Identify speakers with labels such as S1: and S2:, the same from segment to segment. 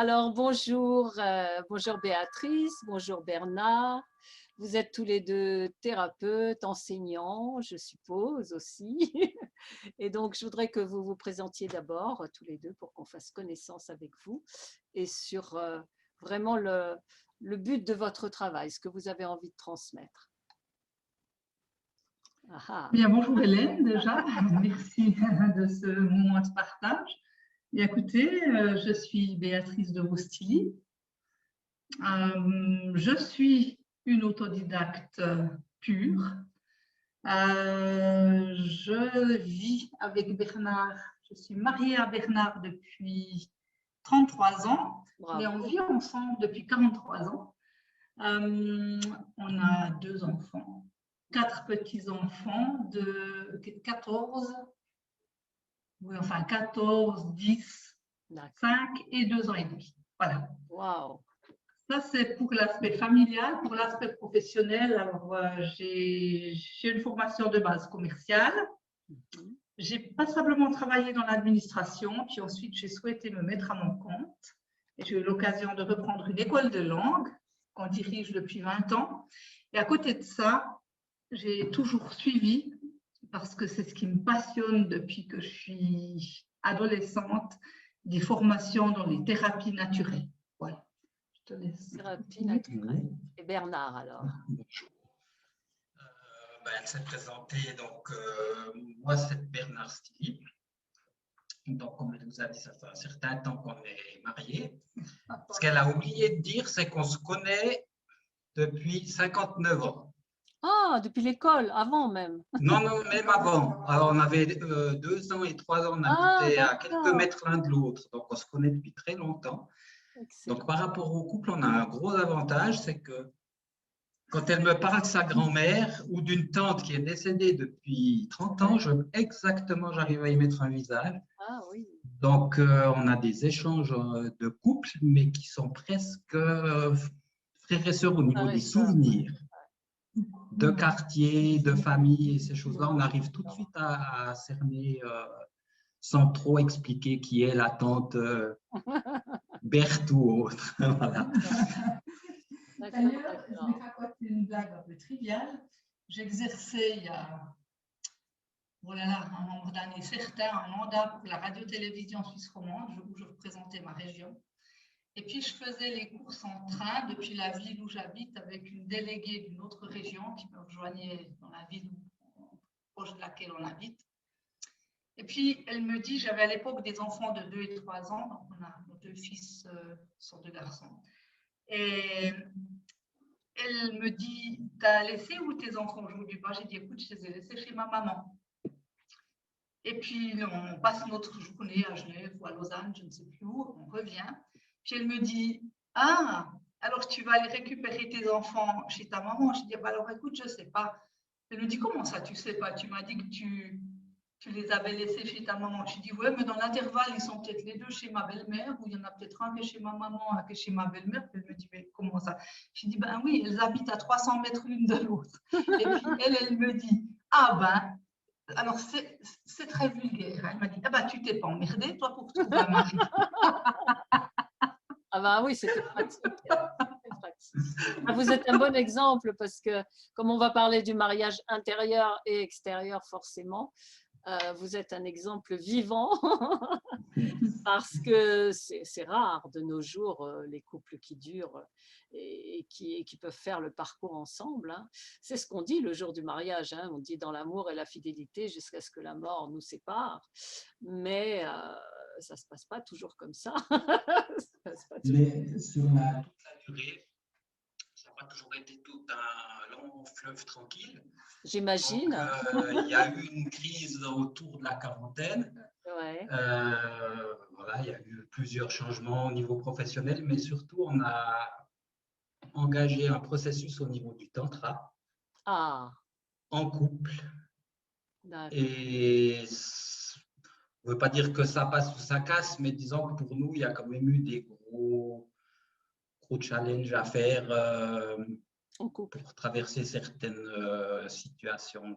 S1: Alors, bonjour, bonjour Béatrice, bonjour Bernard. Vous êtes tous les deux thérapeutes, enseignants, je suppose aussi. Et donc, je voudrais que vous vous présentiez d'abord, tous les deux, pour qu'on fasse connaissance avec vous et sur vraiment le but de votre travail, ce que vous avez envie de transmettre. Ah ah.
S2: Bien, bonjour Hélène, déjà. Merci de ce moment de partage. Et écoutez, je suis Béatrice de Roustilly. Je suis une autodidacte pure. Je vis avec Bernard. Je suis mariée à Bernard depuis 33 ans,
S1: Bravo.
S2: mais on vit ensemble depuis 43 ans. On a 2 enfants. 4 petits-enfants de 14, 10, 5 et 2 ans et demi. Voilà.
S1: Wow.
S2: Ça, c'est pour l'aspect familial. Pour l'aspect professionnel, alors j'ai une formation de base commerciale. J'ai passablement travaillé dans l'administration, puis ensuite j'ai souhaité me mettre à mon compte. Et j'ai eu l'occasion de reprendre une école de langue qu'on dirige depuis 20 ans. Et à côté de ça, j'ai toujours suivi, parce que c'est ce qui me passionne depuis que je suis adolescente, des formations dans les thérapies naturelles. Voilà, je te laisse.
S1: Thérapie naturelle. Et Bernard, alors?
S3: Bonjour. Elle s'est présentée, donc moi c'est Bernard Stilly. Donc, comme elle nous a dit, ça fait un certain temps qu'on est mariés. Ce qu'elle a oublié de dire, c'est qu'on se connaît depuis 59 ans.
S1: Ah, depuis l'école, avant même.
S3: Non, non, même avant. Alors, on avait 2 ans et 3 ans, on habitait à quelques mètres l'un de l'autre. Donc, on se connaît depuis très longtemps. Excellent. Donc, par rapport au couple, on a un gros avantage, c'est que quand elle me parle de sa grand-mère ou d'une tante qui est décédée depuis 30 ans, j'arrive à y mettre un visage.
S1: Ah oui.
S3: Donc, on a des échanges de couple, mais qui sont presque frères et sœurs au niveau des souvenirs, de quartier, de famille et ces choses-là. On arrive tout de suite à cerner, sans trop expliquer qui est la tante Berthe ou autre. Voilà.
S2: D'ailleurs, je vais raconter une blague un peu triviale. J'exerçais il y a un nombre d'années certain, un mandat pour la radio-télévision suisse romande, où je représentais ma région. Et puis, je faisais les courses en train depuis la ville où j'habite avec une déléguée d'une autre région qui me rejoignait dans la ville proche de laquelle on habite. Et puis, elle me dit, j'avais à l'époque des enfants de 2 et 3 ans, donc on a nos 2 fils, sont 2 garçons. Et elle me dit, t'as laissé où tes enfants aujourd'hui? J'ai dit, écoute, je les ai laissés chez ma maman. Et puis, on passe notre journée à Genève ou à Lausanne, je ne sais plus où, on revient. Puis elle me dit, ah, alors tu vas aller récupérer tes enfants chez ta maman? Je dis, bah alors écoute, je ne sais pas. Elle me dit, comment ça, tu ne sais pas? Tu m'as dit que tu les avais laissés chez ta maman. Je dis, ouais, mais dans l'intervalle, ils sont peut-être les 2 chez ma belle-mère, ou il y en a peut-être un qui est chez ma maman, un qui est chez ma belle-mère. Elle me dit, mais comment ça? Je dis, ben oui, elles habitent à 300 mètres l'une de l'autre. Et puis elle me dit, ah ben, alors c'est très vulgaire. Elle m'a dit, ah ben tu t'es pas emmerdée, toi, pour trouver un mari.
S1: Ah ben oui, c'était pratique. Vous êtes un bon exemple parce que, comme on va parler du mariage intérieur et extérieur forcément, vous êtes un exemple vivant parce que c'est rare de nos jours les couples qui durent et qui peuvent faire le parcours ensemble. Hein. C'est ce qu'on dit le jour du mariage. Hein. On dit dans l'amour et la fidélité jusqu'à ce que la mort nous sépare. Mais ça ne se passe pas toujours comme ça.
S3: Mais sur toute la durée, ça n'a pas toujours été tout un long fleuve tranquille.
S1: J'imagine.
S3: Il y a eu une crise autour de la quarantaine.
S1: Ouais.
S3: Voilà, il y a eu plusieurs changements au niveau professionnel, mais surtout, on a engagé un processus au niveau du tantra en couple. Et on ne veut pas dire que ça passe ou ça casse, mais disons que pour nous, il y a quand même eu des gros challenges à faire pour traverser certaines situations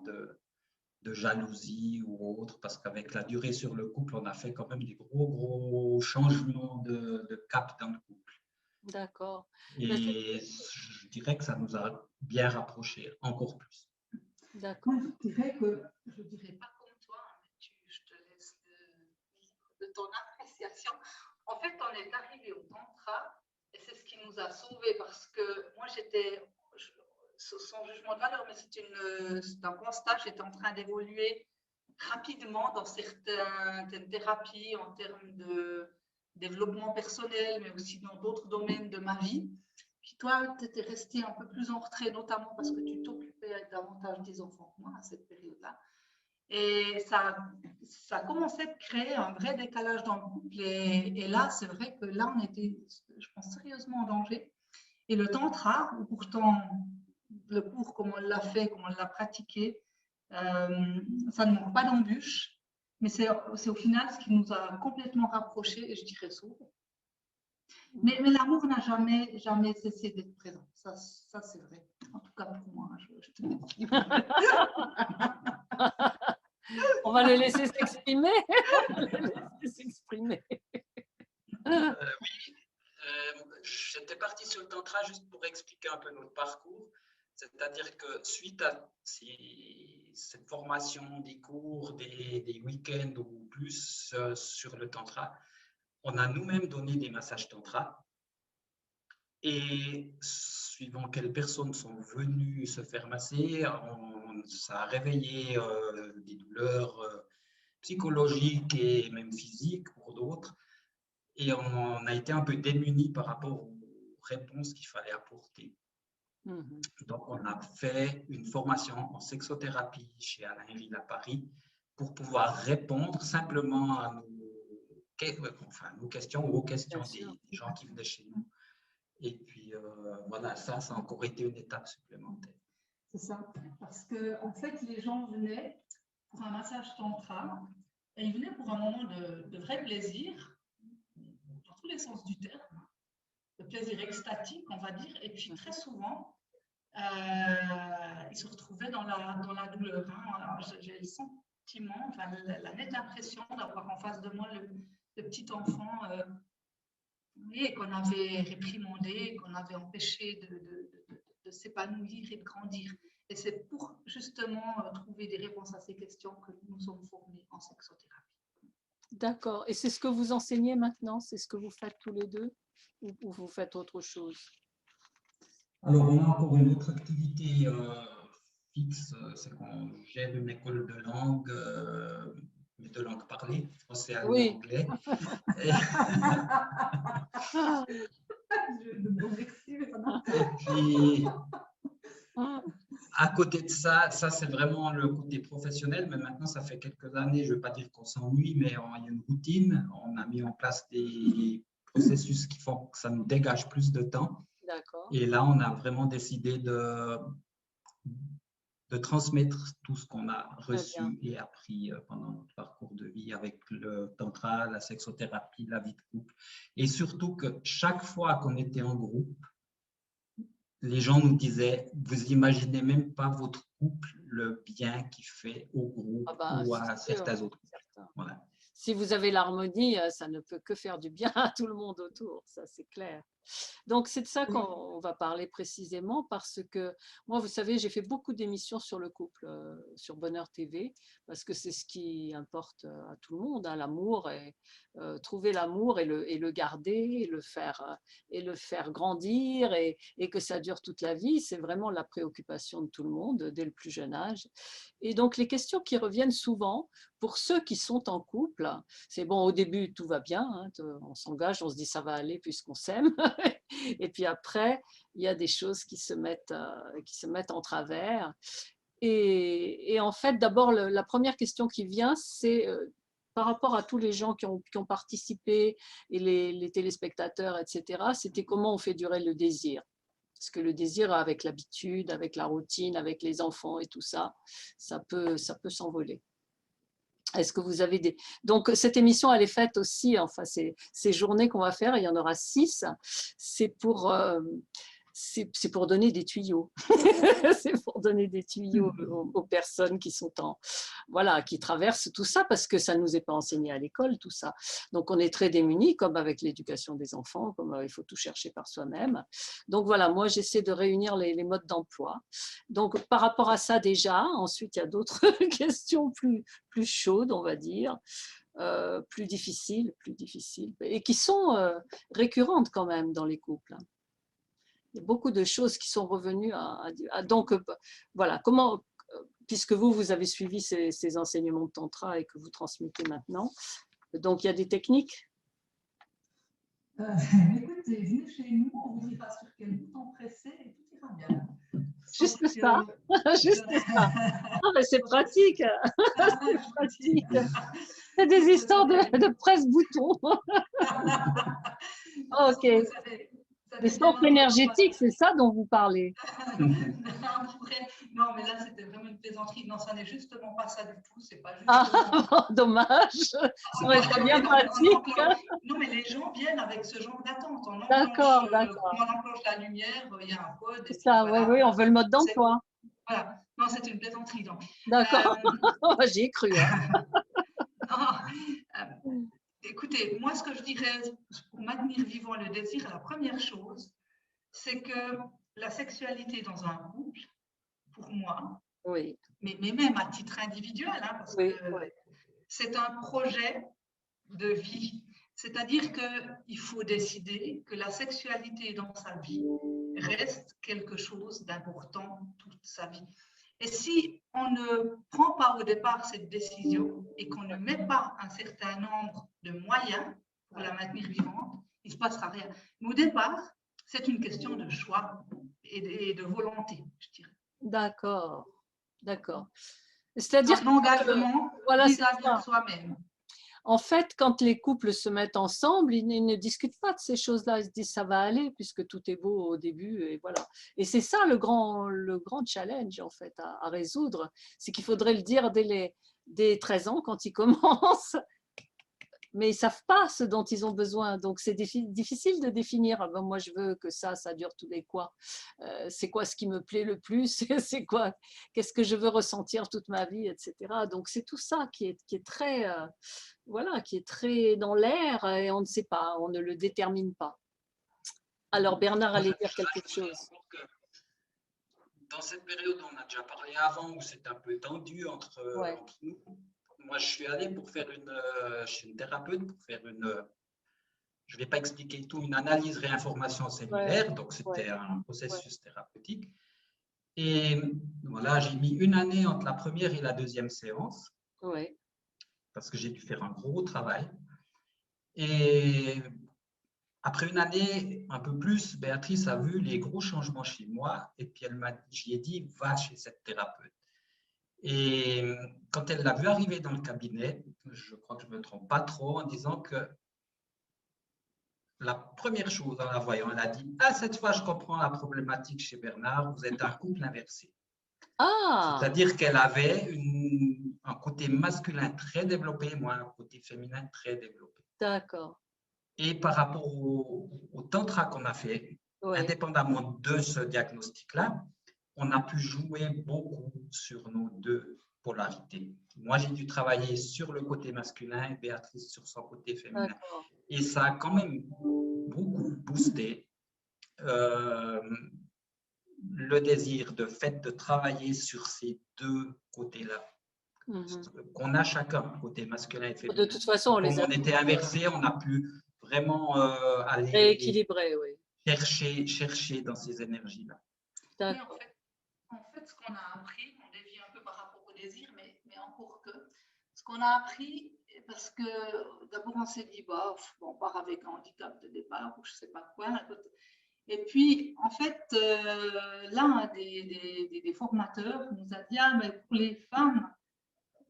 S3: de jalousie ou autre, parce qu'avec la durée sur le couple, on a fait quand même des gros changements de cap dans le couple.
S1: D'accord.
S3: Et je dirais que ça nous a bien rapprochés, encore plus.
S1: D'accord.
S2: Moi, je dirais pas comme toi, mais je te laisse de ton appréciation. En fait, on est arrivé au tantra et c'est ce qui nous a sauvés parce que moi, j'étais sans jugement de valeur, mais c'est un constat, j'étais en train d'évoluer rapidement dans certaines thérapies en termes de développement personnel, mais aussi dans d'autres domaines de ma vie. Puis toi, tu étais resté un peu plus en retrait, notamment parce que tu t'occupais davantage des enfants que moi à cette période-là. Et ça commençait à créer un vrai décalage dans le couple. Et là, c'est vrai que là, on était, je pense, sérieusement en danger. Et le tantra, où pourtant, le cours, comme on l'a fait, comme on l'a pratiqué, ça ne manque pas d'embûches. Mais c'est au final ce qui nous a complètement rapprochés, et je dirais sauvés. Mais l'amour n'a jamais cessé d'être présent. Ça c'est vrai. En tout cas pour moi, je te le dis.
S1: On va le laisser s'exprimer.
S3: Oui, j'étais parti sur le tantra juste pour expliquer un peu notre parcours. C'est-à-dire que suite à cette formation, des cours, des week-ends ou plus sur le tantra, on a nous-mêmes donné des massages tantra. Et suivant quelles personnes sont venues se faire masser, ça a réveillé des douleurs psychologiques et même physiques pour d'autres. Et on a été un peu démunis par rapport aux réponses qu'il fallait apporter. Donc, on a fait une formation en sexothérapie chez Alain Héril à Paris pour pouvoir répondre simplement à nos questions ou aux questions des gens qui venaient chez nous. Et puis, voilà, ça a encore été une étape supplémentaire.
S2: C'est ça, parce que en fait, les gens venaient pour un massage tantra et ils venaient pour un moment de vrai plaisir, dans tous les sens du terme, de plaisir extatique, on va dire, et puis très souvent, ils se retrouvaient dans la douleur. Hein. J'ai le sentiment, enfin, la nette impression d'avoir en face de moi le petit enfant qu'on avait réprimandé, qu'on avait empêché de s'épanouir et de grandir. Et c'est pour justement trouver des réponses à ces questions que nous sommes formés en sexothérapie.
S1: D'accord. Et c'est ce que vous enseignez maintenant? C'est ce que vous faites tous les deux? Ou vous faites autre chose?
S3: Alors, on a encore une autre activité fixe, c'est qu'on gère une école de langue, mais de langue parlée, français, allemand, anglais. Et puis, à côté de ça c'est vraiment le côté professionnel, mais maintenant, ça fait quelques années, je ne veux pas dire qu'on s'ennuie, mais il y a une routine. On a mis en place des processus qui font que ça nous dégage plus de temps. Et là, on a vraiment décidé de transmettre tout ce qu'on a reçu et appris pendant notre parcours de vie avec le tantra, la sexothérapie, la vie de couple. Et surtout que chaque fois qu'on était en groupe, les gens nous disaient, vous imaginez même pas votre couple, le bien qu'il fait au groupe ou à certains autres couples. Voilà.
S1: Si vous avez l'harmonie, ça ne peut que faire du bien à tout le monde autour, ça c'est clair. Donc, c'est de ça qu'on va parler précisément parce que moi, vous savez, j'ai fait beaucoup d'émissions sur le couple sur Bonheur TV parce que c'est ce qui importe à tout le monde, hein, l'amour, et trouver l'amour et le garder et le faire grandir et que ça dure toute la vie. C'est vraiment la préoccupation de tout le monde dès le plus jeune âge. Et donc, les questions qui reviennent souvent pour ceux qui sont en couple, c'est bon, au début, tout va bien, hein, on s'engage, on se dit ça va aller puisqu'on s'aime. Et puis après, il y a des choses qui se mettent en travers. Et en fait, d'abord, la première question qui vient, c'est par rapport à tous les gens qui ont participé et les téléspectateurs, etc., c'était comment on fait durer le désir. Parce que le désir, avec l'habitude, avec la routine, avec les enfants et tout ça, ça peut s'envoler. Est-ce que vous avez des... Donc, cette émission, elle est faite aussi, enfin, ces journées qu'on va faire, il y en aura 6, c'est pour c'est pour donner des tuyaux. C'est pour donner des tuyaux aux personnes qui sont voilà, qui traversent tout ça, parce que ça ne nous est pas enseigné à l'école, tout ça. Donc, on est très démunis, comme avec l'éducation des enfants, comme il faut tout chercher par soi-même. Donc, voilà, moi, j'essaie de réunir les modes d'emploi. Donc, par rapport à ça déjà, ensuite, il y a d'autres questions plus chaudes, on va dire. Plus difficiles, et qui sont récurrentes quand même dans les couples. Il y a beaucoup de choses qui sont revenues donc voilà, comment, puisque vous avez suivi ces enseignements de tantra et que vous transmettez maintenant, donc il y a des techniques.
S2: Écoutez, venez chez nous, on vous dira sur quel bouton presser et tout ira bien.
S1: Juste ça, juste ça. Ah, mais c'est pratique. C'est pratique. C'est des histoires de presse-bouton. Ok. Des centres énergétiques, c'est ça dont vous parlez?
S2: Non, mais là, c'était vraiment une plaisanterie. Non, ça n'est justement pas ça du tout. C'est pas
S1: Ah,
S2: justement...
S1: dommage. Ça aurait été bien pratique.
S2: Non, mais les gens viennent avec ce genre d'attente.
S1: D'accord.
S2: On enclenche la lumière, il y a un code.
S1: C'est ça, voilà. Oui, on veut le mode d'emploi.
S2: Voilà. Non, c'est une plaisanterie.
S1: D'accord. J'y ai cru.
S2: Écoutez, moi, ce que je dirais pour maintenir vivant le désir, la première chose, c'est que la sexualité dans un couple, pour moi,
S1: oui.
S2: mais même à titre individuel, hein, parce que c'est un projet de vie. C'est-à-dire qu'il faut décider que la sexualité dans sa vie reste quelque chose d'important toute sa vie. Et si on ne prend pas au départ cette décision et qu'on ne met pas un certain nombre de moyens pour la maintenir vivante, il ne se passera rien. Mais au départ, c'est une question de choix et de volonté, je dirais.
S1: D'accord. C'est-à-dire
S2: un engagement vis-à-vis de soi-même.
S1: En fait, quand les couples se mettent ensemble, ils ne discutent pas de ces choses-là. Ils se disent ça va aller puisque tout est beau au début et voilà. Et c'est ça le grand challenge en fait à résoudre. C'est qu'il faudrait le dire dès 13 ans quand ils commencent. Mais ils ne savent pas ce dont ils ont besoin. Donc, c'est difficile de définir. Ben, moi, je veux que ça dure tous les quoi. C'est quoi ce qui me plaît le plus? C'est quoi? Qu'est-ce que je veux ressentir toute ma vie, etc. Donc, c'est tout ça qui est très, voilà, qui est très dans l'air et on ne sait pas, on ne le détermine pas. Alors, Bernard allait dire quelque chose.
S3: Dans cette période, on a déjà parlé avant, où c'est un peu tendu entre nous. Moi, je suis allé pour faire chez une thérapeute pour faire je ne vais pas expliquer tout, une analyse réinformation cellulaire. Donc, c'était un processus thérapeutique. Et voilà, j'ai mis 1 année entre la première et la deuxième séance. Parce que j'ai dû faire un gros travail. Et après 1 année, un peu plus, Béatrice a vu les gros changements chez moi. Et puis, j'y ai dit, va chez cette thérapeute. Et quand elle l'a vu arriver dans le cabinet, je crois que je ne me trompe pas trop en disant que la première chose en la voyant, elle a dit « Ah, cette fois, je comprends la problématique chez Bernard, vous êtes un couple inversé. » C'est-à-dire qu'elle avait un côté masculin très développé, moi un côté féminin très développé.
S1: D'accord.
S3: Et par rapport au tantra qu'on a fait, indépendamment de ce diagnostic-là, on a pu jouer beaucoup sur nos deux polarités. Moi, j'ai dû travailler sur le côté masculin et Béatrice sur son côté féminin. Et ça a quand même beaucoup boosté le désir de travailler sur ces deux côtés-là. Qu'on a chacun, côté masculin et féminin.
S1: De toute façon,
S3: on était inversés, on a pu vraiment aller
S1: rééquilibrer,
S3: chercher dans ces énergies-là.
S2: En fait, ce qu'on a appris, on dévie un peu par rapport au désir, mais encore que, ce qu'on a appris, parce que d'abord on s'est dit, on part avec un handicap de départ ou je ne sais pas quoi. Et puis, en fait, l'un des formateurs nous a dit, mais pour les femmes,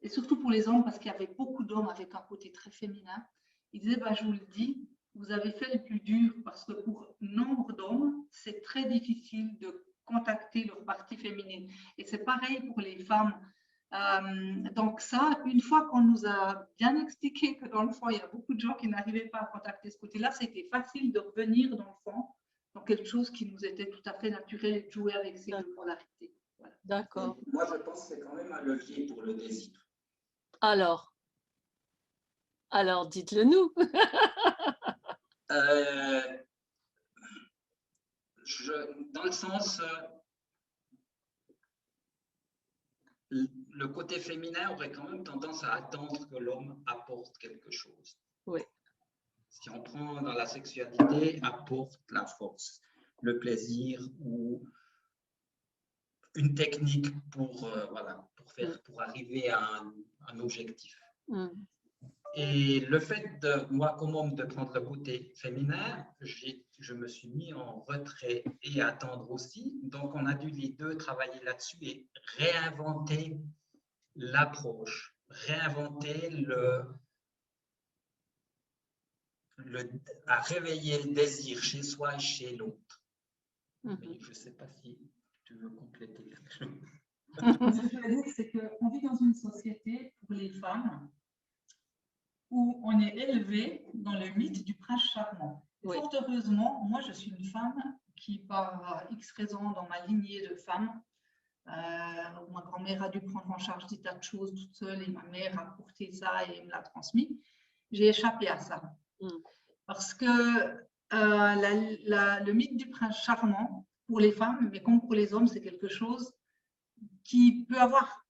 S2: et surtout pour les hommes, parce qu'il y avait beaucoup d'hommes avec un côté très féminin, il disait, je vous le dis, vous avez fait le plus dur, parce que pour nombre d'hommes, c'est très difficile de contacter leur partie féminine. Et c'est pareil pour les femmes. Donc ça, une fois qu'on nous a bien expliqué que dans le fond, il y a beaucoup de gens qui n'arrivaient pas à contacter ce côté-là, c'était facile de revenir dans le fond. Donc, quelque chose qui nous était tout à fait naturel de jouer avec ces deux polarités. Voilà.
S1: D'accord.
S3: Moi, je pense que c'est quand même un levier pour le désir.
S1: Alors dites-le nous.
S3: Dans le sens, le côté féminin aurait quand même tendance à attendre que l'homme apporte quelque chose.
S1: Oui.
S3: Si on prend dans la sexualité, apporte la force, le plaisir ou une technique pour, voilà, pour arriver à un objectif. Et le fait de, moi, comme homme, de prendre le côté féminin, je me suis mis en retrait et attendre aussi. Donc, on a dû les deux travailler là-dessus et réinventer l'approche, réinventer à réveiller le désir chez soi et chez l'autre. Mais je ne sais pas si tu veux compléter quelque chose.
S2: Ce que je veux dire, c'est qu'on vit dans une société pour les femmes où on est élevé dans le mythe du prince charmant. Oui. Fort heureusement, moi, je suis une femme qui, par X raisons dans ma lignée de femmes, ma grand-mère a dû prendre en charge des tas de choses toute seule et ma mère a porté ça et me l'a transmis. J'ai échappé à ça. Parce que le mythe du prince charmant, pour les femmes, mais comme pour les hommes, c'est quelque chose qui peut avoir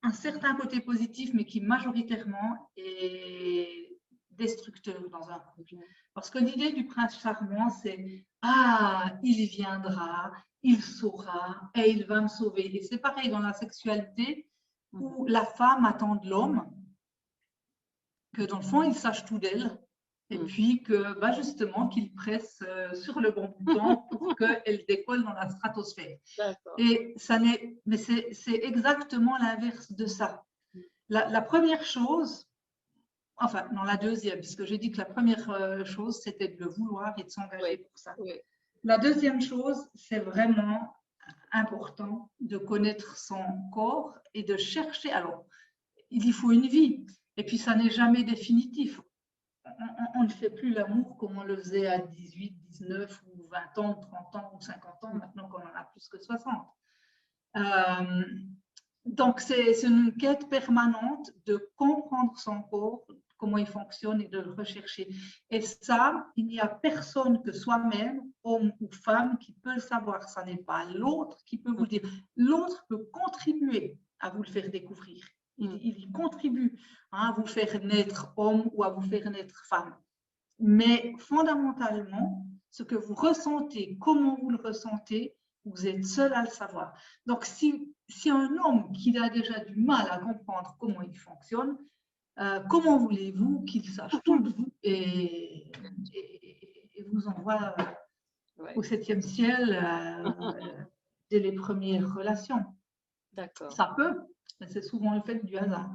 S2: un certain côté positif, mais qui majoritairement est destructeur dans un couple. Parce que l'idée du prince charmant, c'est « Ah, il viendra, il saura et il va me sauver ». Et c'est pareil dans la sexualité, où la femme attend de l'homme que dans le fond, il sache tout d'elle, et puis que justement qu'il presse sur le bon bouton pour qu'elle décolle dans la stratosphère. Et ça n'est, mais c'est exactement l'inverse de ça. La première chose, enfin non, la deuxième, puisque j'ai dit que la première chose c'était de le vouloir et de s'engager pour ça. La deuxième chose, c'est vraiment important de connaître son corps et de chercher. Alors, il y faut une vie, et puis ça n'est jamais définitif. On ne fait plus l'amour comme on le faisait à 18, 19 ou 20 ans, 30 ans ou 50 ans, maintenant qu'on en a plus que 60. Donc, c'est une quête permanente de comprendre son corps, comment il fonctionne et de le rechercher. Et ça, il n'y a personne que soi-même, homme ou femme, qui peut le savoir. Ça n'est pas l'autre qui peut vous le dire. L'autre peut contribuer à vous le faire découvrir. Il contribue à vous faire naître homme ou à vous faire naître femme. Mais fondamentalement, ce que vous ressentez, comment vous le ressentez, vous êtes seul à le savoir. Donc, si un homme qui a déjà du mal à comprendre comment il fonctionne, comment voulez-vous qu'il sache tout de vous et vous envoie au 7e ciel dès les premières relations? D'accord. Ça peut, mais c'est souvent le fait du hasard.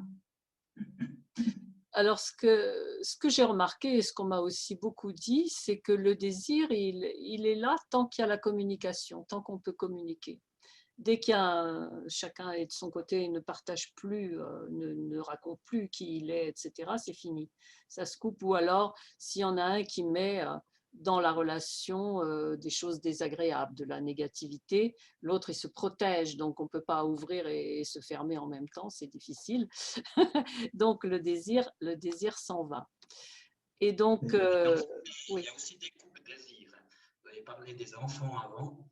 S1: Alors, ce que j'ai remarqué et ce qu'on m'a aussi beaucoup dit, c'est que le désir, il est là tant qu'il y a la communication, tant qu'on peut communiquer. Dès qu'il y a chacun est de son côté et ne partage plus, ne raconte plus qui il est, etc., c'est fini. Ça se coupe. Ou alors, s'il y en a un qui met dans la relation des choses désagréables, de la négativité, l'autre, il se protège. Donc, on ne peut pas ouvrir et se fermer en même temps, c'est difficile. Donc, le désir s'en va. Et donc,
S3: il y a aussi des couples désirs. Vous avez parlé des enfants avant.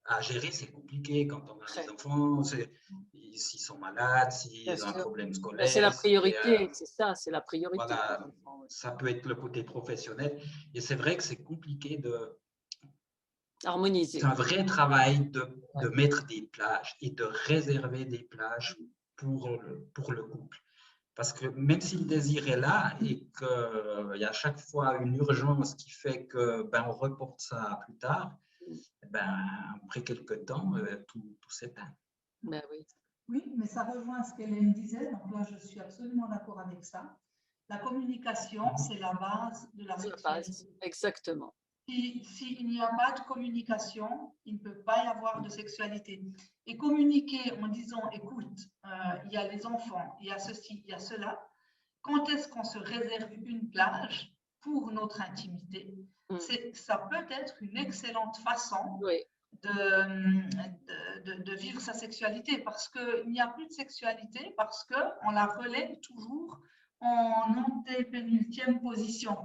S3: À gérer, c'est compliqué quand on a des enfants, s'ils sont malades, s'ils ont un problème scolaire.
S1: C'est la priorité, c'est ça, c'est la priorité.
S3: Voilà, ça peut être le côté professionnel. Et c'est vrai que c'est compliqué de
S1: harmoniser.
S3: C'est un vrai travail de mettre des plages et de réserver des plages pour le couple. Parce que même si le désir est là et qu'il y a à chaque fois une urgence qui fait que on reporte ça plus tard, après quelques temps, tout s'éteint.
S1: Ben oui.
S2: Oui, mais ça rejoint ce qu'Hélène disait, donc là je suis absolument d'accord avec ça. La communication, c'est la base de la sexualité.
S1: Exactement.
S2: S'il n'y a pas de communication, il ne peut pas y avoir de sexualité. Et communiquer en disant, écoute, il y a les enfants, il y a ceci, il y a cela, quand est-ce qu'on se réserve une plage? pour notre intimité, ça peut être une excellente façon
S1: Oui.
S2: de vivre sa sexualité, parce qu'il n'y a plus de sexualité, parce qu'on la relève toujours en antépénultième position.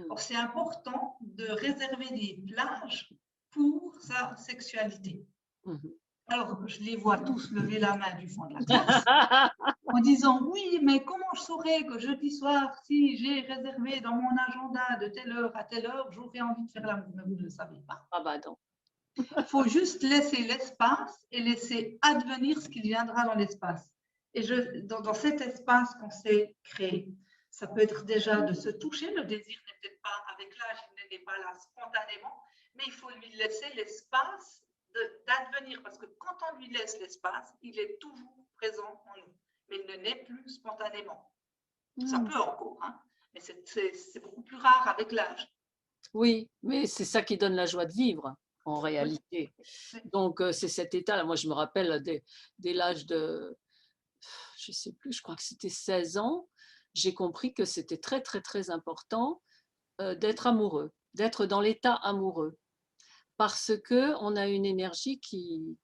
S2: Or, c'est important de réserver des plages pour sa sexualité. Alors, je les vois tous lever la main du fond de la classe en disant « Oui, mais comment je saurais que jeudi soir, si j'ai réservé dans mon agenda de telle heure à telle heure, j'aurais envie de faire l'amour ?» Mais vous ne le savez pas.
S1: Ah bah non.
S2: Il faut juste laisser l'espace et laisser advenir ce qui viendra dans l'espace. Et dans cet espace qu'on s'est créé, ça peut être déjà de se toucher. Le désir n'est peut-être pas, avec l'âge, il n'est pas là spontanément, mais il faut lui laisser l'espace d'advenir, parce que quand on lui laisse l'espace, il est toujours présent en nous, mais il ne naît plus spontanément. Ça peut encore, hein, mais c'est beaucoup plus rare avec l'âge.
S1: Oui, mais c'est ça qui donne la joie de vivre, en réalité.
S2: Oui.
S1: Donc, c'est cet état-là. Moi, je me rappelle dès l'âge de, je ne sais plus, je crois que c'était 16 ans, j'ai compris que c'était très, très, très important d'être amoureux, d'être dans l'état amoureux. Parce qu'on a une énergie qui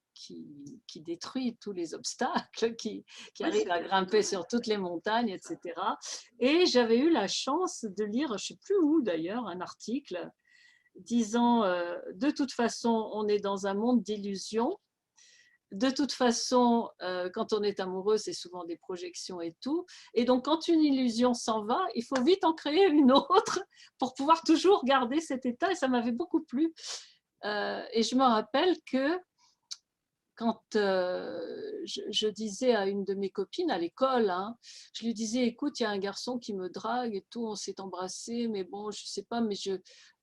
S1: détruit tous les obstacles, qui arrive à grimper sur toutes les montagnes, etc. Et j'avais eu la chance de lire, je ne sais plus où d'ailleurs, un article disant de toute façon, on est dans un monde d'illusions. De toute façon, quand on est amoureux, c'est souvent des projections et tout. Et donc, quand une illusion s'en va, il faut vite en créer une autre pour pouvoir toujours garder cet état. Et ça m'avait beaucoup plu. Et je me rappelle que quand je disais à une de mes copines à l'école, hein, je lui disais, écoute, il y a un garçon qui me drague et tout, on s'est embrassé, mais bon, je ne sais pas, mais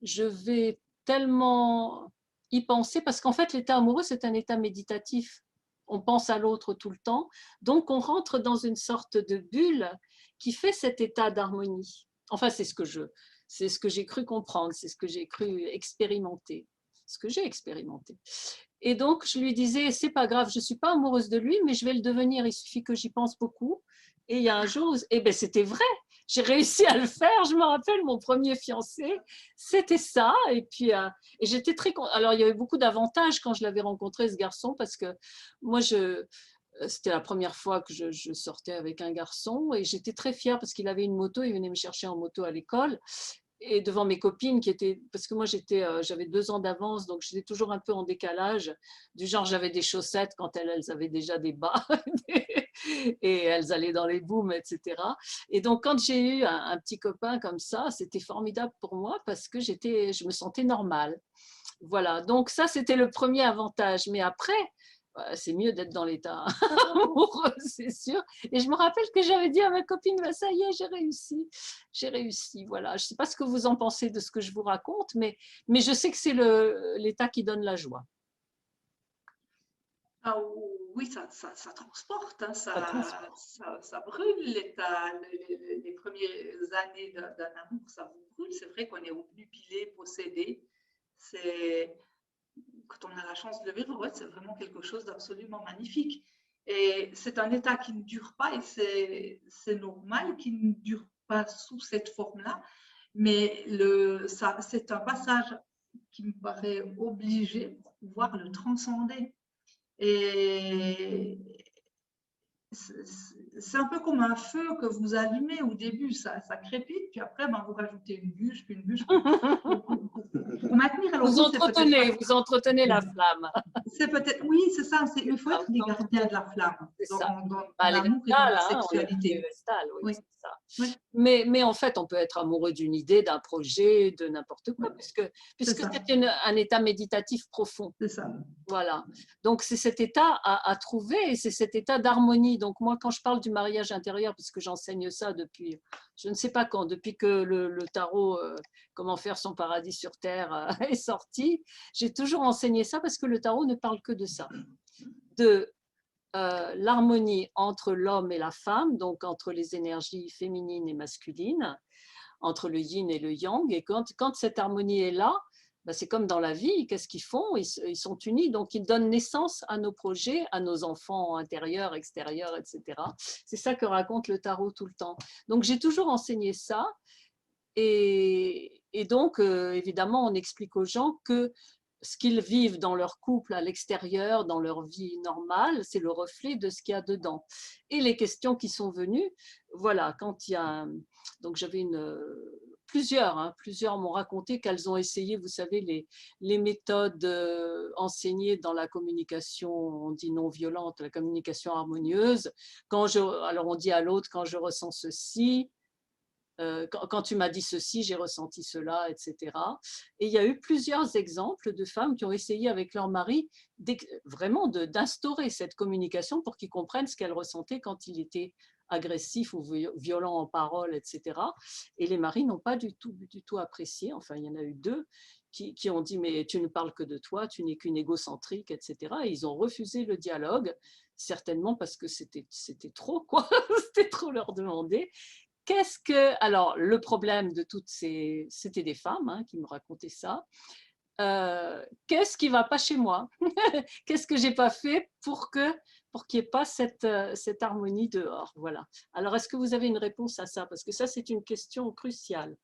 S1: je vais tellement y penser, parce qu'en fait, l'état amoureux, c'est un état méditatif. On pense à l'autre tout le temps, donc on rentre dans une sorte de bulle qui fait cet état d'harmonie. Enfin, c'est ce que j'ai cru comprendre, c'est ce que j'ai cru expérimenter, ce que j'ai expérimenté. Et donc, je lui disais, c'est pas grave, je ne suis pas amoureuse de lui, mais je vais le devenir, il suffit que j'y pense beaucoup. Et il y a un jour, et ben c'était vrai, j'ai réussi à le faire. Je me rappelle, mon premier fiancé, c'était ça. Et puis, et j'étais très contente. Alors, il y avait beaucoup d'avantages quand je l'avais rencontré, ce garçon, parce que moi, c'était la première fois que je sortais avec un garçon et j'étais très fière parce qu'il avait une moto, il venait me chercher en moto à l'école. Et devant mes copines qui étaient, parce que moi j'avais 2 ans d'avance, donc j'étais toujours un peu en décalage, du genre j'avais des chaussettes quand elles avaient déjà des bas et elles allaient dans les booms, etc. Et donc quand j'ai eu un petit copain comme ça, c'était formidable pour moi parce que je me sentais normale. Voilà, donc ça c'était le premier avantage, mais après, c'est mieux d'être dans l'état amoureux, c'est sûr. Et je me rappelle que j'avais dit à ma copine, bah, ça y est, j'ai réussi, voilà. Je ne sais pas ce que vous en pensez de ce que je vous raconte, mais je sais que c'est l'état qui donne la joie.
S2: Ah, oui, ça transporte, hein, ça brûle l'état, les premières années d'un amour, ça vous brûle. C'est vrai qu'on est obnubilé, possédé. Quand on a la chance de le vivre, ouais, c'est vraiment quelque chose d'absolument magnifique. Et c'est un état qui ne dure pas, et c'est normal qu'il ne dure pas sous cette forme-là. Mais c'est un passage qui me paraît obligé pour pouvoir le transcender. Et c'est un peu comme un feu que vous allumez au début, ça crépite, puis après, ben, vous rajoutez une bûche, puis une bûche pour maintenir. Alors,
S1: vous entretenez la flamme.
S2: C'est peut-être, oui, c'est ça, il faut être des gardiens de la flamme dans l'amour et dans la sexualité.
S1: Oui, c'est ça. Oui. Mais en fait, on peut être amoureux d'une idée, d'un projet, de n'importe quoi, puisque c'est un état méditatif profond.
S2: C'est ça.
S1: Voilà. Donc, c'est cet état à trouver et c'est cet état d'harmonie. Donc, moi, quand je parle du mariage intérieur, parce que j'enseigne ça depuis, je ne sais pas quand, depuis que le tarot Comment faire son paradis sur Terre est sorti, j'ai toujours enseigné ça parce que le tarot ne parle que de ça. De l'harmonie entre l'homme et la femme, donc entre les énergies féminines et masculines, entre le yin et le yang. Et quand cette harmonie est là, ben c'est comme dans la vie, qu'est-ce qu'ils font? Ils sont unis, donc ils donnent naissance à nos projets, à nos enfants intérieurs, extérieurs, etc. C'est ça que raconte le tarot tout le temps. Donc j'ai toujours enseigné ça. Et donc, évidemment, on explique aux gens que ce qu'ils vivent dans leur couple à l'extérieur, dans leur vie normale, c'est le reflet de ce qu'il y a dedans. Et les questions qui sont venues, voilà, quand il y a… Donc, j'avais plusieurs m'ont raconté qu'elles ont essayé, vous savez, les méthodes enseignées dans la communication, on dit non violente, la communication harmonieuse. Alors, on dit à l'autre, quand je ressens ceci, quand tu m'as dit ceci, j'ai ressenti cela, etc. Et il y a eu plusieurs exemples de femmes qui ont essayé avec leur mari vraiment d'instaurer cette communication pour qu'ils comprennent ce qu'elles ressentaient quand il était agressif ou violent en parole, etc. Et les maris n'ont pas du tout apprécié. Enfin, il y en a eu 2 qui ont dit « mais tu ne parles que de toi, tu n'es qu'une égocentrique, etc. » Et ils ont refusé le dialogue, certainement parce que c'était trop, quoi. C'était trop leur demander. Alors, le problème de toutes ces… C'était des femmes qui me racontaient ça. Qu'est-ce qui ne va pas chez moi? Qu'est-ce que je n'ai pas fait pour qu'il n'y ait pas cette harmonie dehors? Voilà. Alors, est-ce que vous avez une réponse à ça? Parce que ça, c'est une question cruciale.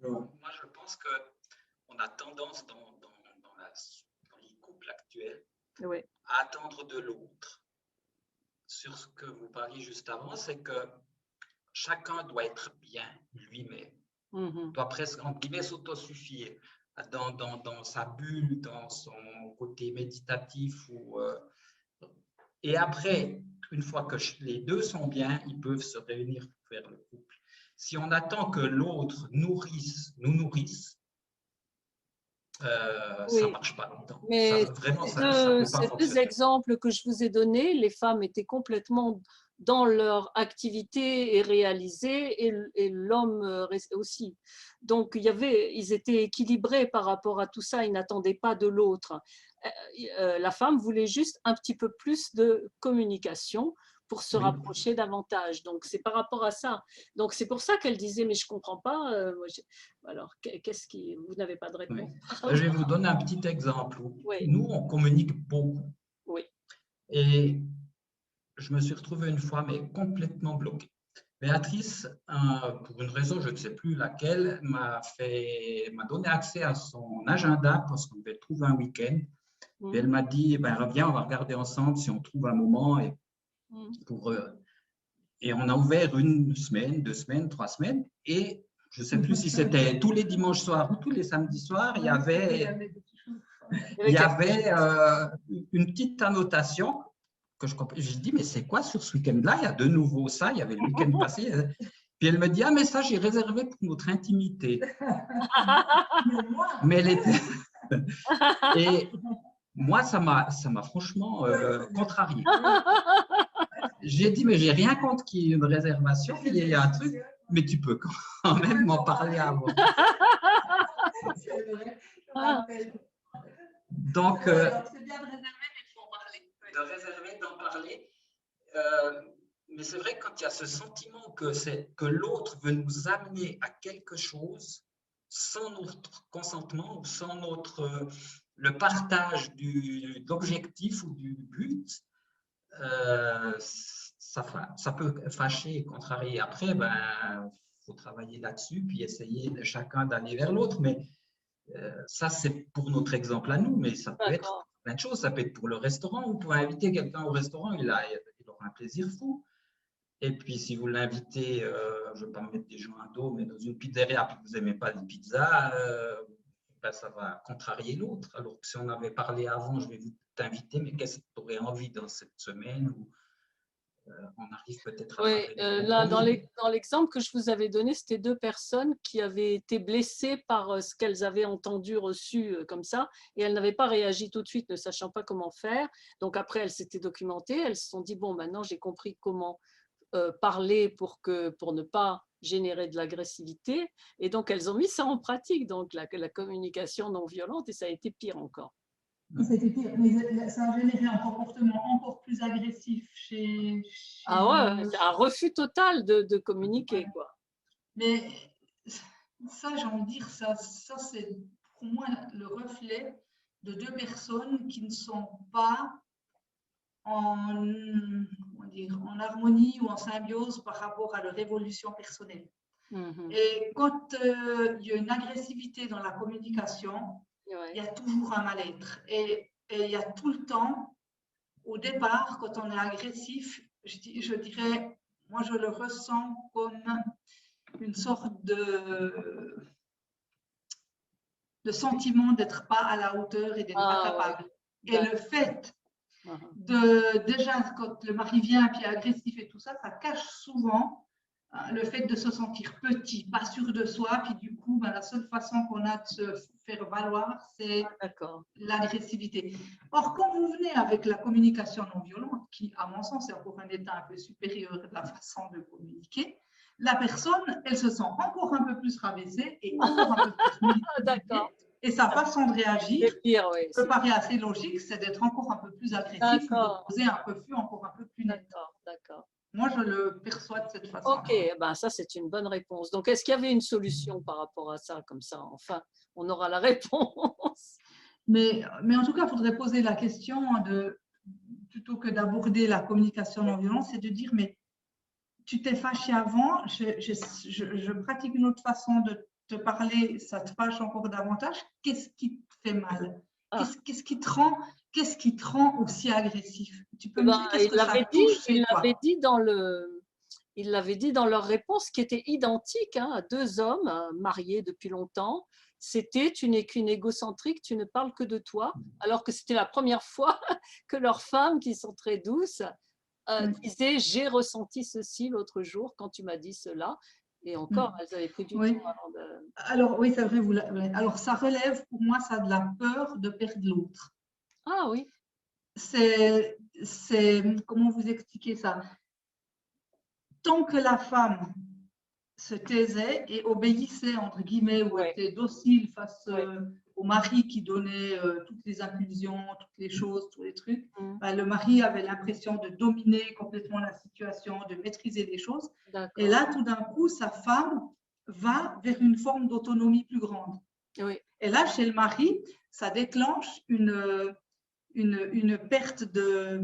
S3: Alors, moi, je pense qu'on a tendance dans les couples actuels à attendre de l'autre. Sur ce que vous parliez juste avant, c'est que chacun doit être bien lui-même, doit presque, entre guillemets, s'autosuffire dans sa bulle, dans son côté méditatif. Et après, une fois que les 2 sont bien, ils peuvent se réunir pour faire le couple. Si on attend que l'autre nous nourrisse, ça ne marche pas longtemps.
S1: Mais
S3: vraiment,
S1: ces 2 exemples que je vous ai donnés, les femmes étaient complètement dans leur activité et réalisée, et l'homme aussi. Donc, ils étaient équilibrés par rapport à tout ça, ils n'attendaient pas de l'autre. La femme voulait juste un petit peu plus de communication pour se rapprocher davantage. Donc, c'est par rapport à ça. Donc, c'est pour ça qu'elle disait, mais je ne comprends pas. Alors, vous n'avez pas de réponse?
S3: Je vais vous donner un petit exemple. Nous, on communique beaucoup. Et je me suis retrouvé une fois, mais complètement bloqué. Béatrice, pour une raison, je ne sais plus laquelle, m'a donné accès à son agenda parce qu'on devait trouver un week-end. Et elle m'a dit, reviens, on va regarder ensemble si on trouve un moment. Et on a ouvert 1 semaine, 2 semaines, 3 semaines. Et je ne sais plus si c'était tous les dimanches soirs ou tous les samedis soirs, il y avait une petite annotation que je dis, mais c'est quoi sur ce week-end-là? Il y a de nouveau ça, il y avait le week-end passé. Puis elle me dit, ah, mais ça, j'ai réservé pour notre intimité. Mais elle était… Et moi, ça m'a franchement contrarié. J'ai dit, mais j'ai rien contre qu'il y ait une réservation, il y a un truc, mais tu peux quand même m'en parler avant. Donc, c'est bien de réserver, mais il faut en parler. De réserver, d'en parler. Mais c'est vrai que quand il y a ce sentiment que l'autre veut nous amener à quelque chose sans notre consentement ou sans le partage de l'objectif ou du but, ça peut fâcher et contrarier. Après, faut travailler là-dessus puis essayer de chacun d'aller vers l'autre. Mais ça, c'est pour notre exemple à nous, mais ça peut être plein de choses. Ça peut être pour le restaurant. Vous pouvez inviter quelqu'un au restaurant, il aura un plaisir fou. Et puis, si vous l'invitez, je ne vais pas me mettre des gens à dos, mais dans une pizzeria, puis que vous n'aimez pas les pizzas, ça va contrarier l'autre. Alors que si on avait parlé avant, je vais t'inviter, mais qu'est-ce que tu aurais envie dans cette semaine où on arrive peut-être à…
S1: Oui, là, dans l'exemple que je vous avais donné, c'était 2 personnes qui avaient été blessées par ce qu'elles avaient entendu, reçu comme ça, et elles n'avaient pas réagi tout de suite, ne sachant pas comment faire. Donc après, elles s'étaient documentées, elles se sont dit, bon, maintenant j'ai compris comment parler pour ne pas générer de l'agressivité, et donc elles ont mis ça en pratique, donc la communication non violente, et ça a été pire encore.
S2: C'était pire, mais ça a généré un comportement encore plus agressif chez…
S1: Ah ouais, c'est un refus total de communiquer, quoi.
S2: Mais ça, j'ai envie de dire, ça c'est pour moi le reflet de 2 personnes qui ne sont pas en harmonie ou en symbiose par rapport à leur évolution personnelle. Et quand il y a une agressivité dans la communication, il y a toujours un mal-être. Et il y a tout le temps, au départ, quand on est agressif, je dirais, moi je le ressens comme une sorte de sentiment d'être pas à la hauteur et d'être pas capable. Et le fait déjà, quand le mari vient puis agressif et tout ça, ça cache souvent le fait de se sentir petit, pas sûr de soi, puis du coup, la seule façon qu'on a de se faire valoir, c'est l'agressivité. Or, quand vous venez avec la communication non violente, qui, à mon sens, est encore un état un peu supérieur de la façon de communiquer, la personne, elle se sent encore un peu plus rabaissée et encore un peu plus minimalisée. Et sa façon de réagir, me paraît assez logique, c'est d'être encore un peu plus agressif, de poser un refus encore un peu plus net.
S1: D'accord.
S2: Moi, je le perçois de cette façon.
S1: Ok, ben ça c'est une bonne réponse. Donc, est-ce qu'il y avait une solution par rapport à ça, comme ça, enfin, on aura la réponse.
S2: Mais en tout cas, il faudrait poser la question plutôt que d'aborder la communication non violente, c'est de dire, mais tu t'es fâché avant, je pratique une autre façon de te parler, ça te fâche encore davantage. Qu'est-ce qui te fait mal? Qu'est-ce qui te rend aussi agressif? Tu peux me dire qu'est-ce que ça touche chez toi?
S1: Il l'avait dit dans leur réponse qui était identique à 2 hommes mariés depuis longtemps. C'était tu n'es qu'une égocentrique, tu ne parles que de toi, alors que c'était la première fois que leurs femmes, qui sont très douces, disaient j'ai ressenti ceci l'autre jour quand tu m'as dit cela. Et encore, elles avaient pris du temps avant de…
S2: Alors oui, c'est vrai. Alors ça relève pour moi ça de la peur de perdre l'autre.
S1: Ah oui.
S2: C'est comment vous expliquer ça? Tant que la femme se taisait et obéissait, entre guillemets, ou était docile face au mari qui donnait toutes les impulsions, toutes les choses, tous les trucs, le mari avait l'impression de dominer complètement la situation, de maîtriser les choses. Et là, tout d'un coup, sa femme va vers une forme d'autonomie plus grande. Et là, chez le mari, ça déclenche une perte de…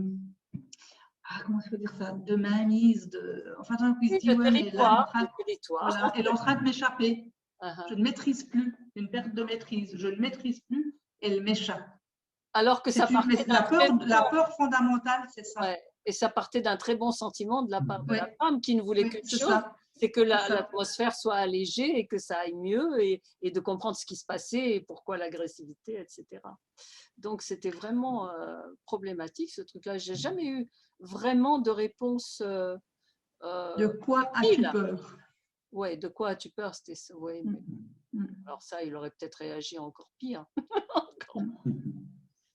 S2: comment je peux dire ça? De mainmise, enfin, tant qu'il se dit, ouais, mais là, voilà, elle est en train de m'échapper. Je ne maîtrise plus, une perte de maîtrise. Je ne maîtrise plus, elle m'échappe.
S1: Alors que ça partait
S2: la peur fondamentale, c'est ça.
S1: Ouais. Et ça partait d'un très bon sentiment de la part de la femme qui ne voulait qu'une chose, c'est que l'atmosphère soit allégée et que ça aille mieux et de comprendre ce qui se passait et pourquoi l'agressivité, etc. Donc, c'était vraiment problématique ce truc-là. Je n'ai jamais eu vraiment de réponse.
S2: De quoi as-tu peur?
S1: Oui, de quoi as-tu peur? Alors ça, il aurait peut-être réagi encore pire.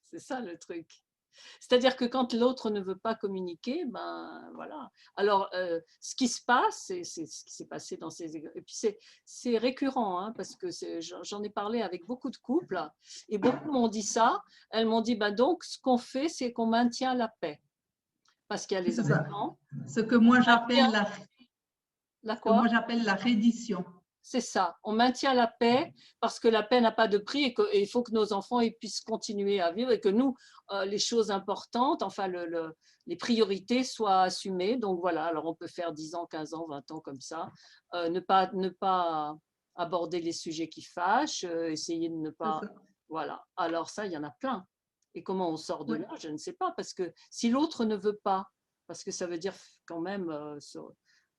S1: C'est ça le truc. C'est-à-dire que quand l'autre ne veut pas communiquer, ben voilà. Alors, ce qui se passe, c'est ce qui s'est passé dans ces… Et puis, c'est récurrent, hein, parce que j'en ai parlé avec beaucoup de couples, et beaucoup m'ont dit ça. Elles m'ont dit, ben donc, ce qu'on fait, c'est qu'on maintient la paix. Parce qu'il y a les enfants.
S2: Ce que moi j'appelle la reddition.
S1: C'est ça, on maintient la paix parce que la paix n'a pas de prix et il faut que nos enfants puissent continuer à vivre et que nous, les choses importantes, enfin les priorités soient assumées. Donc voilà, alors on peut faire 10 ans, 15 ans, 20 ans comme ça, ne pas aborder les sujets qui fâchent, essayer de ne pas… Voilà, alors ça, il y en a plein. Et comment on sort de là, je ne sais pas, parce que si l'autre ne veut pas, parce que ça veut dire quand même…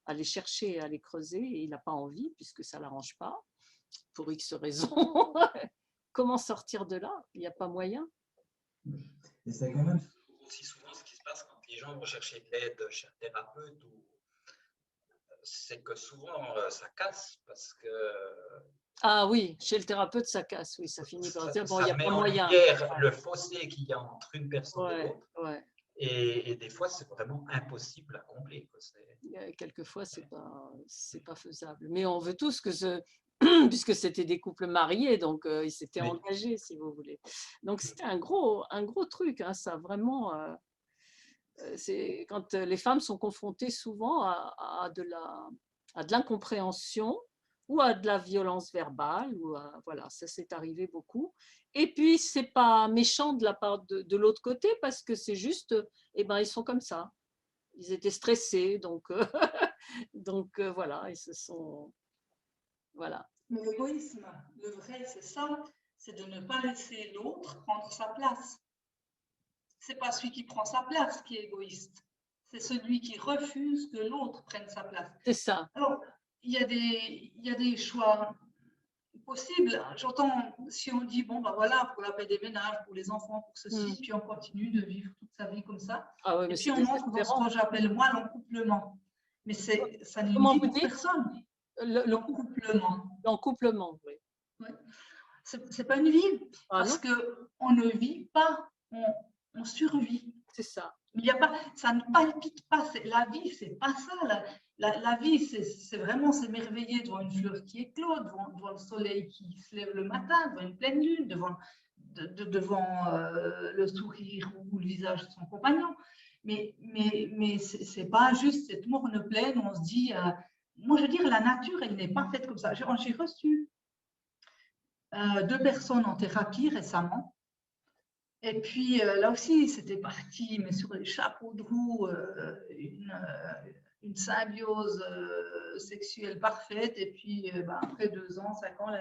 S1: aller chercher, aller creuser, et il n'a pas envie, puisque ça ne l'arrange pas, pour X raisons. Comment sortir de là? Il n'y a pas moyen.
S3: Et c'est quand même aussi souvent ce qui se passe quand les gens vont chercher de l'aide chez un thérapeute, c'est que souvent ça casse, parce que…
S1: Ah oui, chez le thérapeute, ça casse, oui, ça finit par dire, bon, il n'y a pas moyen.
S3: Ça met en lumière le fossé qu'il y a entre une personne et l'autre. Et des fois, c'est vraiment impossible à combler.
S1: Quelquefois, c'est pas faisable. Mais on veut tous que puisque c'était des couples mariés, donc ils s'étaient engagés, si vous voulez. Donc c'était un gros truc, hein, ça vraiment. C'est quand les femmes sont confrontées souvent à de l'incompréhension ou à de la violence verbale, voilà, ça s'est arrivé beaucoup. Et puis, c'est pas méchant de la part de l'autre côté, parce que c'est juste, ils sont comme ça. Ils étaient stressés, donc voilà, ils se sont… Voilà.
S2: Mais l'égoïsme, le vrai, c'est ça, c'est de ne pas laisser l'autre prendre sa place. C'est pas celui qui prend sa place qui est égoïste, c'est celui qui refuse que l'autre prenne sa place.
S1: C'est ça.
S2: Alors, il y a des choix possibles. J'entends, si on dit, bon, ben voilà, pour la paix des ménages, pour les enfants, pour ceci, puis on continue de vivre toute sa vie comme ça.
S1: Ah ouais,
S2: et
S1: mais
S2: puis on entre dans ce que j'appelle moi l'encouplement. Mais ça n'est une vie pour personne. L'encouplement.
S1: L'encouplement, oui.
S2: Ouais. C'est pas une vie, parce qu'on ne vit pas, on survit.
S1: C'est ça.
S2: Il y a pas, ça ne palpite pas. La vie, c'est pas ça. La vie, c'est vraiment s'émerveiller devant une fleur qui éclot, devant le soleil qui se lève le matin, devant une pleine lune, devant le sourire ou le visage de son compagnon. Mais c'est pas juste cette morne plaine où on se dit, moi je veux dire, la nature, elle n'est pas faite comme ça. J'ai reçu 2 personnes en thérapie récemment. Et puis là aussi, c'était parti, mais sur les chapeaux de roue, une symbiose sexuelle parfaite. Et puis après 2 ans, 5 ans,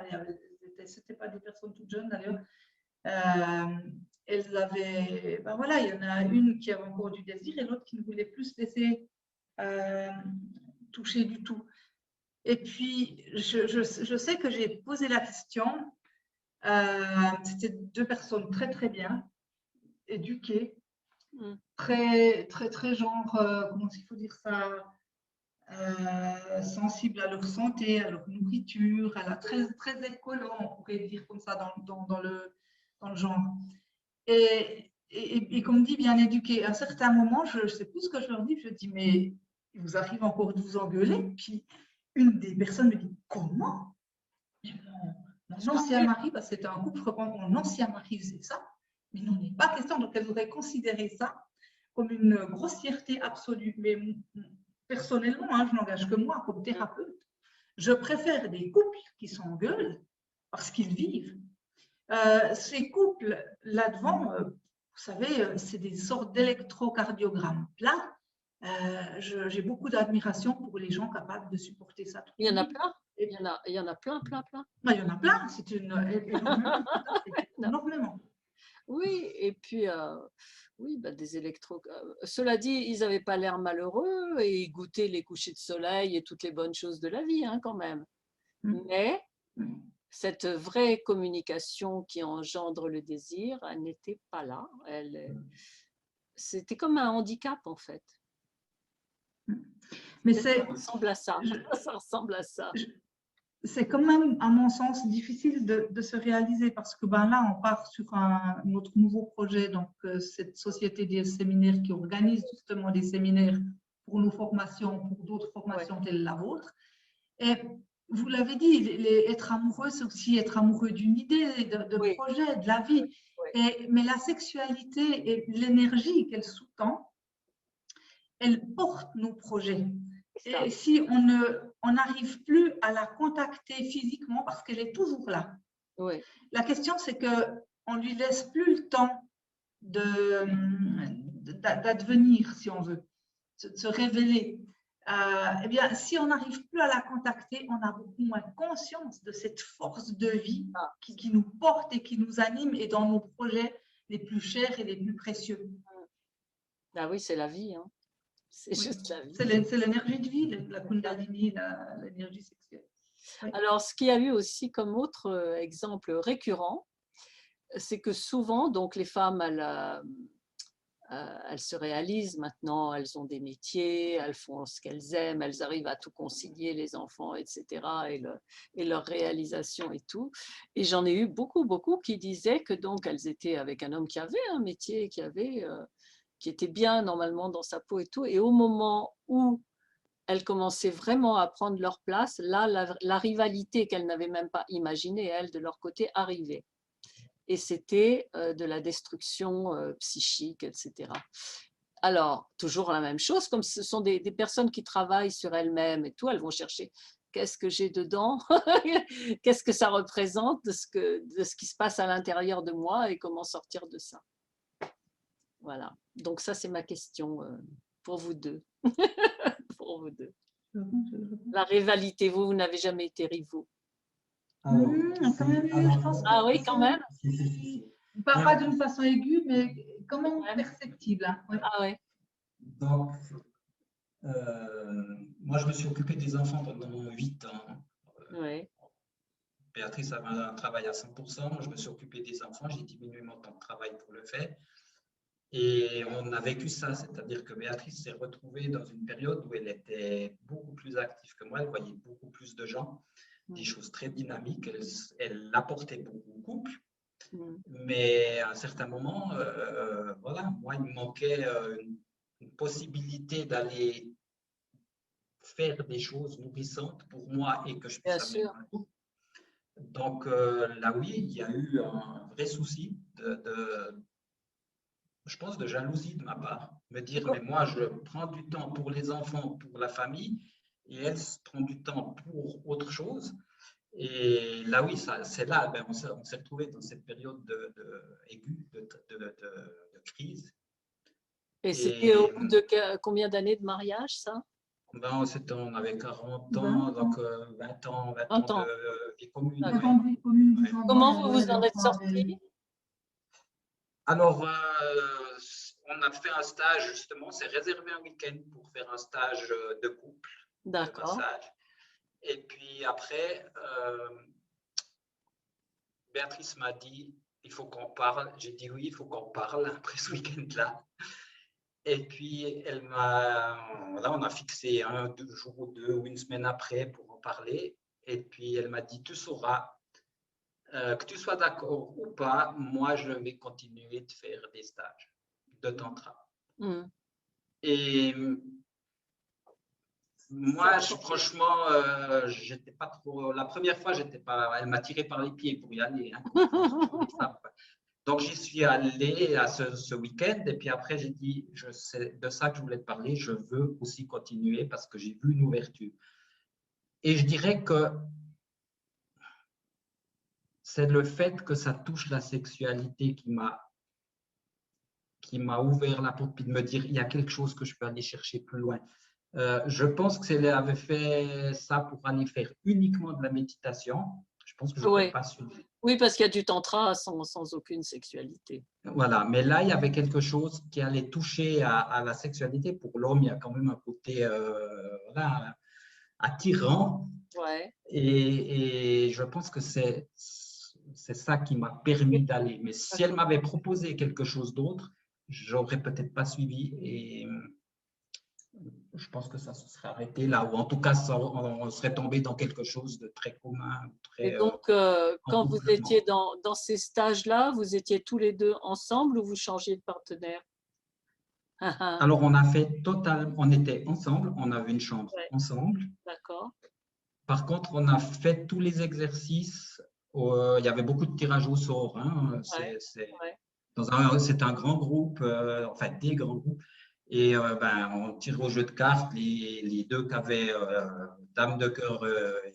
S2: c'était pas des personnes toutes jeunes d'ailleurs. Elles avaient, voilà, il y en a une qui avait encore du désir et l'autre qui ne voulait plus se laisser toucher du tout. Et puis, je sais que j'ai posé la question. C'était 2 personnes très, très bien éduquées, très, très, très genre, comment il faut dire ça, sensibles à leur santé, à leur nourriture, très, très écolo, on pourrait dire comme ça dans le genre. Et comme dit, bien éduqué. À un certain moment, je ne sais plus ce que je leur dis, je dis, mais il vous arrive encore de vous engueuler. Puis une des personnes me dit, comment? Mon ancien mari, parce que c'était un couple, mon ancien mari faisait ça, mais non, il n'est pas question. Donc elle voudrait considérer ça comme une grossièreté absolue. Mais personnellement, je n'engage que moi comme thérapeute. Je préfère des couples qui s'engueulent parce qu'ils vivent. Ces couples là-devant, vous savez, c'est des sortes d'électrocardiogrammes plats. J'ai beaucoup d'admiration pour les gens capables de supporter ça.
S1: Il y en a plein. Il y en a plein.
S2: Il y en a plein. C'est énormément.
S1: Oui, et puis, oui, des électros. Cela dit, ils n'avaient pas l'air malheureux et ils goûtaient les couchers de soleil et toutes les bonnes choses de la vie, quand même. Mais cette vraie communication qui engendre le désir, elle n'était pas là. C'était comme un handicap, en fait.
S2: Mais
S1: ça ressemble à ça. Ça ressemble à ça.
S2: C'est quand même, à mon sens, difficile de se réaliser parce que là, on part sur notre nouveau projet, donc cette société des séminaires qui organise justement des séminaires pour nos formations, pour d'autres formations telles la vôtre. Et vous l'avez dit, être amoureux, c'est aussi être amoureux d'une idée, de projet, de la vie. Mais la sexualité et l'énergie qu'elle sous-tend, elle porte nos projets. Et si on n'arrive plus à la contacter physiquement parce qu'elle est toujours là. La question, c'est qu'on ne lui laisse plus le temps d'advenir, si on veut, de se révéler. Eh bien, si on n'arrive plus à la contacter, on a beaucoup moins conscience de cette force de vie qui nous porte et qui nous anime et dans nos projets les plus chers et les plus précieux.
S1: Ah oui, c'est la vie, C'est juste la vie.
S2: C'est l'énergie de vie, la Kundalini, l'énergie sexuelle.
S1: Alors, ce qu'il y a eu aussi comme autre exemple récurrent, c'est que souvent, donc les femmes, elles se réalisent maintenant, elles ont des métiers, elles font ce qu'elles aiment, elles arrivent à tout concilier, les enfants, etc., et leur réalisation et tout. Et j'en ai eu beaucoup qui disaient que donc elles étaient avec un homme qui avait un métier, qui était bien normalement dans sa peau et tout. Et au moment où elles commençaient vraiment à prendre leur place, là, la rivalité qu'elles n'avaient même pas imaginée, elles, de leur côté, arrivait. Et c'était de la destruction psychique, etc. Alors, toujours la même chose, comme ce sont des personnes qui travaillent sur elles-mêmes et tout, elles vont chercher qu'est-ce que j'ai dedans, qu'est-ce que ça représente de ce qui se passe à l'intérieur de moi et comment sortir de ça. Voilà, donc ça c'est ma question pour vous deux. Pour vous deux. La rivalité, vous n'avez jamais été rivaux.
S3: Alors,
S2: quand même,
S3: alors,
S2: je pense que
S1: Ah oui, quand même.
S3: si.
S2: pas d'une façon aiguë, mais quand même perceptible. Hein. Ouais.
S1: Ah oui.
S3: Donc, moi, je me suis occupé des enfants pendant 8 ans.
S1: Oui.
S3: Béatrice avait un travail à 100%. Je me suis occupé des enfants. J'ai diminué mon temps de travail pour le faire. Et on a vécu ça, c'est-à-dire que Béatrice s'est retrouvée dans une période où elle était beaucoup plus active que moi. Elle voyait beaucoup plus de gens, des choses très dynamiques. Elle apportait beaucoup au couple. Mais à un certain moment, voilà, moi, il me manquait une possibilité d'aller faire des choses nourrissantes pour moi et que je puisse amener dans le couple. Donc là, oui, il y a eu un vrai souci je pense, de jalousie de ma part. Me dire, mais moi, je prends du temps pour les enfants, pour la famille, et elle prend du temps pour autre chose. Et là, oui, c'est là, ben, on s'est retrouvé dans cette période aiguë de crise.
S1: Et c'était au bout de combien d'années de mariage, ça?
S3: Ben, on avait 40 ans, donc 20 ans de vie commune.
S1: Ouais. Comment vous vous en êtes sortis?
S3: Alors, on a fait un stage, justement, c'est réservé un week-end pour faire un stage de couple, de massage. Et puis après, Béatrice m'a dit, il faut qu'on parle. J'ai dit oui, il faut qu'on parle après ce week-end-là. Et puis, là, on a fixé 2 jours ou 2 ou une semaine après pour en parler. Et puis, elle m'a dit, tu sauras, que tu sois d'accord ou pas, moi, je vais continuer de faire des stages de tantra. Et moi, franchement, j'étais pas trop. La première fois, j'étais pas. Elle m'a tiré par les pieds pour y aller. Hein, donc, j'y suis allé à ce week-end. Et puis après, j'ai dit, c'est de ça que je voulais te parler. Je veux aussi continuer parce que j'ai vu une ouverture. Et je dirais que c'est le fait que ça touche la sexualité qui m'a ouvert la porte, puis de me dire, il y a quelque chose que je peux aller chercher plus loin. Je pense que si elle avait fait ça pour aller faire uniquement de la méditation, je pense que je n'aurais pas suivi.
S1: Oui, parce qu'il y a du tantra sans aucune sexualité.
S3: Voilà, mais là, il y avait quelque chose qui allait toucher à la sexualité. Pour l'homme, il y a quand même un côté voilà, attirant.
S1: Ouais.
S3: Et je pense que c'est ça qui m'a permis d'aller. Mais si elle m'avait proposé quelque chose d'autre, j'aurais peut-être pas suivi. Et je pense que ça se serait arrêté là, ou en tout cas, on serait tombé dans quelque chose de très commun. Très,
S1: et donc, quand vous étiez dans ces stages-là, vous étiez tous les deux ensemble ou vous changiez de partenaire?
S3: Alors, on a fait on était ensemble, on avait une chambre ensemble. D'accord. Par contre, on a fait tous les exercices. Il y avait beaucoup de tirage au sort. Hein, c'est un grand groupe, enfin des grands groupes. Et ben, on tire au jeu de cartes. Les deux qui avaient Dame de cœur et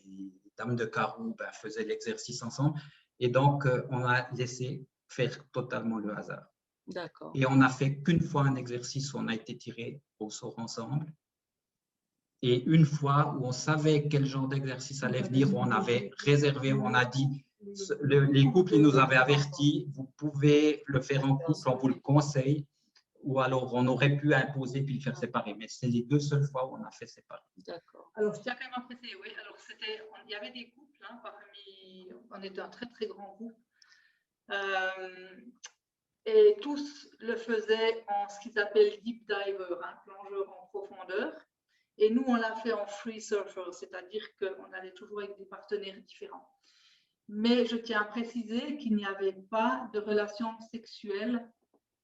S3: Dame de carreau ben, faisaient l'exercice ensemble. Et donc, on a laissé faire totalement le hasard. D'accord. Et on n'a fait qu'une fois un exercice où on a été tiré au sort ensemble. Et une fois où on savait quel genre d'exercice allait venir, où on avait réservé, où on a dit, les couples ils nous avaient avertis, vous pouvez le faire en couple, on vous le conseille, ou alors on aurait pu imposer puis le faire séparer. Mais c'est les 2 seules fois où on a fait séparer.
S2: D'accord. Alors, je tiens quand même à préciser, oui. Alors, il y avait des couples, hein, on était un très, très grand groupe. Et tous le faisaient en ce qu'ils appellent deep diver, hein, plongeur en profondeur. Et nous, on l'a fait en free surfer, c'est-à-dire qu'on allait toujours avec des partenaires différents. Mais je tiens à préciser qu'il n'y avait pas de relation sexuelle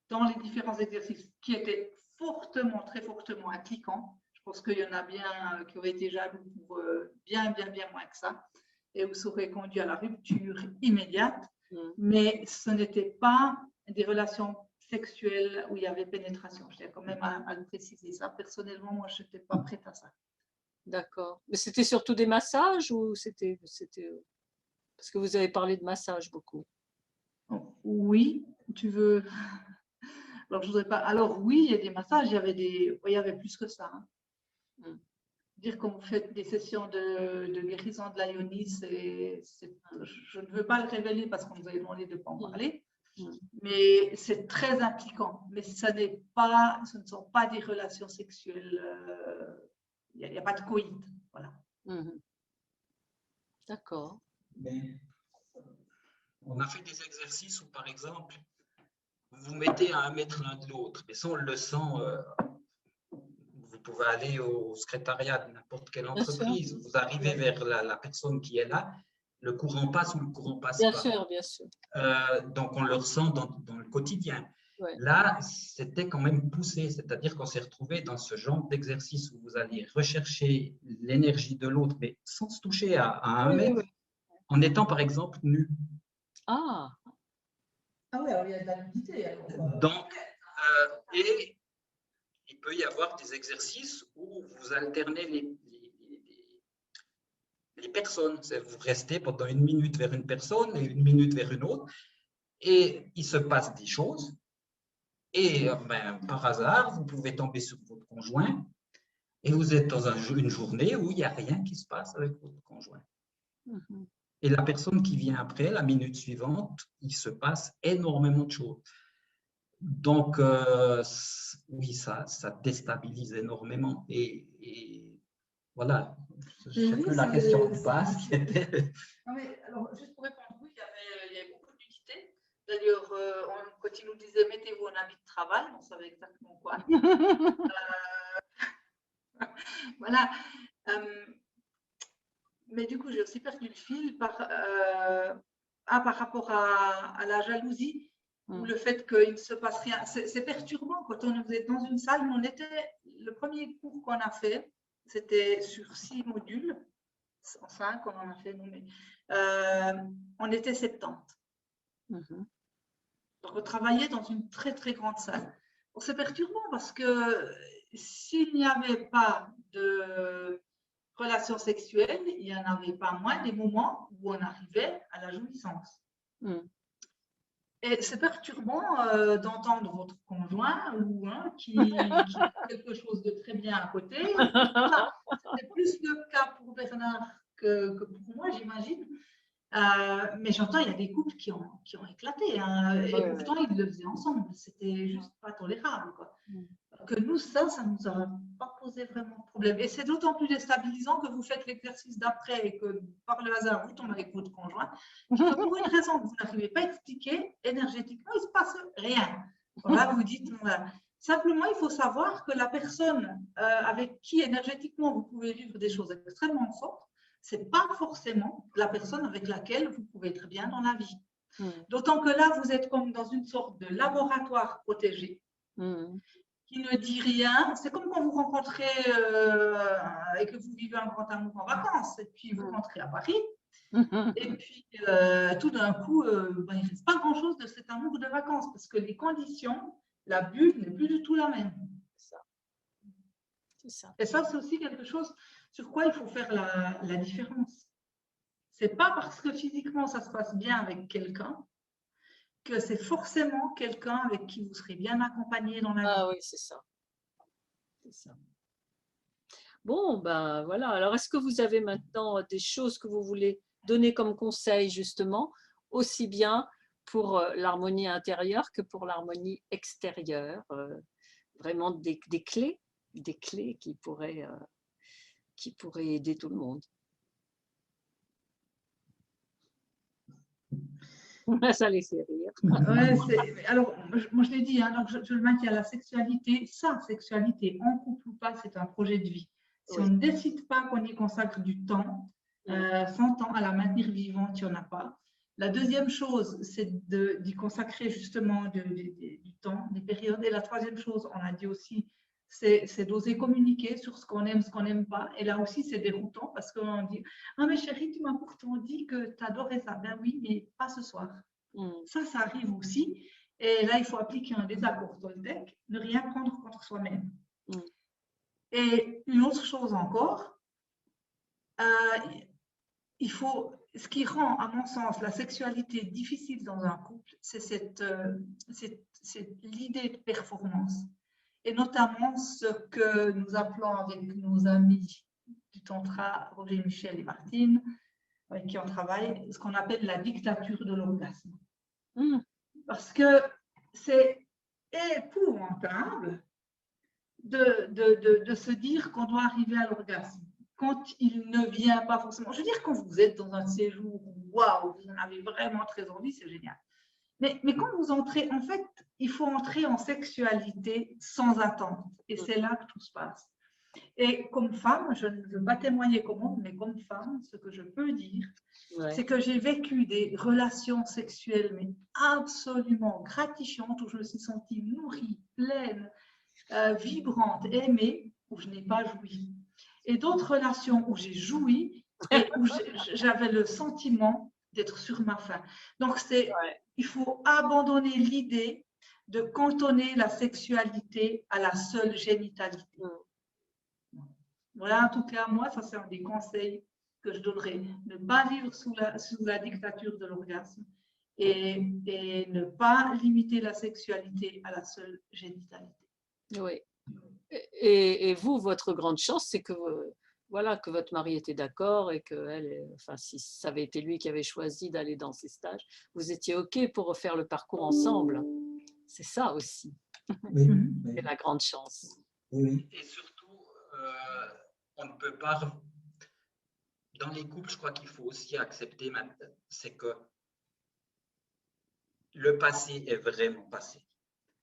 S2: dans les différents exercices, qui étaient fortement, très fortement impliquants. Je pense qu'il y en a bien qui auraient été jaloux pour bien moins que ça, et où ça aurait conduit à la rupture immédiate. Mais ce n'était pas des relations sexuelles où il y avait pénétration. Je tiens quand même à le préciser. Ça, personnellement, moi, je n'étais pas prête à ça.
S1: D'accord. Mais c'était surtout des massages ou c'était parce que vous avez parlé de massage beaucoup.
S2: Oui, tu veux. Alors, je voudrais pas. Alors, oui, il y a des massages, il y avait plus que ça. Hein. dire quand vous faites des sessions de guérison de l'Ionie, je ne veux pas le révéler parce qu'on nous avait demandé de ne pas en parler, mais c'est très impliquant. Mais ce ne sont pas des relations sexuelles, il n'y a pas de coït. Voilà.
S1: D'accord.
S3: Mais on a fait des exercices où, par exemple, vous vous mettez à 1 mètre l'un de l'autre, mais ça, on le sent. Vous pouvez aller au secrétariat de n'importe quelle entreprise. Vous arrivez vers la personne qui est là, le courant passe ou le courant passe
S1: Bien
S3: pas.
S1: sûr, bien sûr.
S3: Donc, on le ressent dans le quotidien.
S1: Ouais.
S3: Là, c'était quand même poussé, c'est-à-dire qu'on s'est retrouvé dans ce genre d'exercice où vous allez rechercher l'énergie de l'autre, mais sans se toucher à 1 mètre, en étant par exemple nu.
S1: Ah
S2: oui, alors il y a de la nudité.
S3: Donc, et il peut y avoir des exercices où vous alternez les personnes. Vous restez pendant 1 minute vers une personne et 1 minute vers une autre, et il se passe des choses. Et par hasard, vous pouvez tomber sur votre conjoint et vous êtes dans une journée où il n'y a rien qui se passe avec votre conjoint. Et la personne qui vient après, la minute suivante, il se passe énormément de choses. Donc, oui, ça déstabilise énormément. Et voilà, je ne sais plus la question de base.
S2: Non, mais alors, juste pour répondre, oui, il y avait beaucoup d'unité. D'ailleurs, quand il nous disait mettez-vous en habit de travail, on savait exactement quoi. Voilà. Mais du coup, j'ai aussi perdu le fil par rapport à la jalousie ou le fait qu'il ne se passe rien. C'est perturbant quand on est dans une salle. Le premier cours qu'on a fait, c'était sur 6 modules. En 5, on en a fait, non, mais on était 70. Donc, on travaillait dans une très, très grande salle. C'est perturbant parce que s'il n'y avait pas de relations sexuelles, il n'y en avait pas moins des moments où on arrivait à la jouissance. Et c'est perturbant d'entendre votre conjoint ou qui fait quelque chose de très bien à côté. C'était plus le cas pour Bernard que pour moi, j'imagine. Mais j'entends, il y a des couples qui ont éclaté. Hein, et pourtant, ils le faisaient ensemble. C'était juste pas tolérable, quoi. Que nous, ça nous a pas posé vraiment de problème. Et c'est d'autant plus déstabilisant que vous faites l'exercice d'après et que par le hasard, vous tombez avec votre conjoint, qui que pour une raison que vous n'arrivez pas à expliquer, énergétiquement, il ne se passe rien. Là, vous dites, voilà. Simplement, il faut savoir que la personne avec qui énergétiquement vous pouvez vivre des choses extrêmement fortes, ce n'est pas forcément la personne avec laquelle vous pouvez être bien dans la vie. D'autant que là, vous êtes comme dans une sorte de laboratoire protégé. Qui ne dit rien. C'est comme quand vous rencontrez et que vous vivez un grand amour en vacances, et puis vous rentrez à Paris, et puis tout d'un coup, il ne reste pas grand-chose de cet amour de vacances, parce que les conditions, la bulle n'est plus du tout la même. C'est ça. Et ça, c'est aussi quelque chose sur quoi il faut faire la différence. Ce n'est pas parce que physiquement, ça se passe bien avec quelqu'un que c'est forcément quelqu'un avec qui vous serez bien accompagné dans la vie.
S1: Ah oui, c'est ça. C'est ça. Bon, ben voilà. Alors, est-ce que vous avez maintenant des choses que vous voulez donner comme conseil, justement, aussi bien pour l'harmonie intérieure que pour l'harmonie extérieure? Vraiment des clés qui pourraient aider tout le monde. Ça les fait rire.
S2: Ouais, alors, moi je l'ai dit, hein, donc je le maintiens, la sexualité, sa sexualité, en couple ou pas, c'est un projet de vie. Si on ne décide pas qu'on y consacre du temps, 100 ans à la maintenir vivante, il n'y en a pas. La deuxième chose, c'est d'y consacrer justement du temps, des périodes. Et la troisième chose, on a dit aussi, c'est d'oser communiquer sur ce qu'on aime, ce qu'on n'aime pas. Et là aussi, c'est déroutant parce qu'on dit « Ah mais chérie, tu m'as pourtant dit que tu adorais ça. » Ben oui, mais pas ce soir. Ça arrive aussi. Et là, il faut appliquer un désaccord Toltec, ne rien prendre contre soi-même. Et une autre chose encore, ce qui rend, à mon sens, la sexualité difficile dans un couple, c'est l'idée de performance. Et notamment ce que nous appelons avec nos amis du Tantra, Roger Michel et Martine, avec qui on travaille, ce qu'on appelle la dictature de l'orgasme. Parce que c'est épouvantable de se dire qu'on doit arriver à l'orgasme quand il ne vient pas forcément. Je veux dire, quand vous êtes dans un séjour, waouh, vous en avez vraiment très envie, c'est génial. Mais quand vous entrez, en fait, il faut entrer en sexualité sans attente. Et c'est là que tout se passe. Et comme femme, je ne veux pas témoigner comme homme, mais comme femme, ce que je peux dire, c'est que j'ai vécu des relations sexuelles, mais absolument gratifiantes, où je me suis sentie nourrie, pleine, vibrante, aimée, où je n'ai pas joui. Et d'autres relations où j'ai joui et où j'avais le sentiment d'être sur ma faim. Donc, il faut abandonner l'idée de cantonner la sexualité à la seule génitalité. Voilà, en tout cas, moi, ça c'est un des conseils que je donnerais. Ne pas vivre sous la dictature de l'orgasme et ne pas limiter la sexualité à la seule génitalité.
S1: Oui. Et vous, votre grande chance, c'est que, voilà, que votre mari était d'accord et que enfin, si ça avait été lui qui avait choisi d'aller dans ces stages, vous étiez OK pour refaire le parcours ensemble. C'est ça aussi.
S3: Oui,
S1: c'est la grande chance.
S3: Oui. Et surtout, on ne peut pas... Dans les couples, je crois qu'il faut aussi accepter, c'est que le passé est vraiment passé.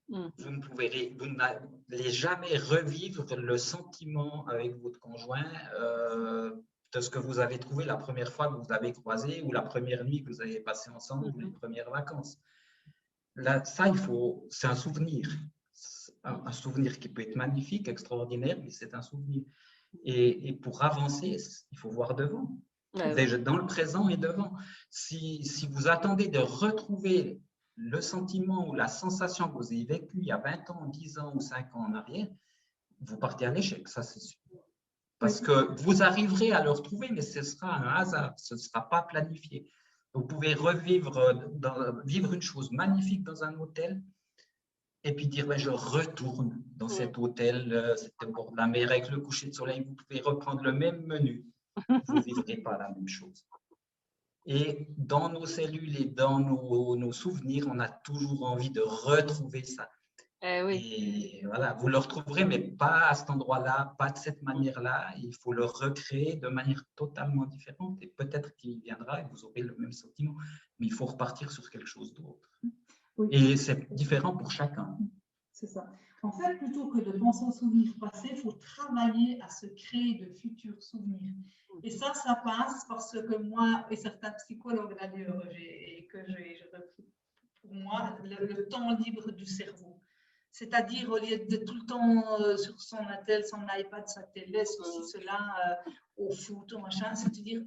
S3: Vous n'allez jamais revivre le sentiment avec votre conjoint de ce que vous avez trouvé la première fois que vous avez croisé ou la première nuit que vous avez passée ensemble ou les premières vacances. Là, ça, c'est un souvenir. Un souvenir qui peut être magnifique, extraordinaire, mais c'est un souvenir. Et pour avancer, il faut voir devant. Déjà dans le présent et devant. Si vous attendez de retrouver le sentiment ou la sensation que vous avez vécue il y a 20 ans, 10 ans ou 5 ans en arrière, vous partez à l'échec, ça c'est sûr. Parce que vous arriverez à le retrouver, mais ce sera un hasard, ce ne sera pas planifié. Vous pouvez vivre une chose magnifique dans un hôtel et puis dire, je retourne dans cet hôtel, c'était au bord de la mer avec le coucher de soleil, vous pouvez reprendre le même menu, vous ne vivrez pas la même chose. Et dans nos cellules et dans nos souvenirs, on a toujours envie de retrouver ça. Et voilà, vous le retrouverez, mais pas à cet endroit-là, pas de cette manière-là. Il faut le recréer de manière totalement différente. Et peut-être qu'il viendra et vous aurez le même sentiment, mais il faut repartir sur quelque chose d'autre. Et c'est différent pour chacun.
S2: C'est ça. En fait, plutôt que de penser aux souvenirs passés, il faut travailler à se créer de futurs souvenirs. Et ça passe parce que moi, et certains psychologues d'ailleurs, que j'ai repris pour moi, le temps libre du cerveau. C'est-à-dire, au lieu d'être tout le temps sur son attel, son iPad, sa télé, ceci, cela, au foot, au machin, c'est-à-dire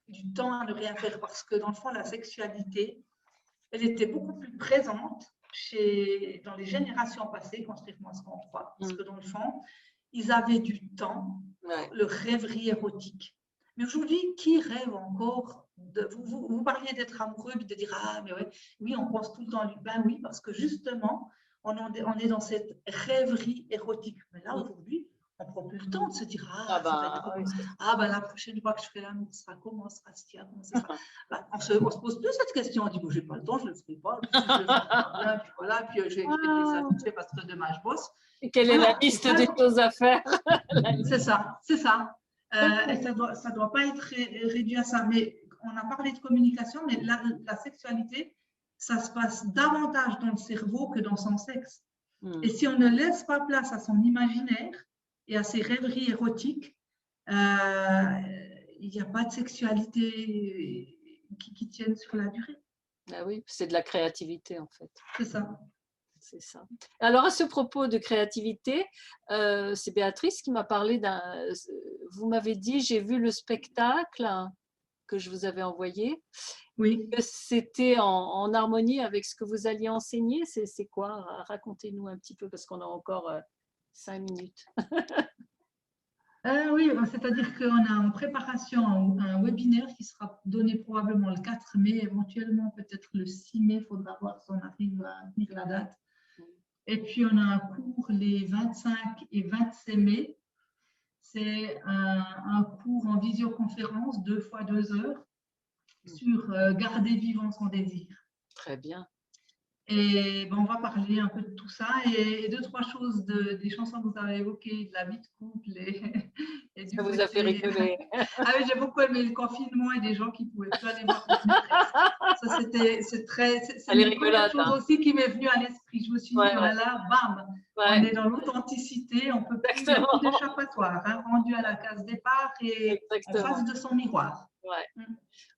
S2: du temps à ne rien faire. Parce que dans le fond, la sexualité, elle était beaucoup plus présente dans les générations passées, contrairement à ce qu'on croit. Parce que dans le fond, ils avaient du temps, le rêverie érotique. Mais aujourd'hui, qui rêve encore vous parliez d'être amoureux et de dire, ah, mais oui, on pense tout le temps à lui. Ben oui, parce que justement, on est dans cette rêverie érotique. Mais là, aujourd'hui, on ne prend plus le temps de se dire, la prochaine fois que je ferai l'amour, sera comment, sera ce qu'il y a, comment ça sera. On ne se pose plus cette question. On dit, je n'ai pas le temps, je ne le ferai pas. Puis, je le ferai pas bien, puis voilà, puis je vais expliquer ça vite fait parce que demain, je bosse.
S1: Et quelle est la liste des choses à faire?
S2: C'est ça, c'est ça. Et ça doit pas être réduit à ça. Mais on a parlé de communication, mais la sexualité, ça se passe davantage dans le cerveau que dans son sexe. Et si on ne laisse pas place à son imaginaire et à ses rêveries érotiques, il n'y a pas de sexualité qui tienne sur la durée.
S1: Ah oui, c'est de la créativité en fait.
S2: C'est ça.
S1: C'est ça. Alors, à ce propos de créativité, c'est Béatrice qui m'a parlé vous m'avez dit, j'ai vu le spectacle que je vous avais envoyé.
S2: Oui.
S1: C'était en harmonie avec ce que vous alliez enseigner. C'est quoi? Racontez-nous un petit peu, parce qu'on a encore 5 minutes.
S2: Oui, c'est-à-dire qu'on a en préparation un webinaire qui sera donné probablement le 4 mai, éventuellement peut-être le 6 mai, il faudra voir si on arrive à tenir la date. Et puis on a un cours les 25 et 26 mai. c'est un cours en visioconférence, 2 fois 2 heures, sur garder vivant son désir.
S1: Très bien.
S2: Et on va parler un peu de tout ça et 2-3 choses des chansons que vous avez évoquées, de la vie de couple et du
S1: Ça vous a fait rigoler.
S2: Ah oui, j'ai beaucoup aimé le confinement et des gens qui ne pouvaient plus aller voir leur maîtresse. Ça, c'est une première chose aussi qui m'est venue à l'esprit. Je me suis dit, voilà, bam, on est dans l'authenticité, on peut plus faire d'échappatoire, rendu à la case départ et en face de son miroir.
S1: Ouais.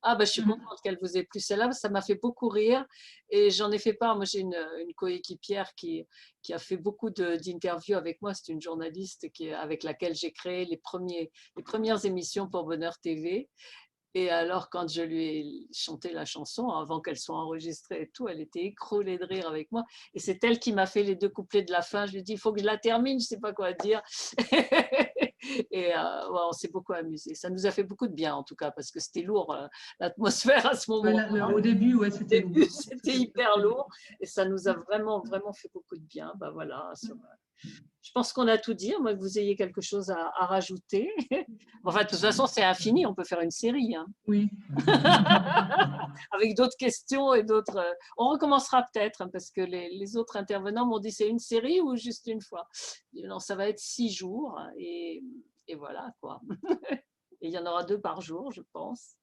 S1: Ah je suis contente qu'elle vous ait plu celle-là, ça m'a fait beaucoup rire et j'en ai fait part. Moi j'ai une coéquipière qui a fait beaucoup d'interviews avec moi, c'est une journaliste avec laquelle j'ai créé les premières émissions pour Bonheur TV. Et alors, quand je lui ai chanté la chanson, avant qu'elle soit enregistrée et tout, elle était écroulée de rire avec moi. Et c'est elle qui m'a fait les 2 couplets de la fin. Je lui ai dit, il faut que je la termine, je ne sais pas quoi dire. Et on s'est beaucoup amusé. Ça nous a fait beaucoup de bien, en tout cas, parce que c'était lourd, l'atmosphère à ce moment-là.
S2: Au début, c'était
S1: hyper lourd. Et ça nous a vraiment, vraiment fait beaucoup de bien. Voilà. Je pense qu'on a tout dit, à moins que vous ayez quelque chose à rajouter. Enfin, de toute façon, c'est infini, on peut faire une série. Hein.
S2: Oui.
S1: Avec d'autres questions et d'autres... On recommencera peut-être, hein, parce que les autres intervenants m'ont dit, c'est une série ou juste une fois? Non, ça va être 6 jours, et voilà, quoi. Et il y en aura 2 par jour, je pense.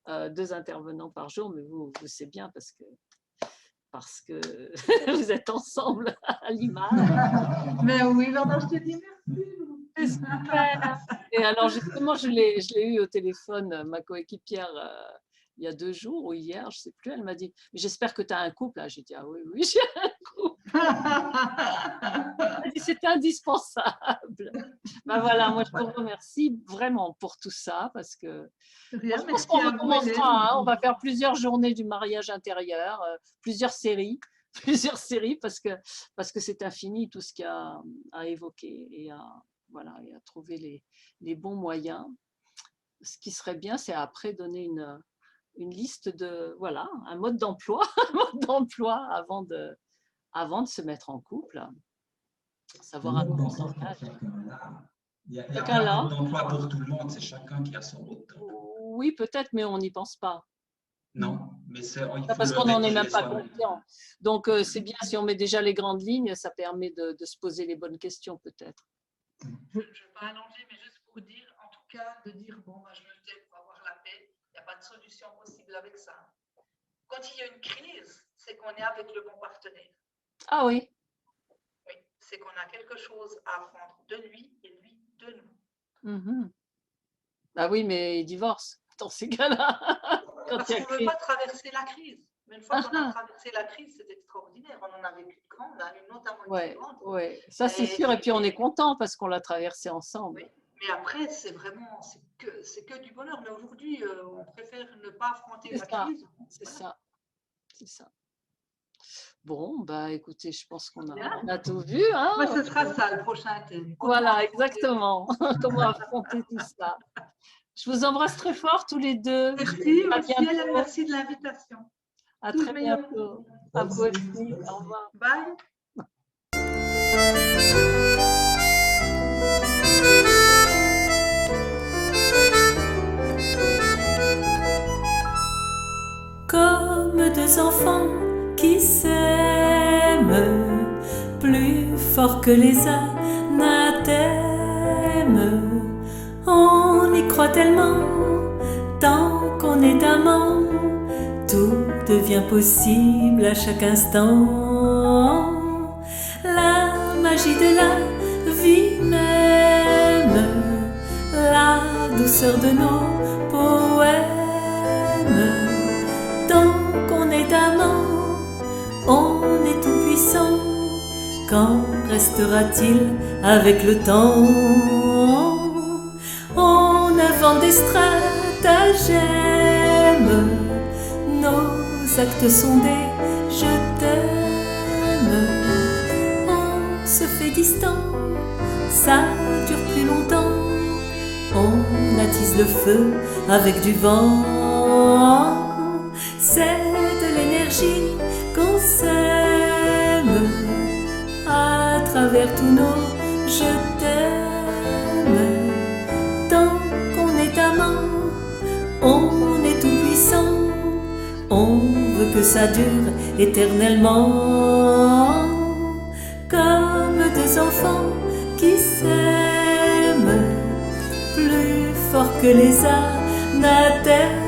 S1: 2 intervenants par jour, mais vous savez bien, parce que vous êtes ensemble à l'image.
S2: Mais oui, Bernard, je te dis merci.
S1: C'est super. Et alors, justement, je l'ai eu au téléphone, ma coéquipière, il y a 2 jours ou hier, je ne sais plus, elle m'a dit, j'espère que tu as un couple. J'ai dit, ah oui, j'ai un couple. Elle a dit, c'est indispensable. Voilà, moi, je vous remercie vraiment pour tout ça, parce que je pense qu'on recommencera, hein, on va faire plusieurs journées du mariage intérieur, plusieurs séries, parce que c'est infini tout ce qu'il y a à évoquer et à trouver les bons moyens. Ce qui serait bien, c'est après donner une liste un mode d'emploi, avant de se mettre en couple, savoir un pourcentage.
S3: Il y a pas un mode d'emploi pour tout le monde, c'est chacun qui a son mode d'emploi.
S1: Oui, peut-être, mais on n'y pense pas.
S3: Non, mais
S1: parce qu'on n'en est même pas conscient. Donc, c'est bien si on met déjà les grandes lignes, ça permet de se poser les bonnes questions, peut-être.
S2: Je ne vais pas allonger, mais juste pour dire, en tout cas, de dire, je me tais pour avoir la paix, il n'y a pas de solution possible avec ça. Quand il y a une crise, c'est qu'on est avec le bon partenaire.
S1: Ah oui.
S2: Oui, c'est qu'on a quelque chose à apprendre de lui et lui de nous.
S1: Ah oui, mais il divorce dans ces cas-là.
S2: Parce qu'on ne veut pas traverser la crise. Mais une fois qu'on a traversé la crise, c'est extraordinaire. On en a vécu une grande, une autre à moitié grande.
S1: Oui, ça c'est sûr. Et puis on est content parce qu'on l'a traversé ensemble.
S2: Oui. Mais après, c'est que du bonheur. Mais aujourd'hui, on préfère ne pas affronter la crise.
S1: C'est ça. Bon, écoutez, je pense qu'on a tout vu. Hein.
S2: Ouais, ce sera ça, le prochain thème.
S1: Voilà, exactement. Comment affronter tout ça. Je vous embrasse très fort tous les 2.
S2: Merci, merci de l'invitation.
S1: À très bientôt. À vous aussi. Au revoir.
S2: Bye.
S4: Comme 2 enfants qui s'aiment plus fort que les anathèmes, on y croit tellement tant qu'on est amant, tout devient possible à chaque instant. La magie de la vie même, la douceur de nos poèmes. Tant qu'on est amant, on est tout puissant. Qu'en restera-t-il avec le temps? On invente des stratagèmes, nos actes sont des je t'aime. On se fait distant, ça dure plus longtemps. On attise le feu avec du vent. C'est de l'énergie qu'on sème à travers tous nos je t'aime. que ça dure éternellement, comme deux enfants qui s'aiment plus fort que les anathèmes.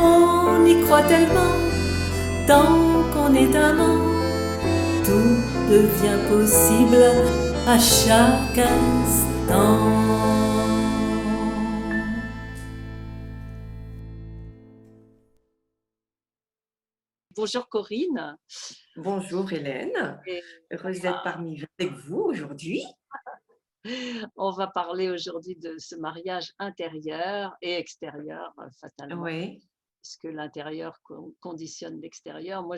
S4: On y croit tellement, tant qu'on est amant, tout devient possible à chaque instant.
S1: Bonjour Corinne.
S5: Bonjour Hélène, heureuse d'être parmi avec vous aujourd'hui.
S1: On va parler aujourd'hui de ce mariage intérieur et extérieur, fatalement.
S5: Oui.
S1: Parce que l'intérieur conditionne l'extérieur. Moi,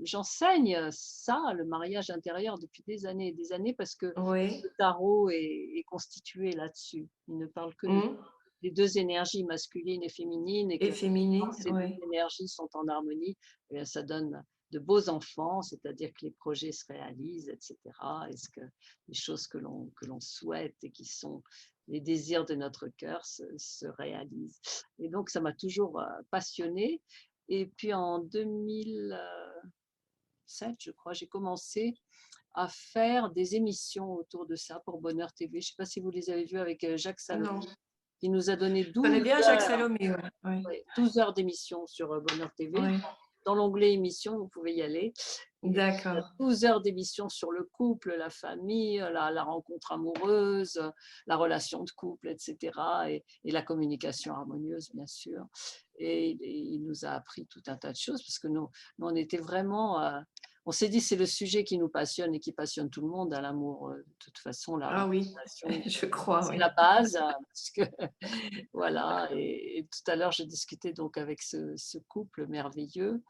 S1: j'enseigne ça, le mariage intérieur, depuis des années parce que
S5: Oui.
S1: le tarot est constitué là-dessus. Il ne parle que des deux énergies masculines et féminines. Et
S5: féminines,
S1: quand ces deux énergies sont en harmonie, eh bien, ça donne de beaux enfants, c'est-à-dire que les projets se réalisent, etc. Est-ce que les choses que l'on souhaite et qui sont les désirs de notre cœur se réalisent. Et donc, ça m'a toujours passionnée. Et puis, en 2007, je crois, j'ai commencé à faire des émissions autour de ça pour Bonheur TV. Je ne sais pas si vous les avez vues avec Jacques Salomé, qui nous a donné 12
S5: heures. Bien Jacques Salomé,
S1: ouais. 12 heures d'émissions sur Bonheur TV.
S5: Oui.
S1: Dans l'onglet émissions, vous pouvez y aller.
S5: D'accord.
S1: 12 heures d'émissions sur le couple, la famille, la rencontre amoureuse, la relation de couple, etc. Et la communication harmonieuse, bien sûr. Et il nous a appris tout un tas de choses parce que nous on était vraiment... on s'est dit c'est le sujet qui nous passionne et qui passionne tout le monde, à l'amour. De toute façon,
S5: je crois.
S1: C'est la base. Parce que, voilà. Et tout à l'heure, j'ai discuté donc avec ce couple merveilleux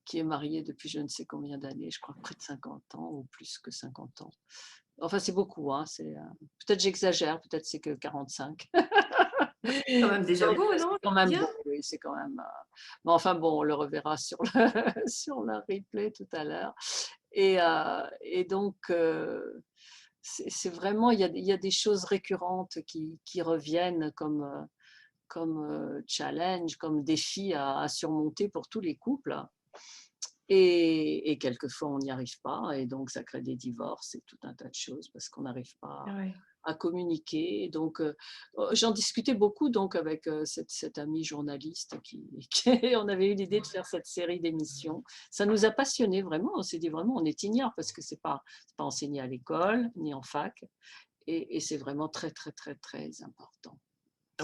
S1: qui est marié depuis je ne sais combien d'années, je crois près de 50 ans ou plus que 50 ans. Enfin, c'est beaucoup. Hein, peut-être j'exagère, peut-être c'est que 45.
S5: C'est quand même déjà beau, non?
S1: Quand même beau, oui, c'est quand même... Mais enfin bon, on le reverra sur la replay tout à l'heure. Et donc, c'est vraiment, il y a des choses récurrentes qui reviennent comme challenge, comme défi à surmonter pour tous les couples. Et quelquefois, on n'y arrive pas. Et donc, ça crée des divorces et tout un tas de choses parce qu'on n'arrive pas à communiquer. Donc, j'en discutais beaucoup donc, avec cette amie journaliste on avait eu l'idée de faire cette série d'émissions. Ça nous a passionnés vraiment. On s'est dit vraiment, on est ignare parce que c'est pas enseigné à l'école ni en fac. Et c'est vraiment très, très, très, très important.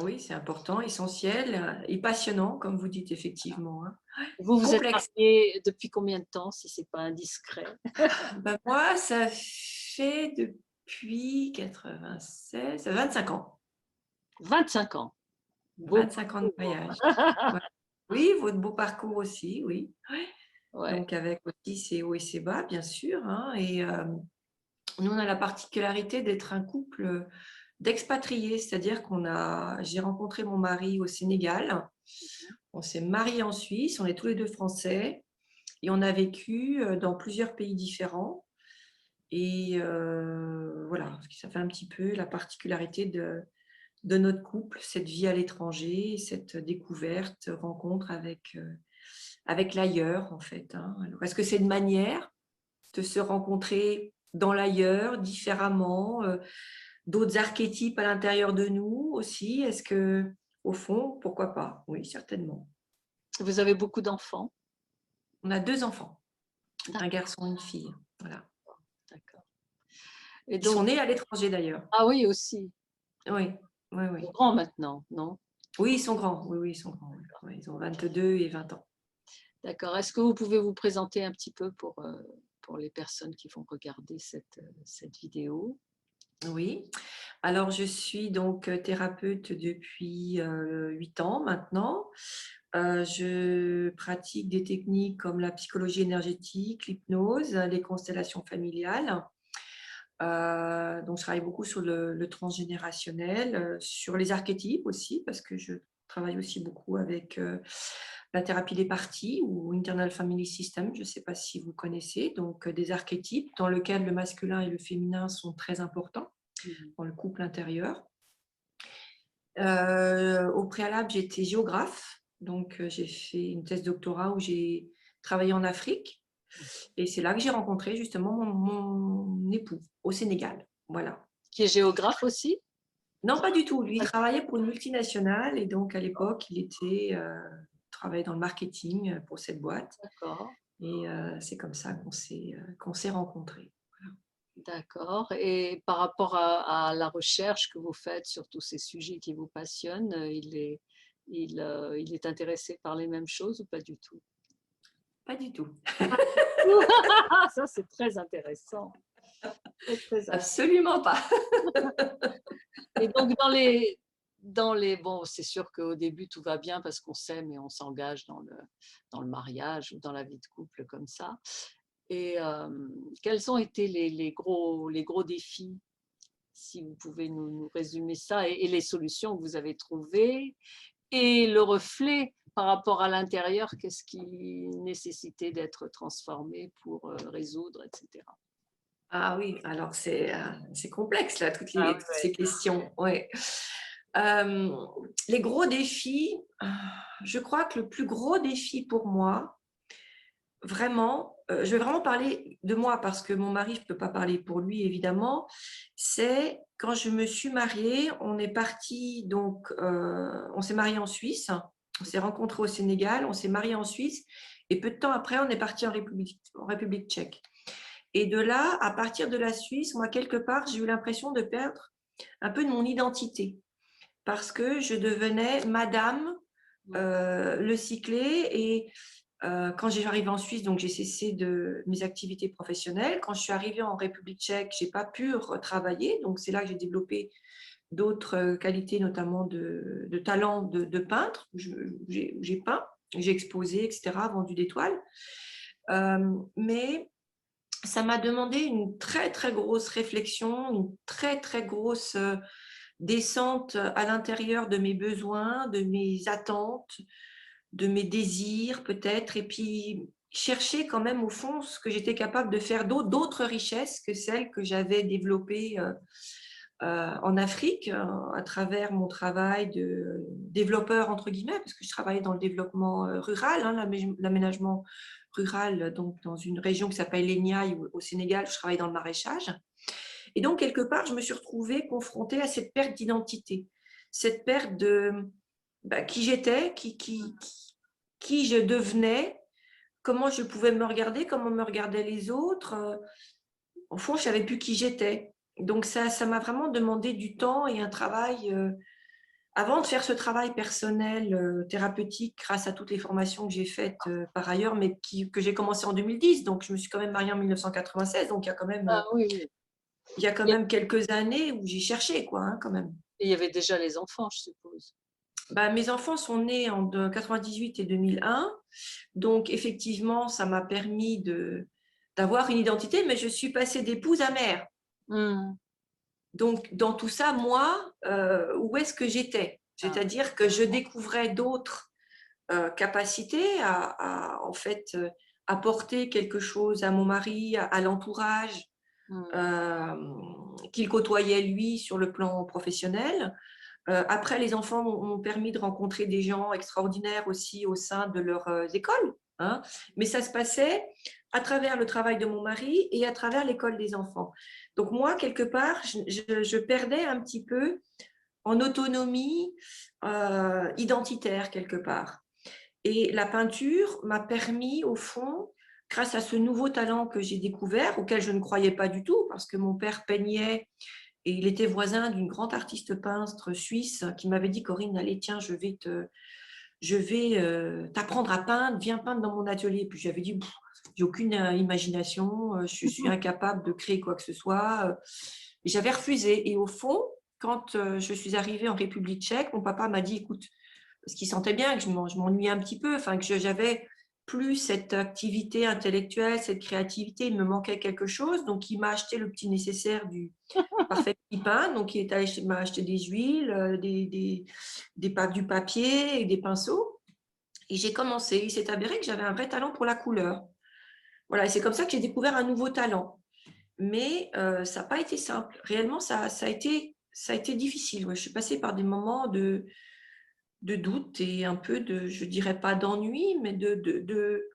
S5: Oui, c'est important, essentiel et passionnant, comme vous dites effectivement. Hein.
S1: Vous êtes mariée depuis combien de temps, si ce n'est pas indiscret?
S5: Moi, ça fait depuis 96, 25 ans.
S1: 25 ans.
S5: 25 ans de mariage. Oui, votre beau parcours aussi, oui. Donc, avec aussi ses hauts et ses bas, bien sûr. Hein, et nous, on a la particularité d'être un couple d'expatriés, c'est-à-dire j'ai rencontré mon mari au Sénégal, on s'est mariés en Suisse, on est tous les deux français et on a vécu dans plusieurs pays différents. Et voilà, ça fait un petit peu la particularité de notre couple, cette vie à l'étranger, cette découverte, rencontre avec l'ailleurs en fait. Hein. Alors, est-ce que c'est une manière de se rencontrer dans l'ailleurs, différemment, d'autres archétypes à l'intérieur de nous aussi? Est-ce que, au fond, pourquoi pas? Oui, certainement.
S1: Vous avez beaucoup d'enfants?
S5: On a 2 enfants, un garçon et une fille. Voilà.
S1: D'accord.
S5: Ils sont nés à l'étranger d'ailleurs.
S1: Ah oui, aussi.
S5: Oui.
S1: Ils sont grands maintenant, non?
S5: Oui, ils sont grands. Oui, ils sont grands. Oui, ils ont 22 et 20 ans.
S1: D'accord. Est-ce que vous pouvez vous présenter un petit peu pour les personnes qui vont regarder cette vidéo?
S5: Oui. Alors, je suis donc thérapeute depuis 8 ans maintenant. Je pratique des techniques comme la psychologie énergétique, l'hypnose, les constellations familiales. Donc, je travaille beaucoup sur le transgénérationnel, sur les archétypes aussi, parce que je travaille aussi beaucoup avec la thérapie des parties ou Internal Family System, je ne sais pas si vous connaissez, donc des archétypes dans lesquels le masculin et le féminin sont très importants dans le couple intérieur. Au préalable, j'étais géographe Donc, j'ai fait une thèse doctorat où j'ai travaillé en Afrique. Et c'est là que j'ai rencontré justement mon époux au Sénégal. Voilà.
S1: Qui est géographe aussi?
S5: Non, pas du tout. Lui, il travaillait pour une multinationale et donc à l'époque, il travaillait dans le marketing pour cette boîte.
S1: D'accord.
S5: Et c'est comme ça qu'on s'est rencontrés. Voilà.
S1: D'accord. Et par rapport à la recherche que vous faites sur tous ces sujets qui vous passionnent, il est intéressé par les mêmes choses ou pas du tout?
S5: Pas du tout.
S1: Ça, c'est très intéressant.
S5: Absolument pas.
S1: Et donc, bon, c'est sûr qu'au début, tout va bien parce qu'on s'aime et on s'engage dans le mariage ou dans la vie de couple comme ça. Et quels ont été les gros défis, si vous pouvez nous résumer ça, et les solutions que vous avez trouvées, et le reflet par rapport à l'intérieur, qu'est-ce qui nécessitait d'être transformé pour résoudre, etc.
S5: Ah oui, alors c'est complexe là, toutes ces questions. Ouais. Les gros défis, je crois que le plus gros défi pour moi, vraiment, je vais vraiment parler de moi parce que mon mari, je ne peux pas parler pour lui évidemment, c'est quand je me suis mariée, on est parti donc, on s'est marié en Suisse, on s'est rencontrés au Sénégal, on s'est marié en Suisse et peu de temps après, on est parti en République tchèque. Et de là, à partir de la Suisse, moi, quelque part, j'ai eu l'impression de perdre un peu de mon identité parce que je devenais madame Le Cyclé. Et quand j'ai arrivé en Suisse, donc j'ai cessé de mes activités professionnelles. Quand je suis arrivée en République tchèque, je n'ai pas pu retravailler. Donc, c'est là que j'ai développé d'autres qualités, notamment de talent de peintre. J'ai peint, j'ai exposé, etc., vendu des toiles. Mais ça m'a demandé une très, très grosse réflexion, une très, très grosse descente à l'intérieur de mes besoins, de mes attentes, de mes désirs peut-être, et puis chercher quand même au fond ce que j'étais capable de faire d'autres richesses que celles que j'avais développées en Afrique à travers mon travail de développeur, entre guillemets, parce que je travaillais dans le développement rural, l'aménagement rural, donc dans une région qui s'appelle l'Eniaï au Sénégal, je travaillais dans le maraîchage. Et donc, quelque part, je me suis retrouvée confrontée à cette perte d'identité, cette perte de qui j'étais, qui je devenais, comment je pouvais me regarder, comment me regardaient les autres. Au fond, je ne savais plus qui j'étais. Donc, ça m'a vraiment demandé du temps et un travail. Avant de faire ce travail personnel, thérapeutique, grâce à toutes les formations que j'ai faites par ailleurs, mais que j'ai commencé en 2010, donc je me suis quand même mariée en 1996, donc il y a quand même, il y a quand même quelques années où j'ai cherché, quoi, hein, quand même.
S1: Et il y avait déjà les enfants, je suppose.
S5: Mes enfants sont nés en 98 et 2001, donc effectivement, ça m'a permis d'avoir une identité, mais je suis passée d'épouse à mère. Donc, dans tout ça, moi, où est-ce que j'étais? C'est-à-dire que je découvrais d'autres capacités à en fait, apporter quelque chose à mon mari, à l'entourage qu'il côtoyait lui sur le plan professionnel. Après, les enfants m'ont permis de rencontrer des gens extraordinaires aussi au sein de leurs écoles. Hein. Mais ça se passait à travers le travail de mon mari et à travers l'école des enfants. Donc moi, quelque part, je perdais un petit peu en autonomie identitaire, quelque part. Et la peinture m'a permis, au fond, grâce à ce nouveau talent que j'ai découvert, auquel je ne croyais pas du tout, parce que mon père peignait et il était voisin d'une grande artiste peintre suisse qui m'avait dit « Corinne, allez, tiens, je vais t'apprendre à peindre, viens peindre dans mon atelier. » Puis j'avais dit « j'ai aucune imagination, je suis incapable de créer quoi que ce soit. » Et j'avais refusé. Et au fond, quand je suis arrivée en République tchèque, mon papa m'a dit « Écoute, parce qu'il sentait bien que je m'ennuyais un petit peu, enfin que j'avais plus cette activité intellectuelle, cette créativité, il me manquait quelque chose. Donc, il m'a acheté le petit nécessaire du parfait petit pain. Donc, il m'a acheté des huiles, du papier et des pinceaux. Et j'ai commencé. Il s'est avéré que j'avais un vrai talent pour la couleur. Voilà, et c'est comme ça que j'ai découvert un nouveau talent. Mais ça n'a pas été simple. Réellement, ça a été difficile. Ouais. Je suis passée par des moments doute et un peu je dirais pas d'ennui, mais de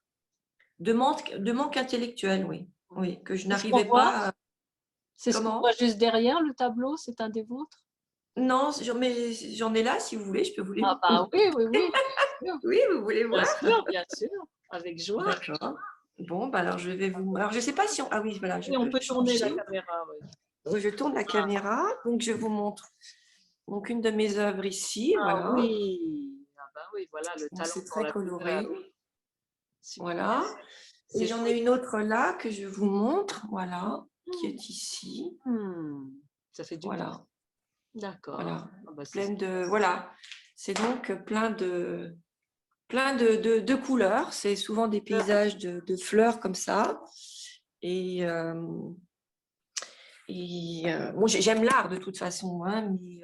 S5: manque intellectuel, oui. Oui, que je n'arrivais pas à...
S1: C'est ce qu'on voit juste derrière le tableau, c'est un des vôtres?
S5: Non, mais j'en ai là, si vous voulez, je peux vous les
S1: Ah bah oui, oui, oui.
S5: Oui, vous voulez voir?
S1: Bien sûr, avec joie.
S5: D'accord. Bon, bah alors je vais vous... Alors je ne sais pas si on... Ah oui, voilà.
S1: Et on peut tourner la caméra, oui.
S5: Oui, je tourne la caméra, donc je vous montre donc une de mes œuvres ici, voilà.
S1: Oui, ah bah oui, voilà le talent.
S5: C'est très coloré.
S1: Super.
S5: Voilà. Et j'en ai une autre là que je vous montre, voilà, qui est ici.
S1: Ça fait du bien. D'accord.
S5: Voilà.
S1: Ah bah,
S5: Pleine de... Voilà. C'est donc plein de couleurs. C'est souvent des paysages de fleurs comme ça. Et bon, j'aime l'art de toute façon, hein, mais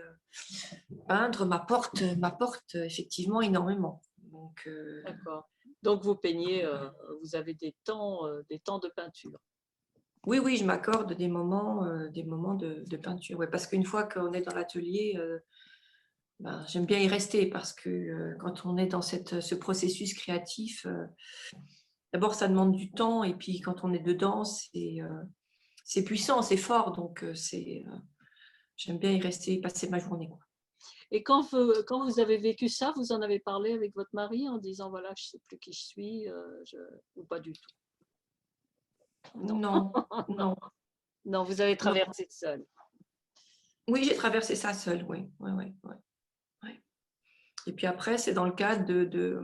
S5: peindre m'apporte effectivement énormément.
S1: D'accord. Donc vous peignez, vous avez des temps de peinture.
S5: Oui, oui, je m'accorde des moments de peinture. Ouais, parce qu'une fois qu'on est dans l'atelier, ben, j'aime bien y rester parce que quand on est dans ce processus créatif, d'abord ça demande du temps et puis quand on est dedans, c'est puissant, c'est fort. Donc j'aime bien y rester, passer ma journée, quoi.
S1: Et quand vous avez vécu ça, vous en avez parlé avec votre mari en disant voilà, je ne sais plus qui je suis, ou pas du tout?
S5: Non, non.
S1: Non, vous avez traversé seul.
S5: Oui, j'ai traversé ça seule, oui. Et puis après, c'est dans le cadre de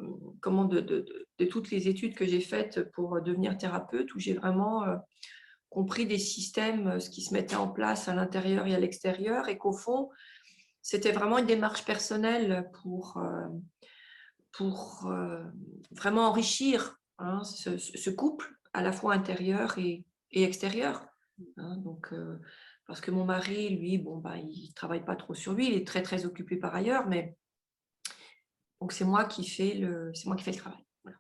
S5: toutes les études que j'ai faites pour devenir thérapeute, où j'ai vraiment compris des systèmes, ce qui se mettait en place à l'intérieur et à l'extérieur, et qu'au fond, c'était vraiment une démarche personnelle pour vraiment enrichir, hein, ce couple, à la fois intérieur et extérieur. Hein, donc, parce que mon mari, lui, bon, bah, il ne travaille pas trop sur lui, il est très, très occupé par ailleurs, mais donc c'est moi qui fais le travail. Voilà.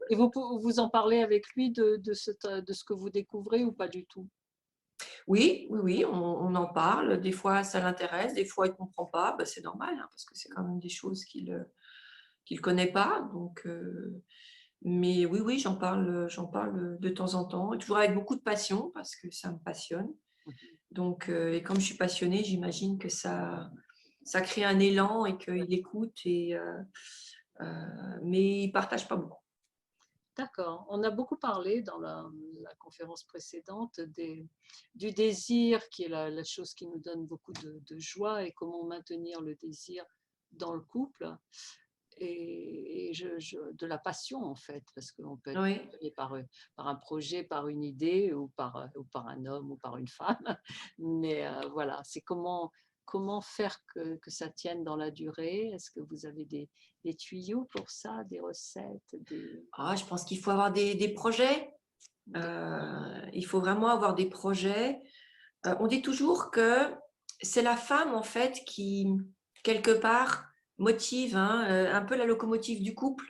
S1: Et vous en parlez avec lui de ce que vous découvrez ou pas du tout?
S5: Oui, on en parle. Des fois, ça l'intéresse, des fois, il ne comprend pas. Ben, c'est normal, hein, parce que c'est quand même des choses qu'il ne connaît pas. Donc, mais oui, j'en parle de temps en temps, et toujours avec beaucoup de passion, parce que ça me passionne. Donc, et comme je suis passionnée, j'imagine que ça crée un élan et qu'il écoute, mais il ne partage pas beaucoup.
S1: D'accord. On a beaucoup parlé dans la conférence précédente du désir, qui est la chose qui nous donne beaucoup de joie, et comment maintenir le désir dans le couple, et de la passion en fait, parce qu'on peut être passionné par un projet, par une idée, ou par un homme ou par une femme. Mais voilà, c'est comment faire que ça tienne dans la durée. Est-ce que vous avez des tuyaux pour ça, des recettes,
S5: je pense qu'il faut avoir des projets. Il faut vraiment avoir des projets. On dit toujours que c'est la femme, en fait, qui, quelque part, motive, hein, un peu la locomotive du couple,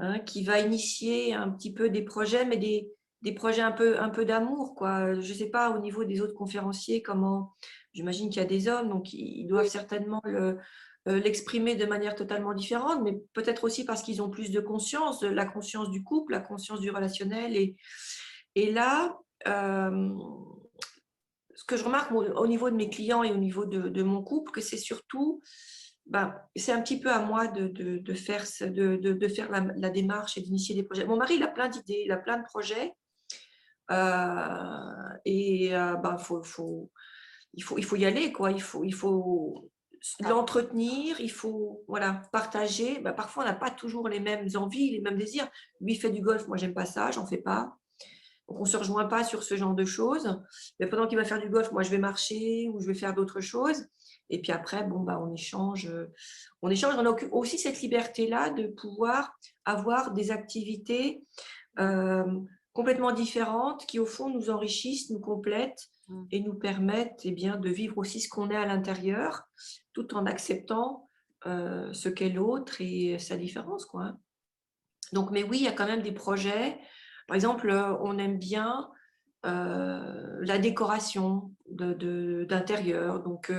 S5: hein, qui va initier un petit peu des projets, mais des projets un peu d'amour, quoi. Je ne sais pas, au niveau des autres conférenciers, comment... J'imagine qu'il y a des hommes, donc ils doivent certainement l'exprimer de manière totalement différente, mais peut-être aussi parce qu'ils ont plus de conscience, la conscience du couple, la conscience du relationnel. Et là, ce que je remarque au niveau de mes clients et au niveau de mon couple, que c'est surtout, c'est un petit peu à moi de faire la démarche et d'initier des projets. Mon mari, il a plein d'idées, il a plein de projets, il faut y aller, quoi. Il faut l'entretenir, il faut partager. Parfois, on n'a pas toujours les mêmes envies, les mêmes désirs. Lui, il fait du golf, moi, j'aime pas ça, j'en fais pas. Donc, on ne se rejoint pas sur ce genre de choses. Mais pendant qu'il va faire du golf, moi, je vais marcher ou je vais faire d'autres choses. Et puis après, on échange. On a aussi cette liberté-là de pouvoir avoir des activités complètement différentes qui, au fond, nous enrichissent, nous complètent et nous permettent de vivre aussi ce qu'on est à l'intérieur, tout en acceptant ce qu'est l'autre et sa différence, quoi. Donc, mais oui, il y a quand même des projets. Par exemple, on aime bien la décoration d'intérieur. Donc,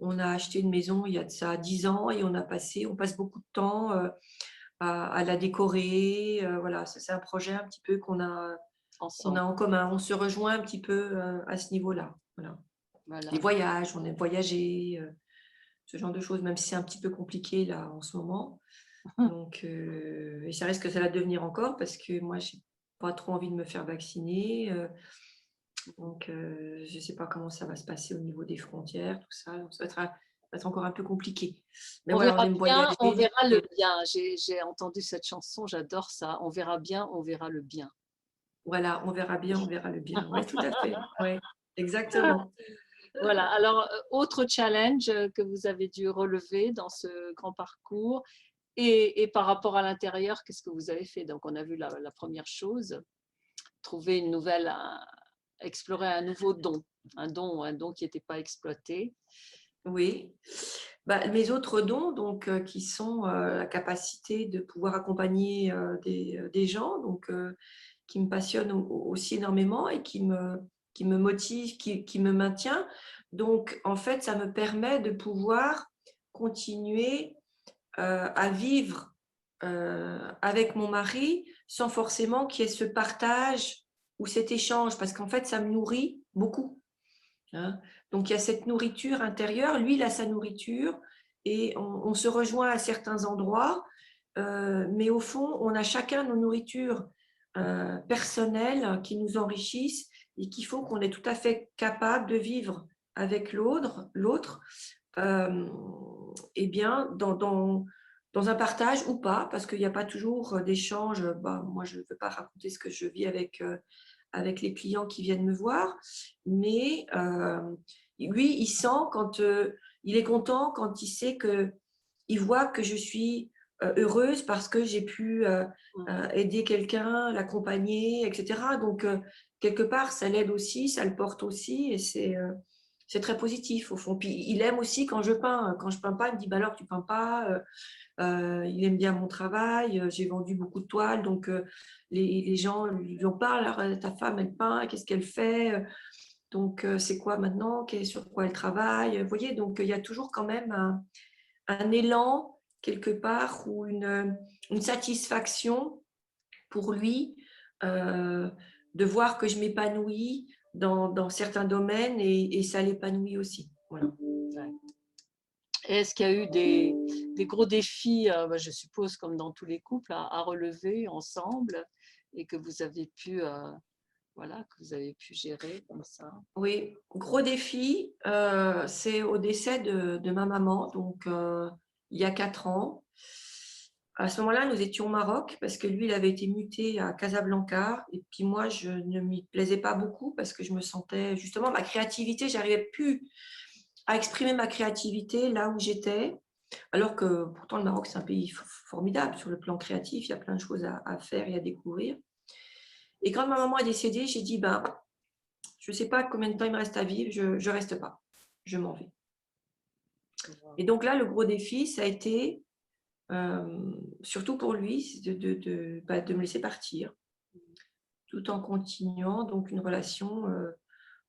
S5: on a acheté une maison il y a de ça 10 ans et on passe beaucoup de temps à la décorer. Voilà, c'est un projet un petit peu qu'on a en commun. On se rejoint un petit peu à ce niveau-là. Voilà. Les voyages, on aime voyager, ce genre de choses, même si c'est un petit peu compliqué là en ce moment. Donc, et ça risque que ça va devenir encore parce que moi, j'ai pas trop envie de me faire vacciner. Donc, je ne sais pas comment ça va se passer au niveau des frontières, tout ça. Donc, ça va être encore un peu compliqué. Mais
S1: on,
S5: voilà,
S1: verra
S5: on aime
S1: bien,
S5: voyager.
S1: on verra le bien. J'ai entendu cette chanson, j'adore ça. On verra bien, on verra le bien.
S5: Voilà, on verra bien, on verra le bien. Oui, tout à fait. Oui, exactement.
S1: Voilà, alors autre challenge que vous avez dû relever dans ce grand parcours et par rapport à l'intérieur, qu'est-ce que vous avez fait? Donc on a vu la première chose, trouver une nouvelle, explorer un nouveau don, un don qui n'était pas exploité.
S5: Oui, mes autres dons, donc, qui sont la capacité de pouvoir accompagner des gens, donc, qui me passionnent aussi énormément et qui me motive, qui me maintient. Donc, en fait, ça me permet de pouvoir continuer à vivre avec mon mari sans forcément qu'il y ait ce partage ou cet échange, parce qu'en fait, ça me nourrit beaucoup. Hein. Donc, il y a cette nourriture intérieure. Lui, il a sa nourriture et on se rejoint à certains endroits, mais au fond, on a chacun nos nourritures personnelles qui nous enrichissent et qui font qu'on est tout à fait capable de vivre avec l'autre, eh bien, dans un partage ou pas, parce qu'il n'y a pas toujours d'échange. Moi, je ne veux pas raconter ce que je vis avec les clients qui viennent me voir, mais lui, il sent quand il est content quand il sait il voit que je suis heureuse parce que j'ai pu aider quelqu'un, l'accompagner, etc. Donc, quelque part, ça l'aide aussi, ça le porte aussi, et c'est très positif au fond. Puis, il aime aussi quand je peins. Quand je peins pas, il me dit, alors, tu peins pas il aime bien mon travail, j'ai vendu beaucoup de toiles, donc les gens lui en parlent, alors ta femme, elle peint, qu'est-ce qu'elle fait? Donc, c'est quoi maintenant? Sur quoi elle travaille? Vous voyez, donc il y a toujours quand même un élan quelque part ou une satisfaction pour lui de voir que je m'épanouis dans certains domaines et ça l'épanouit aussi. Voilà.
S1: Est-ce qu'il y a eu des gros défis, je suppose, comme dans tous les couples, à relever ensemble et que vous avez pu, que vous avez pu gérer comme ça?
S5: Oui, gros défi, c'est au décès de ma maman, donc il y a 4 ans. À ce moment-là, nous étions au Maroc parce que lui, il avait été muté à Casablanca et puis moi, je ne m'y plaisais pas beaucoup parce que je me sentais justement ma créativité, j'arrivais plus à exprimer ma créativité là où j'étais, alors que pourtant le Maroc, c'est un pays formidable sur le plan créatif, il y a plein de choses à faire et à découvrir. Et quand ma maman est décédée, j'ai dit, je ne sais pas combien de temps il me reste à vivre, je ne reste pas, je m'en vais. Et donc là, le gros défi, ça a été, surtout pour lui, de me laisser partir, tout en continuant donc une relation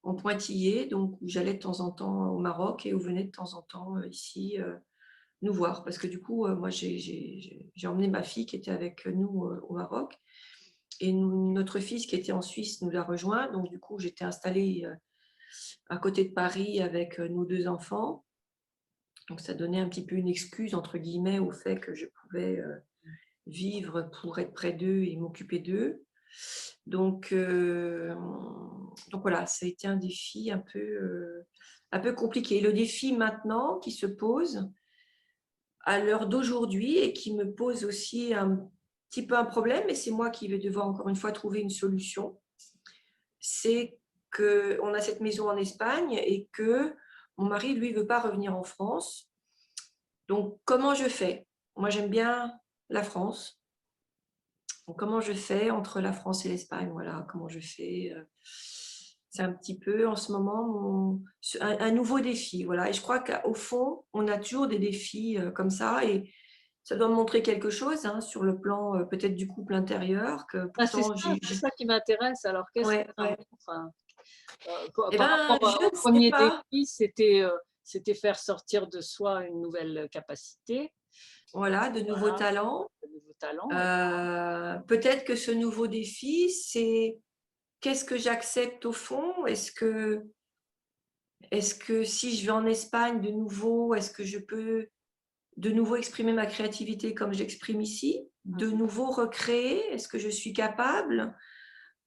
S5: en pointillé, donc où j'allais de temps en temps au Maroc et où venait de temps en temps ici nous voir. Parce que du coup, moi, j'ai emmené ma fille qui était avec nous au Maroc. Et notre fils qui était en Suisse nous l'a rejoint. Donc, du coup, j'étais installée à côté de Paris avec nos 2 enfants. Donc, ça donnait un petit peu une excuse, entre guillemets, au fait que je pouvais vivre pour être près d'eux et m'occuper d'eux. Donc voilà, ça a été un défi un peu compliqué. Le défi maintenant qui se pose à l'heure d'aujourd'hui et qui me pose aussi un petit peu un problème, et c'est moi qui vais devoir encore une fois trouver une solution, c'est qu'on a cette maison en Espagne et que mon mari, lui, ne veut pas revenir en France. Donc, comment je fais? Moi, j'aime bien la France. Donc, comment je fais entre la France et l'Espagne? Voilà, comment je fais? C'est un petit peu en ce moment un nouveau défi. Voilà. Et je crois qu'au fond, on a toujours des défis comme ça et ça doit me montrer quelque chose sur le plan peut-être du couple intérieur. Que pourtant,
S1: c'est ça qui m'intéresse. Alors, qu'est-ce que ça montre? Par rapport au premier défi, c'était c'était faire sortir de soi une nouvelle capacité.
S5: Voilà, de nouveaux talents. Peut-être que ce nouveau défi, c'est qu'est-ce que j'accepte au fond? Est-ce que si je vais en Espagne de nouveau, est-ce que je peux de nouveau exprimer ma créativité comme j'exprime ici? De nouveau recréer? Est-ce que je suis capable,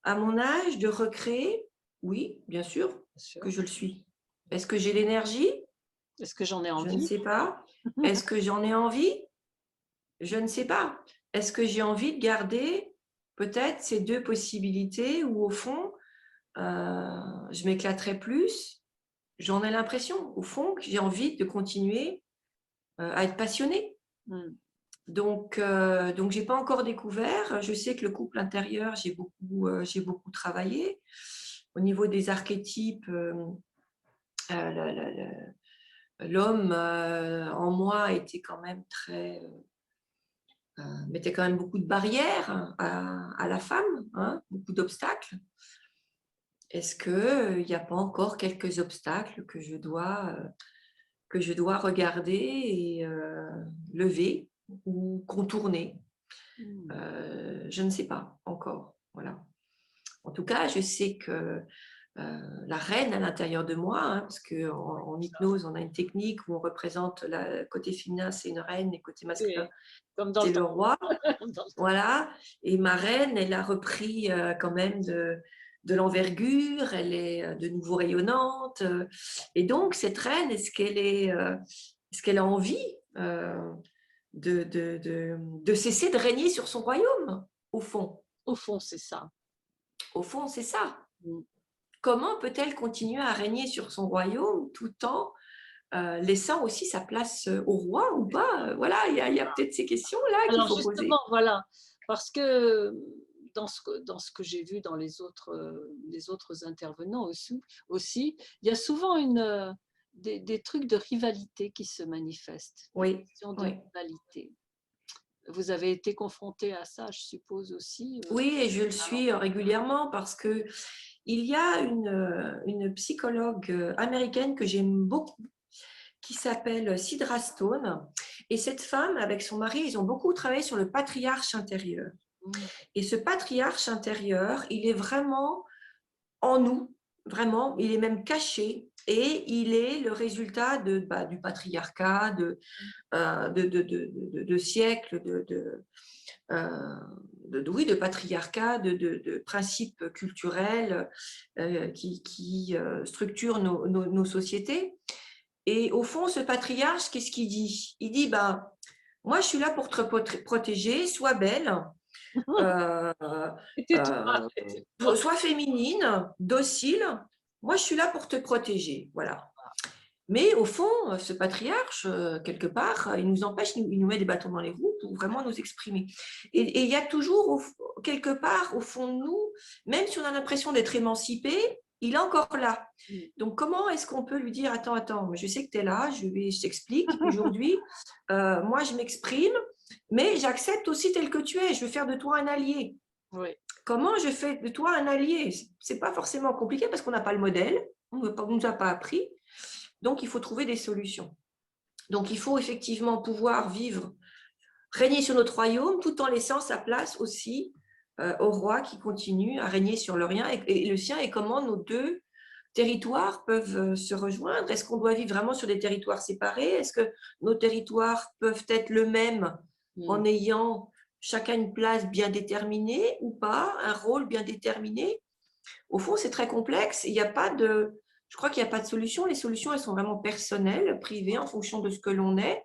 S5: à mon âge, de recréer? Oui, bien sûr que je le suis. Est-ce que j'ai l'énergie?
S1: Est-ce que j'en ai envie?
S5: Je ne sais pas. Est-ce que j'en ai envie? Je ne sais pas. Est-ce que j'ai envie de garder peut-être ces deux possibilités où, au fond, je m'éclaterais plus? J'en ai l'impression, au fond, que j'ai envie de continuer à être passionnée. Donc, je n'ai pas encore découvert. Je sais que le couple intérieur, j'ai beaucoup travaillé. Au niveau des archétypes, l'homme en moi était quand même mettait quand même beaucoup de barrières à la femme, hein, beaucoup d'obstacles. Est-ce qu'il n'y a pas encore quelques obstacles que je dois regarder et lever ou contourner? Je ne sais pas encore. Voilà. En tout cas, je sais que la reine à l'intérieur de moi, hein, parce qu'en hypnose, on a une technique où on représente côté féminin, c'est une reine, et côté masculin, c'est le roi. Voilà. Et ma reine, elle a repris quand même de l'envergure, elle est de nouveau rayonnante. Et donc, cette reine, est-ce qu'elle a envie de cesser de régner sur son royaume, au fond?
S1: Au fond, c'est ça.
S5: Au fond, c'est ça. Comment peut-elle continuer à régner sur son royaume tout en laissant aussi sa place au roi ou pas? Voilà, il y a peut-être ces questions-là qu'il faut poser.
S1: Voilà, parce que dans ce que j'ai vu dans les autres intervenants aussi, il y a souvent des trucs de rivalité qui se manifestent.
S5: Oui.
S1: Rivalité. Vous avez été confronté à ça, je suppose aussi.
S5: Oui, et je le suis régulièrement parce que il y a une psychologue américaine que j'aime beaucoup qui s'appelle Sidra Stone. Et cette femme, avec son mari, ils ont beaucoup travaillé sur le patriarche intérieur. Et ce patriarche intérieur, il est vraiment en nous, vraiment, il est même caché et il est le résultat du patriarcat, de siècles de patriarcat, de principes culturels qui structurent nos sociétés. Et au fond, ce patriarche, qu'est-ce qu'il dit? Il dit, moi, je suis là pour te protéger, sois belle, sois féminine, docile. Moi, je suis là pour te protéger. Voilà. Mais au fond, ce patriarche, quelque part, il nous empêche, il nous met des bâtons dans les roues pour vraiment nous exprimer. Et il y a toujours, quelque part, au fond de nous, même si on a l'impression d'être émancipé, il est encore là. Donc, comment est-ce qu'on peut lui dire, attends, je sais que tu es là, je t'explique. Aujourd'hui, moi, je m'exprime, mais j'accepte aussi tel que tu es. Je veux faire de toi un allié.
S1: Oui.
S5: Comment je fais de toi un allié? Ce n'est pas forcément compliqué parce qu'on n'a pas le modèle, on ne nous a pas appris. Donc, il faut trouver des solutions. Donc, il faut effectivement pouvoir régner sur notre royaume tout en laissant sa place aussi au roi qui continue à régner sur le sien et comment nos deux territoires peuvent se rejoindre. Est-ce qu'on doit vivre vraiment sur des territoires séparés? Est-ce que nos territoires peuvent être le même en ayant chacun une place bien déterminée ou pas, un rôle bien déterminé? Au fond, c'est très complexe. Je crois qu'il n'y a pas de solution. Les solutions, elles sont vraiment personnelles, privées, en fonction de ce que l'on est.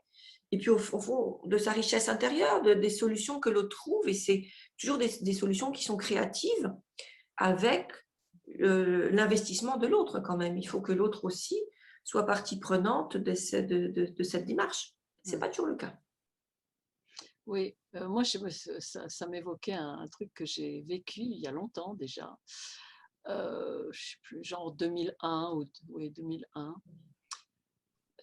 S5: Et puis, au fond, de sa richesse intérieure, des solutions que l'autre trouve. Et c'est toujours des solutions qui sont créatives avec l'investissement de l'autre quand même. Il faut que l'autre aussi soit partie prenante de cette démarche. Ce n'est pas toujours le cas.
S1: Oui, moi, ça m'évoquait un truc que j'ai vécu il y a longtemps déjà. Je ne sais plus, genre 2001 ou 2001.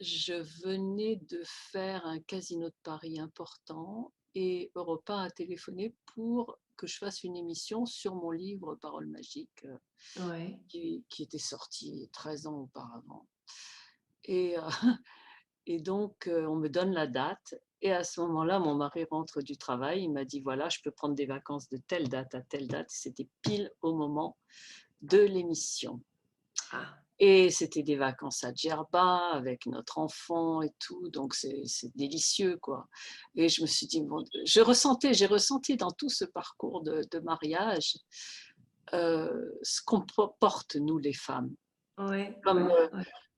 S1: Je venais de faire un Casino de Paris important et Europe 1 a téléphoné pour que je fasse une émission sur mon livre Paroles magiques qui était sorti 13 ans auparavant. Et, et donc, on me donne la date. Et à ce moment-là, mon mari rentre du travail. Il m'a dit, voilà, je peux prendre des vacances de telle date à telle date. C'était pile au moment de l'émission. Et c'était des vacances à Djerba avec notre enfant et tout, donc c'est délicieux, quoi. Et je me suis dit, bon, j'ai ressenti dans tout ce parcours de mariage ce qu'on porte, nous les femmes,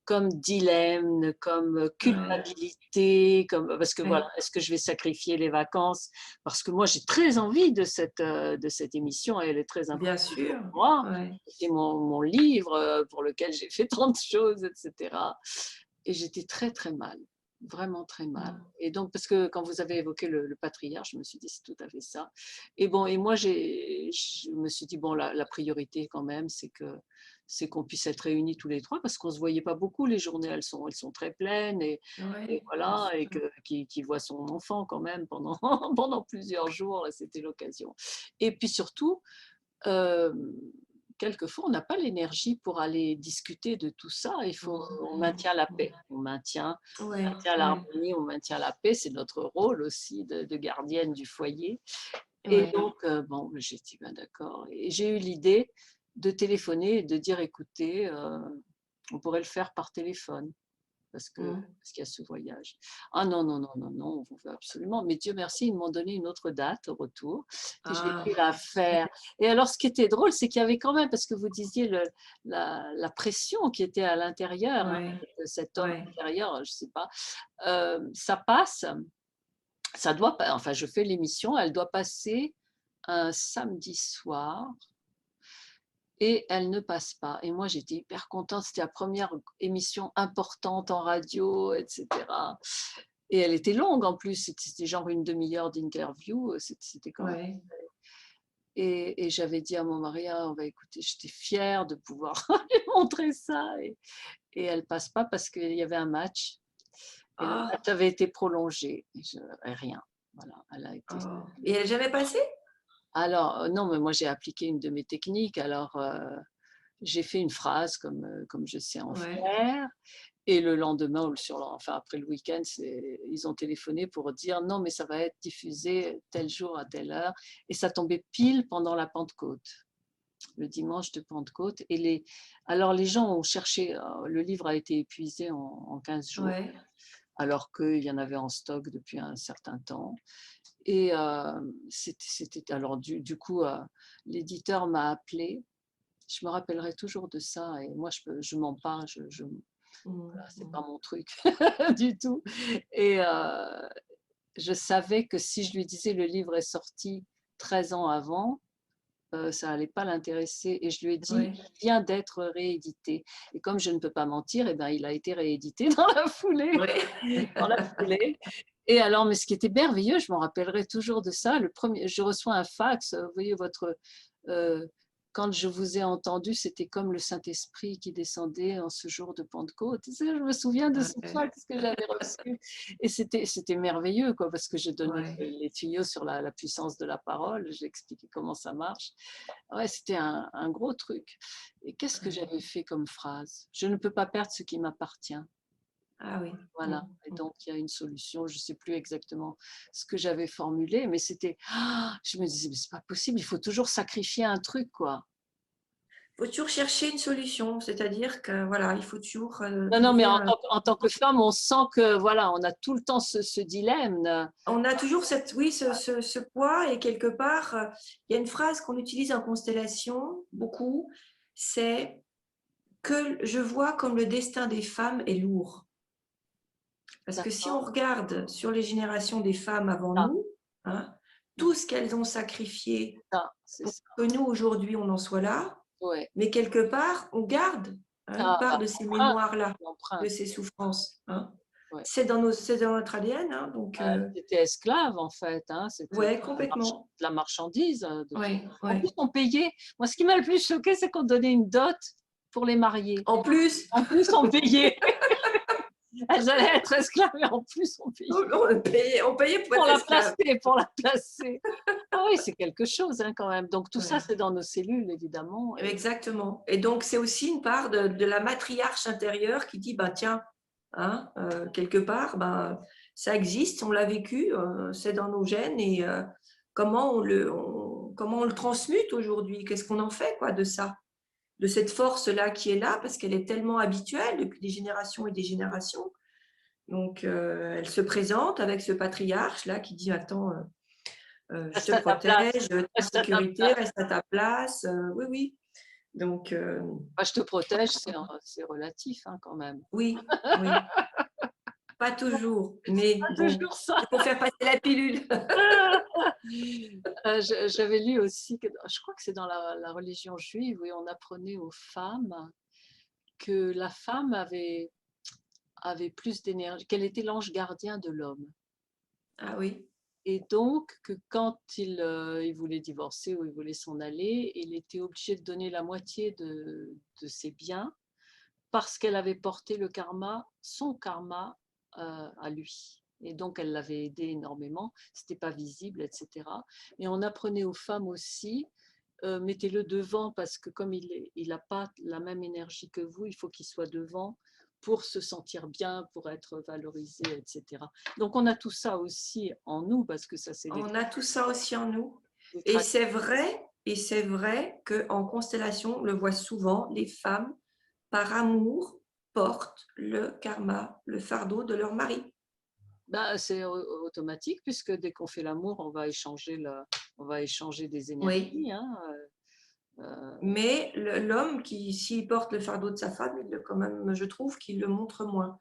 S1: comme dilemme, comme culpabilité, parce que voilà, est-ce que je vais sacrifier les vacances? Parce que moi, j'ai très envie de cette émission, elle est très importante pour moi. C'est mon livre pour lequel j'ai fait tant de choses, etc. Et j'étais très, très mal, vraiment très mal. Et donc, parce que quand vous avez évoqué le patriarche, je me suis dit, c'est tout à fait ça. Et bon, et moi, je me suis dit, bon, la priorité quand même, c'est qu'on puisse être réunis tous les trois, parce qu'on ne se voyait pas beaucoup, les journées elles sont très pleines, et voilà, et qui voit son enfant quand même pendant, pendant plusieurs jours, c'était l'occasion. Et puis surtout, quelquefois on n'a pas l'énergie pour aller discuter de tout ça, on maintient la paix, on maintient l'harmonie, on maintient la paix, c'est notre rôle aussi de gardienne du foyer. Et donc, bon, j'ai dit, ben d'accord, et j'ai eu l'idée de téléphoner et de dire, écoutez, on pourrait le faire par téléphone, parce qu'il y a ce voyage. Ah non, non, non, non, non, on veut absolument. Mais Dieu merci, ils m'ont donné une autre date au retour. Et j'ai pu la faire. Et alors, ce qui était drôle, c'est qu'il y avait quand même, parce que vous disiez la pression qui était à l'intérieur, cet homme intérieur, je ne sais pas, ça passe, ça doit, enfin, je fais l'émission, elle doit passer un samedi soir. Et elle ne passe pas. Et moi, j'étais hyper contente. C'était la première émission importante en radio, etc. Et elle était longue en plus. C'était genre une demi-heure d'interview. C'était quand même... Et j'avais dit à mon mari, on va écouter, j'étais fière de pouvoir lui montrer ça. Et elle ne passe pas parce qu'il y avait un match. Et le match avait été prolongé. Et rien. Voilà, elle a été...
S5: Et elle n'a jamais passé ?
S1: Alors, non, mais moi, j'ai appliqué une de mes techniques. Alors, j'ai fait une phrase comme je sais en faire. Et le lendemain, ou le surlendemain, enfin, après le week-end, ils ont téléphoné pour dire non, mais ça va être diffusé tel jour à telle heure. Et ça tombait pile pendant la Pentecôte, le dimanche de Pentecôte. Alors, les gens ont cherché, le livre a été épuisé en 15 jours, alors qu'il y en avait en stock depuis un certain temps. Et c'était alors du coup, l'éditeur m'a appelé. Je me rappellerai toujours de ça. Et moi, je m'en parle. Voilà, c'est pas mon truc du tout. Et je savais que si je lui disais le livre est sorti 13 ans avant, ça allait pas l'intéresser. Et je lui ai dit, il vient d'être réédité. Et comme je ne peux pas mentir, eh ben, il a été réédité dans la foulée. Dans la foulée. Et alors, mais ce qui était merveilleux, je m'en rappellerai toujours de ça, je reçois un fax, vous voyez, quand je vous ai entendu, c'était comme le Saint-Esprit qui descendait en ce jour de Pentecôte. Je me souviens de ce fax que j'avais reçu. Et c'était merveilleux, quoi, parce que je donnais les tuyaux sur la puissance de la parole, j'expliquais comment ça marche. Ouais, c'était un gros truc. Et qu'est-ce que j'avais fait comme phrase? Je ne peux pas perdre ce qui m'appartient.
S5: Ah oui.
S1: Voilà, et donc il y a une solution, je ne sais plus exactement ce que j'avais formulé, mais c'était, je me disais, mais c'est pas possible, il faut toujours sacrifier un truc, quoi.
S5: Il faut toujours chercher une solution, c'est-à-dire que voilà, il faut toujours...
S1: non, mais en tant que femme, on sent que voilà, on a tout le temps ce dilemme.
S5: On a toujours ce poids, et quelque part, il y a une phrase qu'on utilise en constellation beaucoup, c'est que je vois comme le destin des femmes est lourd. Parce que si on regarde sur les générations des femmes avant nous, tout ce qu'elles ont sacrifié pour que nous, aujourd'hui, on en soit là, mais quelque part, on garde une part de ces mémoires-là, de ces souffrances. C'est dans notre ADN. Donc,
S1: c'était esclave, en fait.
S5: Oui, complètement.
S1: La marchandise. En plus, on payait. Moi, ce qui m'a le plus choqué, c'est qu'on donnait une dot pour les mariés.
S5: En plus,
S1: on payait. Elles allaient être esclaves, mais en plus, on payait.
S5: On payait pour être esclaves.
S1: Pour la placer. Ah oui, c'est quelque chose quand même. Donc, tout ça, c'est dans nos cellules, évidemment.
S5: Exactement. Et donc, c'est aussi une part de la matriarche intérieure qui dit, bah, tiens, hein, quelque part, ben, ça existe, on l'a vécu, c'est dans nos gènes et comment on le transmute aujourd'hui? Qu'est-ce qu'on en fait quoi, de ça? De cette force-là qui est là, parce qu'elle est tellement habituelle depuis des générations et des générations. Donc, elle se présente avec ce patriarche-là qui dit « Attends, je te protège, ta sécurité, reste à ta place. » Oui, oui. Donc,
S1: je te protège, c'est relatif hein, quand même.
S5: oui, oui. Pas toujours, mais
S1: Pas
S5: bon,
S1: toujours ça.
S5: c'est pour faire passer la pilule.
S1: J'avais lu aussi, je crois que c'est dans la religion juive, où on apprenait aux femmes que la femme avait plus d'énergie, qu'elle était l'ange gardien de l'homme.
S5: Ah oui.
S1: Et donc, que quand il voulait divorcer ou il voulait s'en aller, il était obligé de donner la moitié de ses biens parce qu'elle avait porté le karma, son karma à lui. Et donc, elle l'avait aidé énormément. Ce n'était pas visible, etc. Et on apprenait aux femmes aussi, mettez-le devant parce que comme il n'a pas la même énergie que vous, il faut qu'il soit devant pour se sentir bien, pour être valorisé, etc. Donc, on a tout ça aussi en nous, parce que ça, c'est...
S5: On a tout ça aussi en nous. Et c'est vrai qu'en constellation, on le voit souvent, les femmes, par amour, portent le karma, le fardeau de leur mari.
S1: Bah, c'est automatique, puisque dès qu'on fait l'amour, on va échanger des énergies.
S5: Oui.
S1: Hein,
S5: Mais l'homme qui, s'il porte le fardeau de sa femme, quand même, je trouve qu'il le montre moins.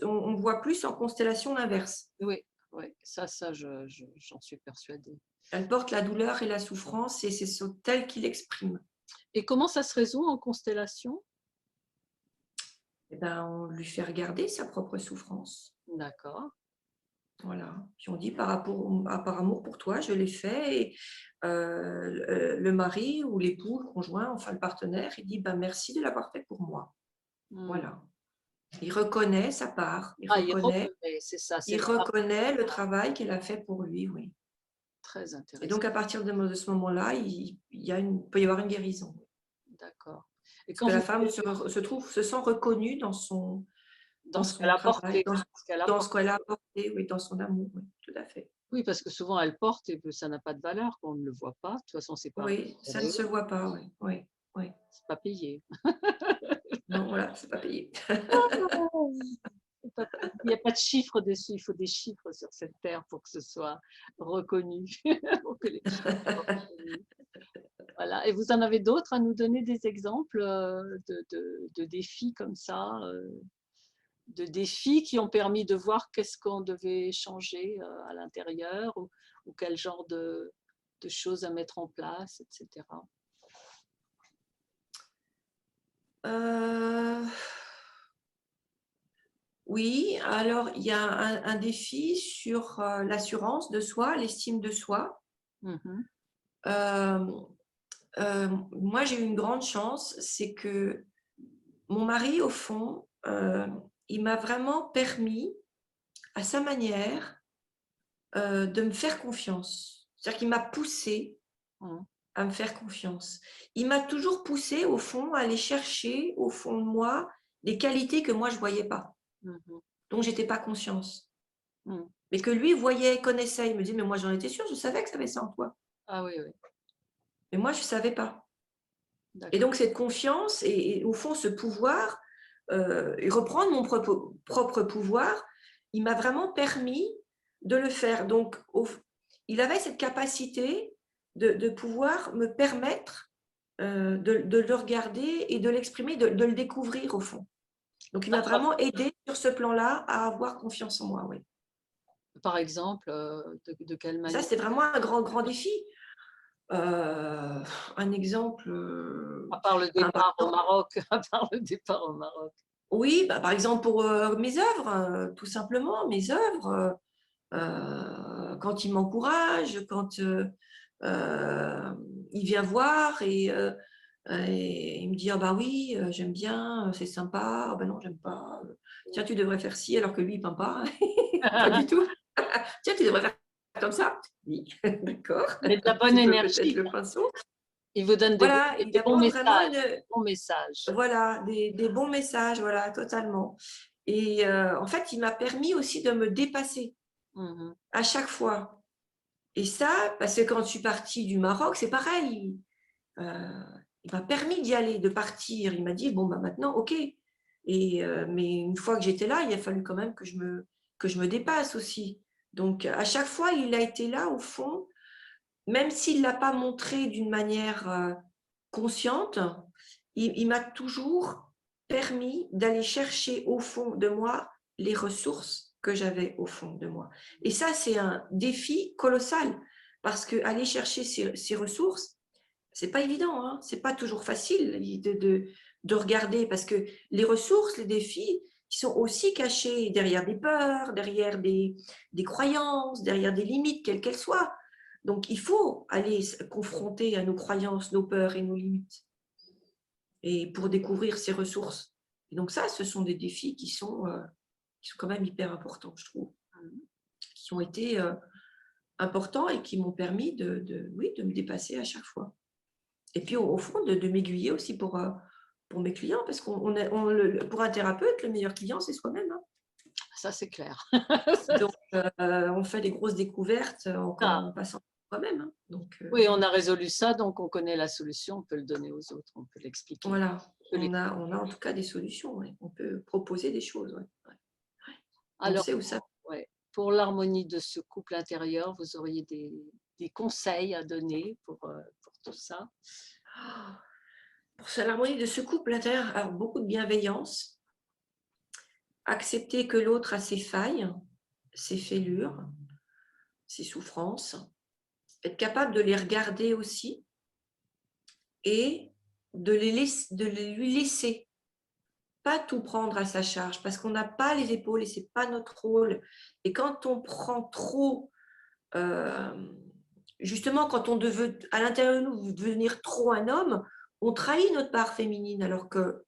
S5: On voit plus en constellation l'inverse.
S1: Oui, ça j'en suis persuadée.
S5: Elle porte la douleur et la souffrance et c'est tel qu'il exprime.
S1: Et comment ça se résout en constellation?
S5: Eh ben, on lui fait regarder sa propre souffrance.
S1: D'accord.
S5: Voilà. Puis on dit par amour pour toi, je l'ai fait. Et le mari ou l'époux, le conjoint, enfin le partenaire, il dit merci de l'avoir fait pour moi. Voilà. Il reconnaît sa part. Il reconnaît le travail qu'elle a fait pour lui, oui.
S1: Très intéressant.
S5: Et donc à partir de ce moment-là, il peut y avoir une guérison.
S1: D'accord.
S5: Et quand la femme se sent reconnue dans son travail, dans ce qu'elle a apporté, oui, dans son amour, oui, tout à fait.
S1: Oui, parce que souvent elle porte et ça n'a pas de valeur, qu'on ne le voit pas. De toute façon, c'est pas.
S5: Oui, ça ne se voit pas, oui.
S1: C'est pas payé.
S5: Non, voilà, c'est pas payé.
S1: Il n'y a pas de chiffres dessus, il faut des chiffres sur cette terre pour que ce soit reconnu. Pour que les chiffres soient reconnus. Voilà. Et vous en avez d'autres à nous donner des exemples de défis comme ça, de défis qui ont permis de voir qu'est-ce qu'on devait changer à l'intérieur ou quel genre de choses à mettre en place, etc.
S5: Oui, alors il y a un défi sur l'assurance de soi, l'estime de soi. Moi, j'ai eu une grande chance, c'est que mon mari, au fond, il m'a vraiment permis, à sa manière, de me faire confiance. C'est-à-dire qu'il m'a poussée à me faire confiance. Il m'a toujours poussée, au fond, à aller chercher, au fond de moi, des qualités que moi, je ne voyais pas. Donc, je n'étais pas conscience. Mais que lui voyait, connaissait. Il me dit, mais moi, j'en étais sûre, je savais que ça avait ça en toi.
S1: Ah oui.
S5: Mais moi, je ne savais pas. Et donc, cette confiance et au fond, ce pouvoir, et reprendre mon propre pouvoir, il m'a vraiment permis de le faire. Donc, il avait cette capacité de pouvoir me permettre de le regarder et de l'exprimer, de le découvrir au fond. Donc, il m'a vraiment aidé sur ce plan-là à avoir confiance en moi. Oui.
S1: Par exemple, de quelle manière?
S5: Ça, c'était vraiment un grand défi. Un exemple.
S1: À part le départ au Maroc.
S5: Oui, par exemple pour mes œuvres, tout simplement, mes œuvres. Quand il m'encourage, quand il vient voir et il me dit bah oui, j'aime bien, c'est sympa. Ben non, j'aime pas. Tiens, tu devrais faire ci, alors que lui il peint pas. Pas du tout. Tiens, tu devrais faire comme ça. Oui, d'accord.
S1: Mais de la bonne énergie.
S5: Le pinceau.
S1: Il vous donne des bons messages.
S5: Voilà, des bons messages, voilà, totalement. Et en fait, il m'a permis aussi de me dépasser à chaque fois. Et ça, parce que quand je suis partie du Maroc, c'est pareil. Il m'a permis d'y aller, de partir. Il m'a dit, bon, bah, maintenant, ok. Mais une fois que j'étais là, il a fallu quand même que je me dépasse aussi. Donc, à chaque fois, il a été là, au fond, même s'il ne l'a pas montré d'une manière consciente, il m'a toujours permis d'aller chercher au fond de moi les ressources que j'avais au fond de moi. Et ça, c'est un défi colossal, parce qu'aller chercher ces ressources, c'est pas évident, hein, c'est pas toujours facile de regarder, parce que les ressources, les défis, ils sont aussi cachés derrière des peurs, derrière des croyances, derrière des limites, quelles qu'elles soient. Donc, il faut aller se confronter à nos croyances, nos peurs et nos limites, et pour découvrir ces ressources. Et donc ça, ce sont des défis qui sont quand même hyper importants, je trouve, qui ont été importants et qui m'ont permis de me dépasser à chaque fois. Et puis, au fond, de m'aiguiller aussi pour mes clients, parce pour un thérapeute, le meilleur client, c'est soi-même. Hein.
S1: Ça, c'est clair.
S5: Donc, on fait des grosses découvertes en passant par soi-même. Hein. Donc,
S1: oui, on a résolu ça, donc on connaît la solution, on peut le donner aux autres, on peut l'expliquer.
S5: Voilà, on a en tout cas des solutions, ouais. On peut proposer des choses. Ouais. Ouais.
S1: Alors,
S5: on sait où ça.
S1: Ouais. Pour l'harmonie de ce couple intérieur, vous auriez des conseils à donner pour tout ça?
S5: Pour l'harmonie de ce couple intérieur, alors beaucoup de bienveillance, accepter que l'autre a ses failles, ses fêlures, ses souffrances, être capable de les regarder aussi et de lui laisser, pas tout prendre à sa charge, parce qu'on n'a pas les épaules et ce n'est pas notre rôle. Et quand on prend trop, justement, quand on veut à l'intérieur de nous devenir trop un homme, on trahit notre part féminine, alors que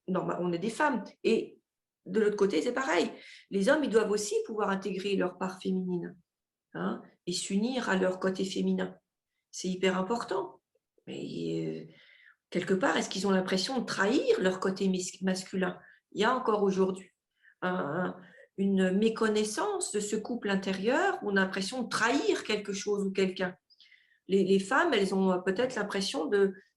S5: normalement, on est des femmes. Et de l'autre côté, c'est pareil. Les hommes, ils doivent aussi pouvoir intégrer leur part féminine, hein, et s'unir à leur côté féminin. C'est hyper important. Mais quelque part, est-ce qu'ils ont l'impression de trahir leur côté masculin? Il y a encore aujourd'hui une méconnaissance de ce couple intérieur où on a l'impression de trahir quelque chose ou quelqu'un. Les femmes, elles ont peut-être l'impression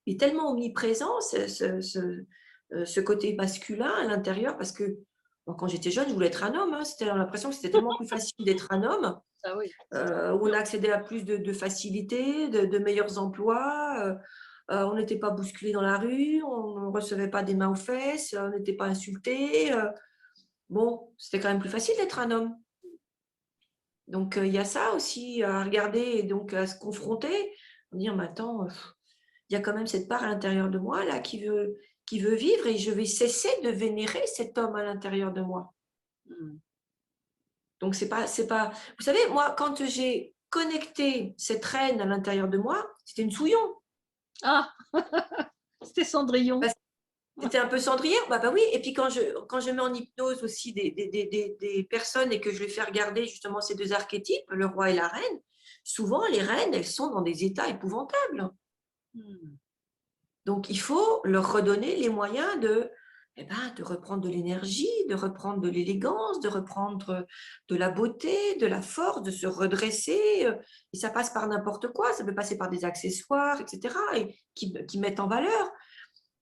S5: il est tellement omniprésent ce côté masculin à l'intérieur, parce que quand j'étais jeune, je voulais être un homme. Hein, c'était l'impression que c'était tellement plus facile d'être un homme.
S1: Ah oui.
S5: Où on accédait à plus de facilité, de meilleurs emplois. On n'était pas bousculé dans la rue, on ne recevait pas des mains aux fesses, on n'était pas insulté. Bon, c'était quand même plus facile d'être un homme. Donc, il y a ça aussi à regarder et donc à se confronter, à dire, mais attends, il y a quand même cette part à l'intérieur de moi là qui veut vivre, et je vais cesser de vénérer cet homme à l'intérieur de moi. Donc, c'est pas. Vous savez, moi, quand j'ai connecté cette reine à l'intérieur de moi, c'était une Souillon.
S1: Ah, c'était Cendrillon.
S5: C'était un peu Cendrillon, bah oui. Et puis quand je mets en hypnose aussi des personnes et que je les fais regarder justement ces deux archétypes, le roi et la reine, souvent les reines, elles sont dans des états épouvantables. Donc il faut leur redonner les moyens de reprendre de l'énergie, de reprendre de l'élégance, de reprendre de la beauté, de la force, de se redresser. Et ça passe par n'importe quoi, ça peut passer par des accessoires, etc., et qui mettent en valeur.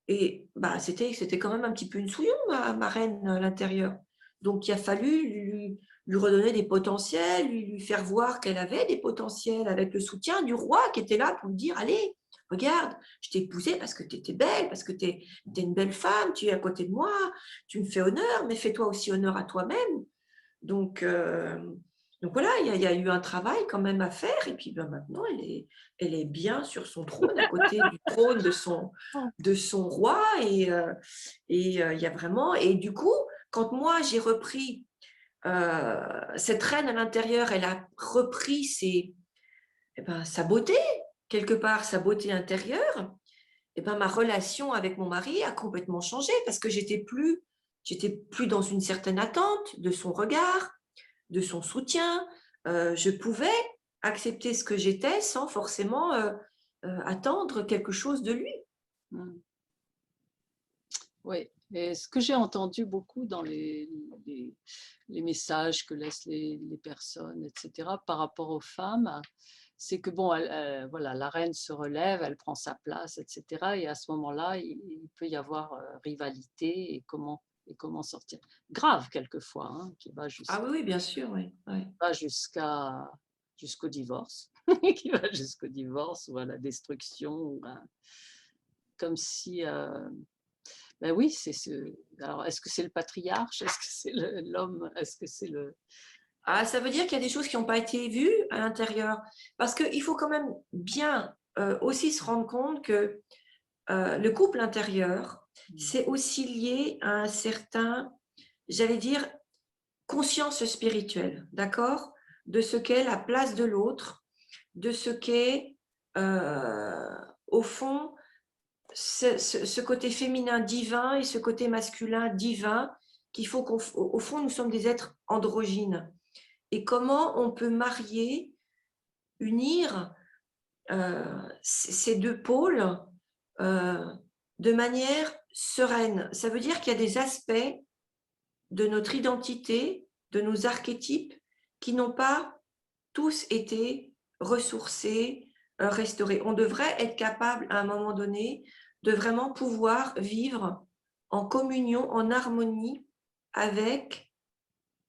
S5: Et c'était quand même un petit peu une Souillon, ma reine à l'intérieur. Donc, il a fallu lui redonner des potentiels, lui faire voir qu'elle avait des potentiels, avec le soutien du roi qui était là pour lui dire, allez, regarde, je t'ai épousée parce que tu étais belle, parce que tu es une belle femme, tu es à côté de moi, tu me fais honneur, mais fais-toi aussi honneur à toi-même. Donc voilà, il y a eu un travail quand même à faire, et puis maintenant, elle est bien sur son trône, à côté du trône de son roi, et il y a vraiment… Et du coup, quand moi, j'ai repris cette reine à l'intérieur, elle a repris sa beauté, quelque part, sa beauté intérieure, ma relation avec mon mari a complètement changé, parce que j'étais plus dans une certaine attente de son regard, de son soutien. Je pouvais accepter ce que j'étais sans forcément attendre quelque chose de lui.
S1: Oui, Et ce que j'ai entendu beaucoup dans les messages que laissent les personnes, etc., par rapport aux femmes, c'est que bon, voilà, la reine se relève, elle prend sa place, etc. Et à ce moment-là, il peut y avoir rivalité et comment sortir. Grave quelquefois, hein, qui va
S5: Ah oui, bien sûr, oui.
S1: Jusqu'au divorce, qui va jusqu'au divorce ou à la destruction, ou comme si... ben oui, alors est-ce que c'est le patriarche? Est-ce que c'est l'homme? Est-ce que c'est le...
S5: Ah, ça veut dire qu'il y a des choses qui n'ont pas été vues à l'intérieur. Parce qu'il faut quand même bien aussi se rendre compte que le couple intérieur, c'est aussi lié à un certain, j'allais dire, conscience spirituelle, d'accord? De ce qu'est la place de l'autre, de ce qu'est, au fond, ce côté féminin divin et ce côté masculin divin, qu'il faut qu'au fond, nous sommes des êtres androgynes. Et comment on peut marier, unir ces deux pôles de manière sereine. Ça veut dire qu'il y a des aspects de notre identité, de nos archétypes, qui n'ont pas tous été ressourcés, restaurés. On devrait être capable, à un moment donné, de vraiment pouvoir vivre en communion, en harmonie avec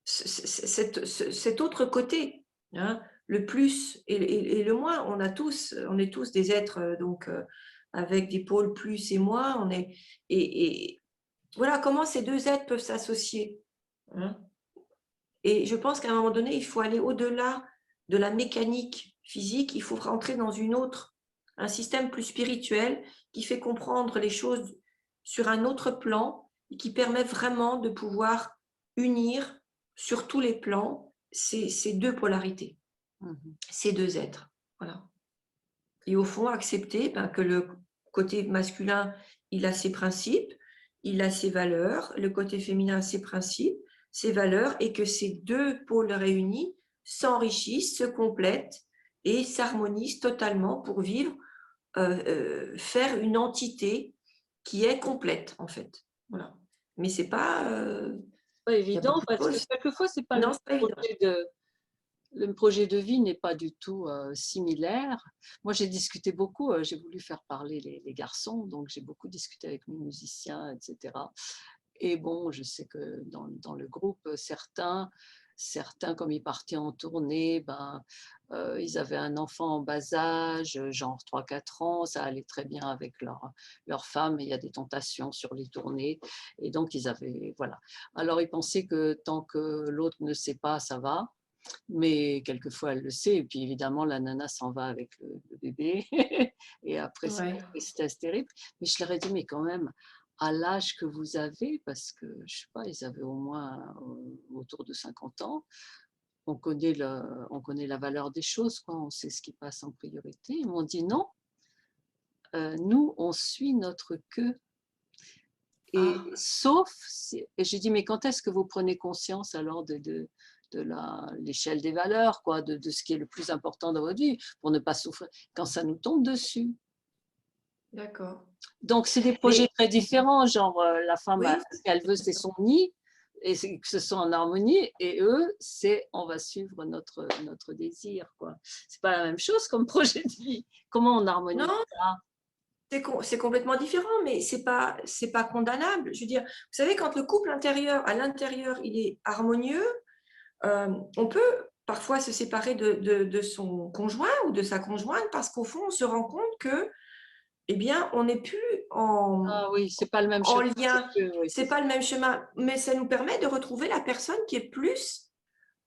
S5: cet autre côté, hein, le plus et le moins. On est tous des êtres donc avec des pôles plus et moins. Et voilà comment ces deux êtres peuvent s'associer. Hein. Et je pense qu'à un moment donné, il faut aller au-delà de la mécanique physique. Il faut rentrer dans un système plus spirituel qui fait comprendre les choses sur un autre plan et qui permet vraiment de pouvoir unir sur tous les plans ces deux polarités, ces deux êtres. Voilà. Et au fond, accepter que le côté masculin, il a ses principes, il a ses valeurs, le côté féminin a ses principes, ses valeurs, et que ces deux pôles réunis s'enrichissent, se complètent et s'harmonisent totalement pour vivre, faire une entité qui est complète, en fait. Voilà. Mais c'est pas
S1: évident, parce que quelquefois, c'est pas le projet de vie n'est pas du tout similaire. Moi, j'ai discuté beaucoup, j'ai voulu faire parler les garçons, donc j'ai beaucoup discuté avec mes musiciens, etc. Et bon, je sais que dans le groupe, certains, comme ils partaient en tournée, ils avaient un enfant en bas âge, genre 3-4 ans, ça allait très bien avec leur femme, et il y a des tentations sur les tournées. Et donc, voilà. Alors, ils pensaient que tant que l'autre ne sait pas, ça va. Mais quelquefois, elle le sait. Et puis, évidemment, la nana s'en va avec le bébé. Et après, c'est une tristesse terrible. Mais je leur ai dit, mais quand même, à l'âge que vous avez, parce que, je ne sais pas, ils avaient au moins autour de 50 ans, on connaît la valeur des choses, quoi. On sait ce qui passe en priorité. Ils m'ont dit, non, nous, on suit notre queue. Et sauf, et j'ai dit, mais quand est-ce que vous prenez conscience alors de l'échelle des valeurs, quoi, de ce qui est le plus important dans votre vie, pour ne pas souffrir quand ça nous tombe dessus.
S5: D'accord.
S1: Donc, c'est des projets très différents, genre la femme, ce qu'elle veut, c'est son nid, et que ce soit en harmonie, et eux, c'est on va suivre notre désir, quoi. C'est pas la même chose comme projet de vie. Comment on harmonise ça?
S5: C'est complètement différent, mais c'est pas condamnable. Je veux dire, vous savez, quand le couple à l'intérieur, il est harmonieux, on peut parfois se séparer de son conjoint ou de sa conjointe parce qu'au fond, on se rend compte que, eh bien, on n'est plus
S1: c'est pas le même chemin,
S5: lien. C'est pas le même chemin, mais ça nous permet de retrouver la personne qui est plus,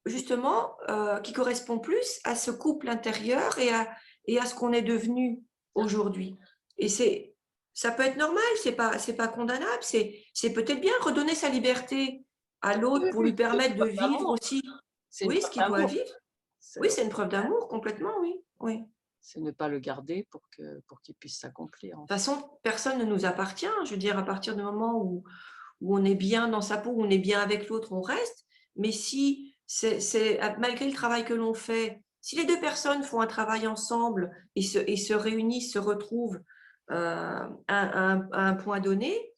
S5: justement, qui correspond plus à ce couple intérieur et à ce qu'on est devenu aujourd'hui. Et ça peut être normal, c'est pas condamnable, c'est peut-être bien redonner sa liberté à l'autre pour lui permettre de vivre aussi ce qu'il doit vivre. Oui, c'est une preuve d'amour, complètement, oui.
S1: C'est ne pas le garder pour qu'il puisse s'accomplir.
S5: De toute façon, personne ne nous appartient. Je veux dire, à partir du moment où on est bien dans sa peau, où on est bien avec l'autre, on reste. Mais si, malgré le travail que l'on fait, si les deux personnes font un travail ensemble et se réunissent, se retrouvent à un point donné,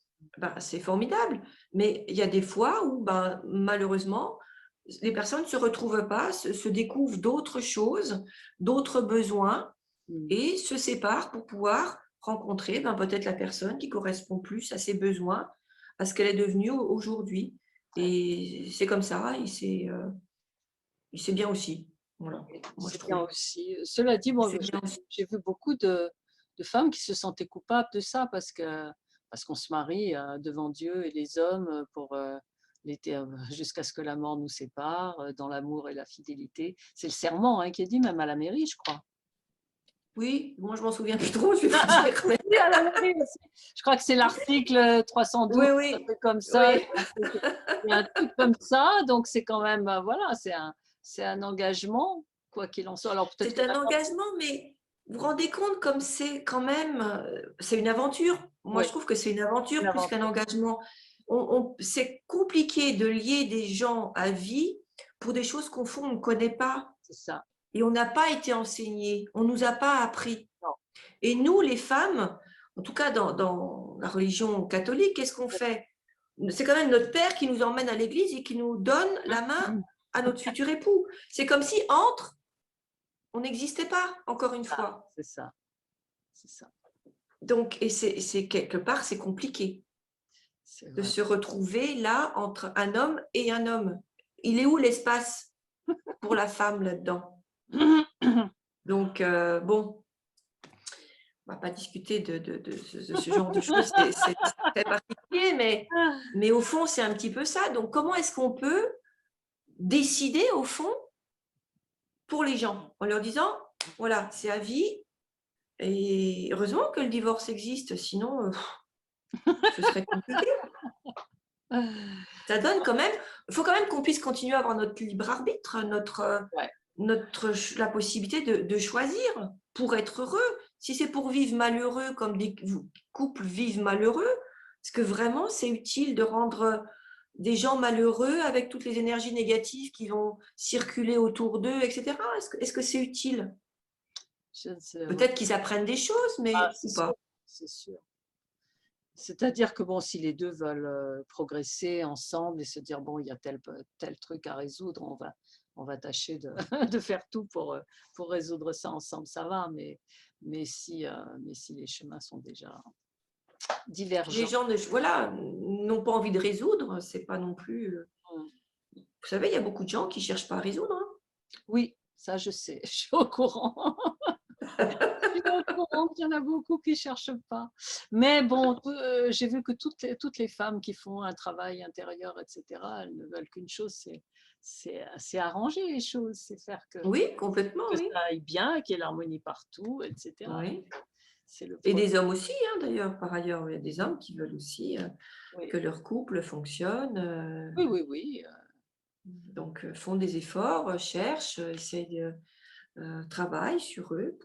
S5: c'est formidable. Mais il y a des fois où, malheureusement, les personnes ne se retrouvent pas, se découvrent d'autres choses, d'autres besoins et se séparent pour pouvoir rencontrer peut-être la personne qui correspond plus à ses besoins, à ce qu'elle est devenue aujourd'hui. Et c'est comme ça, et c'est bien aussi. Voilà. Moi,
S1: c'est bien aussi. Cela dit, moi, j'ai vu beaucoup de femmes qui se sentaient coupables de ça parce qu'on se marie devant Dieu et les hommes pour jusqu'à ce que la mort nous sépare, dans l'amour et la fidélité. C'est le serment qui est dit même à la mairie, je crois.
S5: Oui, moi je m'en souviens plus trop, je vais vous dire.
S1: Oui, à la mairie aussi. Je crois que c'est l'article 312,
S5: oui.
S1: un truc comme ça.
S5: Oui.
S1: Il y a un truc comme ça, donc c'est quand même, voilà, c'est un engagement, quoi qu'il en soit. Alors,
S5: c'est un engagement, mais vous vous rendez compte comme c'est quand même, c'est une aventure. Moi, je trouve que c'est une aventure plus qu'un engagement. C'est compliqué de lier des gens à vie pour des choses qu'au fond, on ne connaît pas.
S1: C'est ça.
S5: Et on n'a pas été enseigné, on ne nous a pas appris.
S1: Non.
S5: Et nous, les femmes, en tout cas dans la religion catholique, qu'est-ce qu'on fait? C'est quand même notre père qui nous emmène à l'église et qui nous donne la main à notre futur époux. C'est comme si on n'existait pas, encore une fois.
S1: C'est ça. C'est ça.
S5: Donc, et c'est quelque part, c'est compliqué de se retrouver là entre un homme et un homme. Il est où l'espace pour la femme là-dedans? Donc, bon, on ne va pas discuter de ce genre de choses, c'est très particulier, mais au fond, c'est un petit peu ça. Donc, comment est-ce qu'on peut décider, au fond, pour les gens, en leur disant, voilà, c'est à vie, et heureusement que le divorce existe, sinon, ce serait compliqué. Ça donne quand même, il faut quand même qu'on puisse continuer à avoir notre libre arbitre, la possibilité de choisir pour être heureux. Si c'est pour vivre malheureux comme des couples vivent malheureux, est-ce que vraiment c'est utile de rendre des gens malheureux avec toutes les énergies négatives qui vont circuler autour d'eux, etc. Est-ce que c'est utile? Peut-être qu'ils apprennent des choses, mais ou pas.
S1: C'est sûr. C'est-à-dire que bon, si les deux veulent progresser ensemble et se dire bon, il y a tel truc à résoudre, on va tâcher de faire tout pour résoudre ça ensemble, ça va, mais si les chemins sont déjà divergents.
S5: Les gens n'ont pas envie de résoudre, c'est pas non plus. Vous savez, il y a beaucoup de gens qui ne cherchent pas à résoudre.
S1: Oui, ça je sais, je suis au courant. Il y en a beaucoup qui ne cherchent pas. Mais bon, j'ai vu que toutes les femmes qui font un travail intérieur, etc., elles ne veulent qu'une chose, c'est arranger les choses, c'est faire que,
S5: complètement,
S1: que ça aille bien, qu'il y ait l'harmonie partout, etc.
S5: Oui. Et des hommes aussi, d'ailleurs, par ailleurs. Il y a des hommes qui veulent aussi que leur couple fonctionne.
S1: Oui.
S5: Donc, font des efforts, cherchent, essayent travaillent sur eux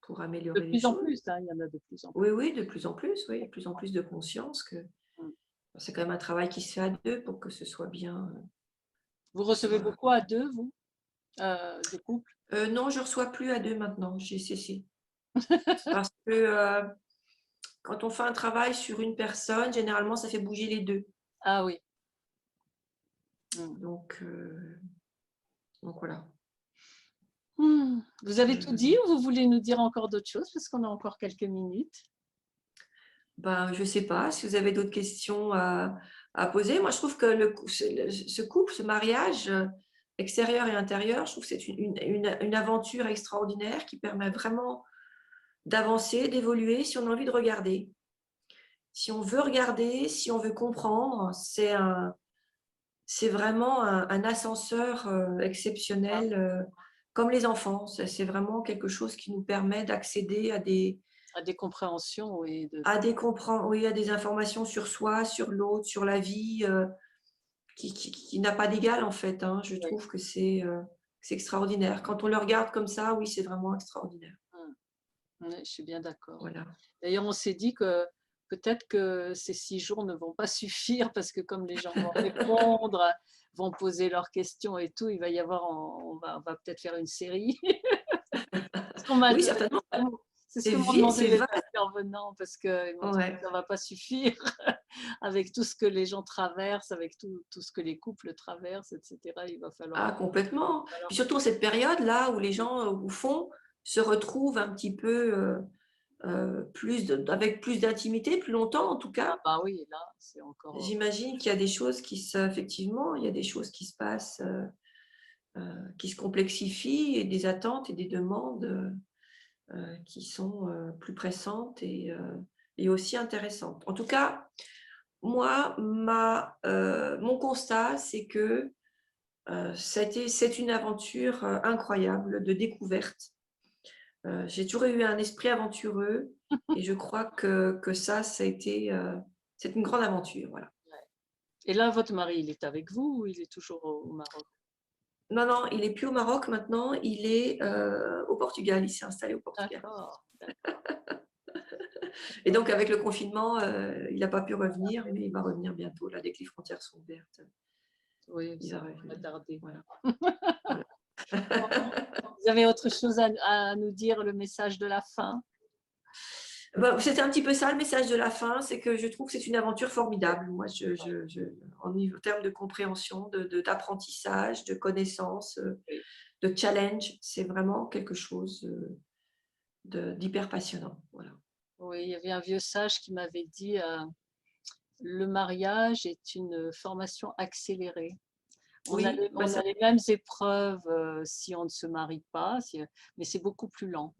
S5: pour améliorer les choses.
S1: De plus en plus, il y en a de plus en plus.
S5: Oui, de plus en plus, oui, de plus en plus de conscience que c'est quand même un travail qui se fait à deux pour que ce soit bien.
S1: Vous recevez beaucoup à deux, vous, des couples?
S5: Non, je ne reçois plus à deux maintenant, j'ai cessé. Parce que quand on fait un travail sur une personne, généralement, ça fait bouger les deux.
S1: Ah oui.
S5: Donc voilà.
S1: Vous avez tout dit ou vous voulez nous dire encore d'autres choses parce qu'on a encore quelques minutes?
S5: Je ne sais pas si vous avez d'autres questions à poser. Moi, je trouve que ce couple, ce mariage extérieur et intérieur, je trouve que c'est une aventure extraordinaire qui permet vraiment d'avancer, d'évoluer si on a envie de regarder. Si on veut regarder, si on veut comprendre, c'est vraiment un ascenseur exceptionnel. Comme les enfants, c'est vraiment quelque chose qui nous permet d'accéder à des
S1: compréhensions et
S5: à des informations sur soi, sur l'autre, sur la vie, qui n'a pas d'égal en fait. Je trouve que c'est extraordinaire. Quand on le regarde comme ça, oui, c'est vraiment extraordinaire.
S1: Je suis bien d'accord.
S5: Voilà.
S1: D'ailleurs, on s'est dit que peut-être que ces 6 jours ne vont pas suffire parce que comme les gens vont répondre, vont poser leurs questions et tout, il va y avoir, on va peut-être faire une série.
S5: Oui, certainement.
S1: C'est ce que m'ont demandé les intervenants parce que
S5: Ouais.
S1: ça ne va pas suffire avec tout ce que les gens traversent, avec tout ce que les couples traversent, etc. Il va falloir.
S5: Ah, complètement. Puis surtout en cette période-là où les gens, au fond, se retrouvent un petit peu avec plus d'intimité, plus longtemps en tout
S1: Ah
S5: cas.
S1: bah oui, là, c'est encore.
S5: J'imagine qu'il y a des choses effectivement, il y a des choses qui se passent, qui se complexifient et des attentes et des demandes qui sont plus pressantes et aussi intéressantes. En tout cas, moi, mon constat, c'est que c'est une aventure incroyable de découverte. J'ai toujours eu un esprit aventureux et je crois que ça a été c'est une grande aventure. Voilà.
S1: Et là, votre mari, il est avec vous ou il est toujours au Maroc?
S5: Non, non, il n'est plus au Maroc maintenant, il est au Portugal, il s'est installé au Portugal.
S1: D'accord.
S5: Et donc, avec le confinement, il n'a pas pu revenir, mais il va revenir bientôt, là, dès que les frontières sont ouvertes.
S1: Oui,
S5: Il
S1: ça
S5: va
S1: va
S5: revenir.
S1: tarder.
S5: Voilà.
S1: Vous avez autre chose à nous dire, le message de la fin?
S5: C'était un petit peu ça le message de la fin, c'est que je trouve que c'est une aventure formidable. Moi, en termes de compréhension, d'apprentissage, de connaissance, de challenge, c'est vraiment quelque chose d'hyper passionnant. Voilà.
S1: Oui, il y avait un vieux sage qui m'avait dit le mariage est une formation accélérée. On a les mêmes épreuves si on ne se marie pas, mais c'est beaucoup plus lent.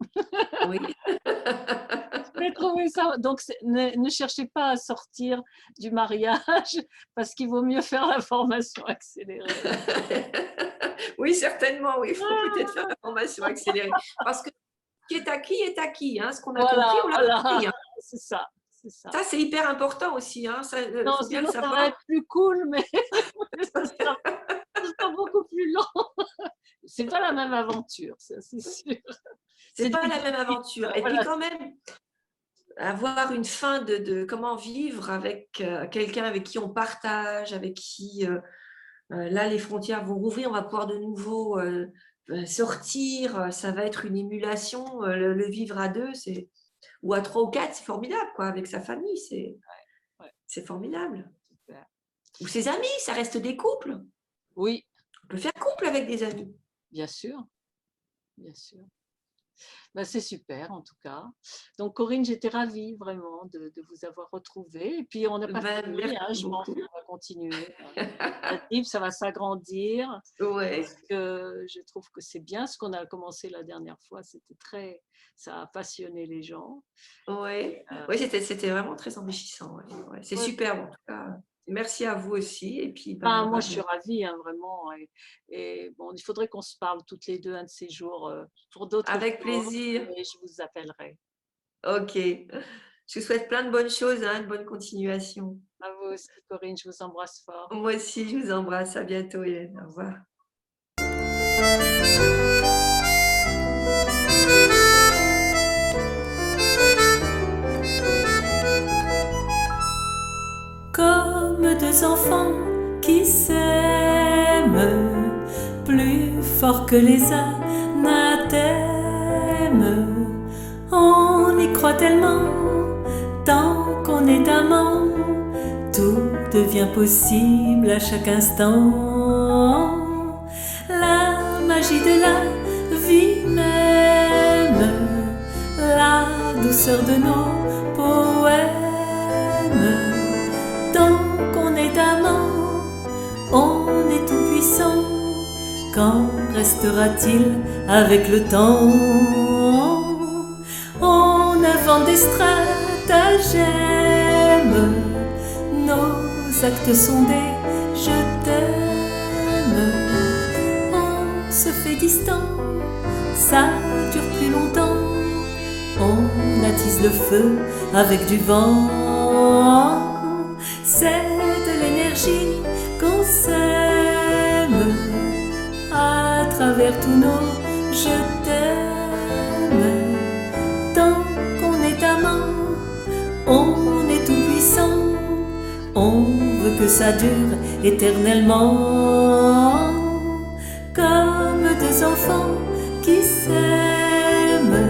S5: Oui.
S1: J'ai trouvé ça. Donc, ne cherchez pas à sortir du mariage parce qu'il vaut mieux faire la formation accélérée.
S5: Oui, certainement. Oui, il faut peut-être faire la formation accélérée. Parce que ce qui est acquis, hein, ce qu'on a compris, on l'a compris. Hein.
S1: C'est ça.
S5: Ça, c'est hyper important aussi. Hein. Ça,
S1: non,
S5: faut bien
S1: sinon,
S5: le savoir.
S1: Ça va être plus cool, mais ça sera beaucoup plus lent. C'est pas la même aventure, ça, c'est sûr.
S5: C'est pas la même aventure. Et puis quand même, avoir une fin de comment vivre avec quelqu'un avec qui on partage, avec qui là les frontières vont rouvrir, on va pouvoir de nouveau sortir, ça va être une émulation, le vivre à deux, ou à 3 ou 4, c'est formidable, quoi, avec sa famille, c'est formidable. Super. Ou ses amis, ça reste des couples.
S1: Oui.
S5: On peut faire couple avec des amis.
S1: Bien sûr, bien sûr. Ben, c'est super en tout cas. Donc Corinne, j'étais ravie vraiment de vous avoir retrouvée. Et puis on n'a pas fini, hein, je pense qu'on va continuer. La Bible, ça va s'agrandir.
S5: Ouais.
S1: Parce que je trouve que c'est bien ce qu'on a commencé la dernière fois. Ça a passionné les gens.
S5: Oui, c'était vraiment très enrichissant. Ouais. C'est superbe en tout cas. Merci à vous aussi. Et puis,
S1: moi, je suis ravie, hein, vraiment. Et bon, il faudrait qu'on se parle toutes les deux un de ces jours pour d'autres.
S5: Avec plaisir.
S1: Et je vous appellerai.
S5: Ok. Je vous souhaite plein de bonnes choses, hein, une bonne continuation.
S1: À vous aussi, Corinne. Je vous embrasse fort.
S5: Moi aussi, je vous embrasse. À bientôt, Hélène. Au revoir.
S4: Comme deux enfants qui s'aiment plus fort que les anathèmes. On y croit tellement, tant qu'on est amant, tout devient possible à chaque instant. La magie de la vie même, la douceur de nos poèmes. Tant qu'on est amant, on est tout puissant. Qu'en restera-t-il avec le temps? On invente des stratagèmes, nos actes sont des je t'aime. On se fait distant, ça dure plus longtemps. On attise le feu avec du vent. C'est de l'énergie qu'on sème à travers tous nos je t'aime. Tant qu'on est amant, on est tout puissant. On veut que ça dure éternellement. Comme deux enfants qui s'aiment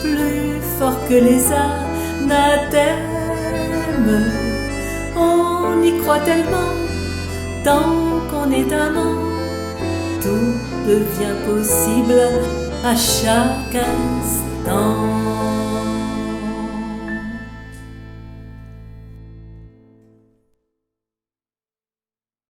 S4: plus fort que que les anathèmes. On y croit tellement, tant qu'on est amant, tout devient possible à chaque instant.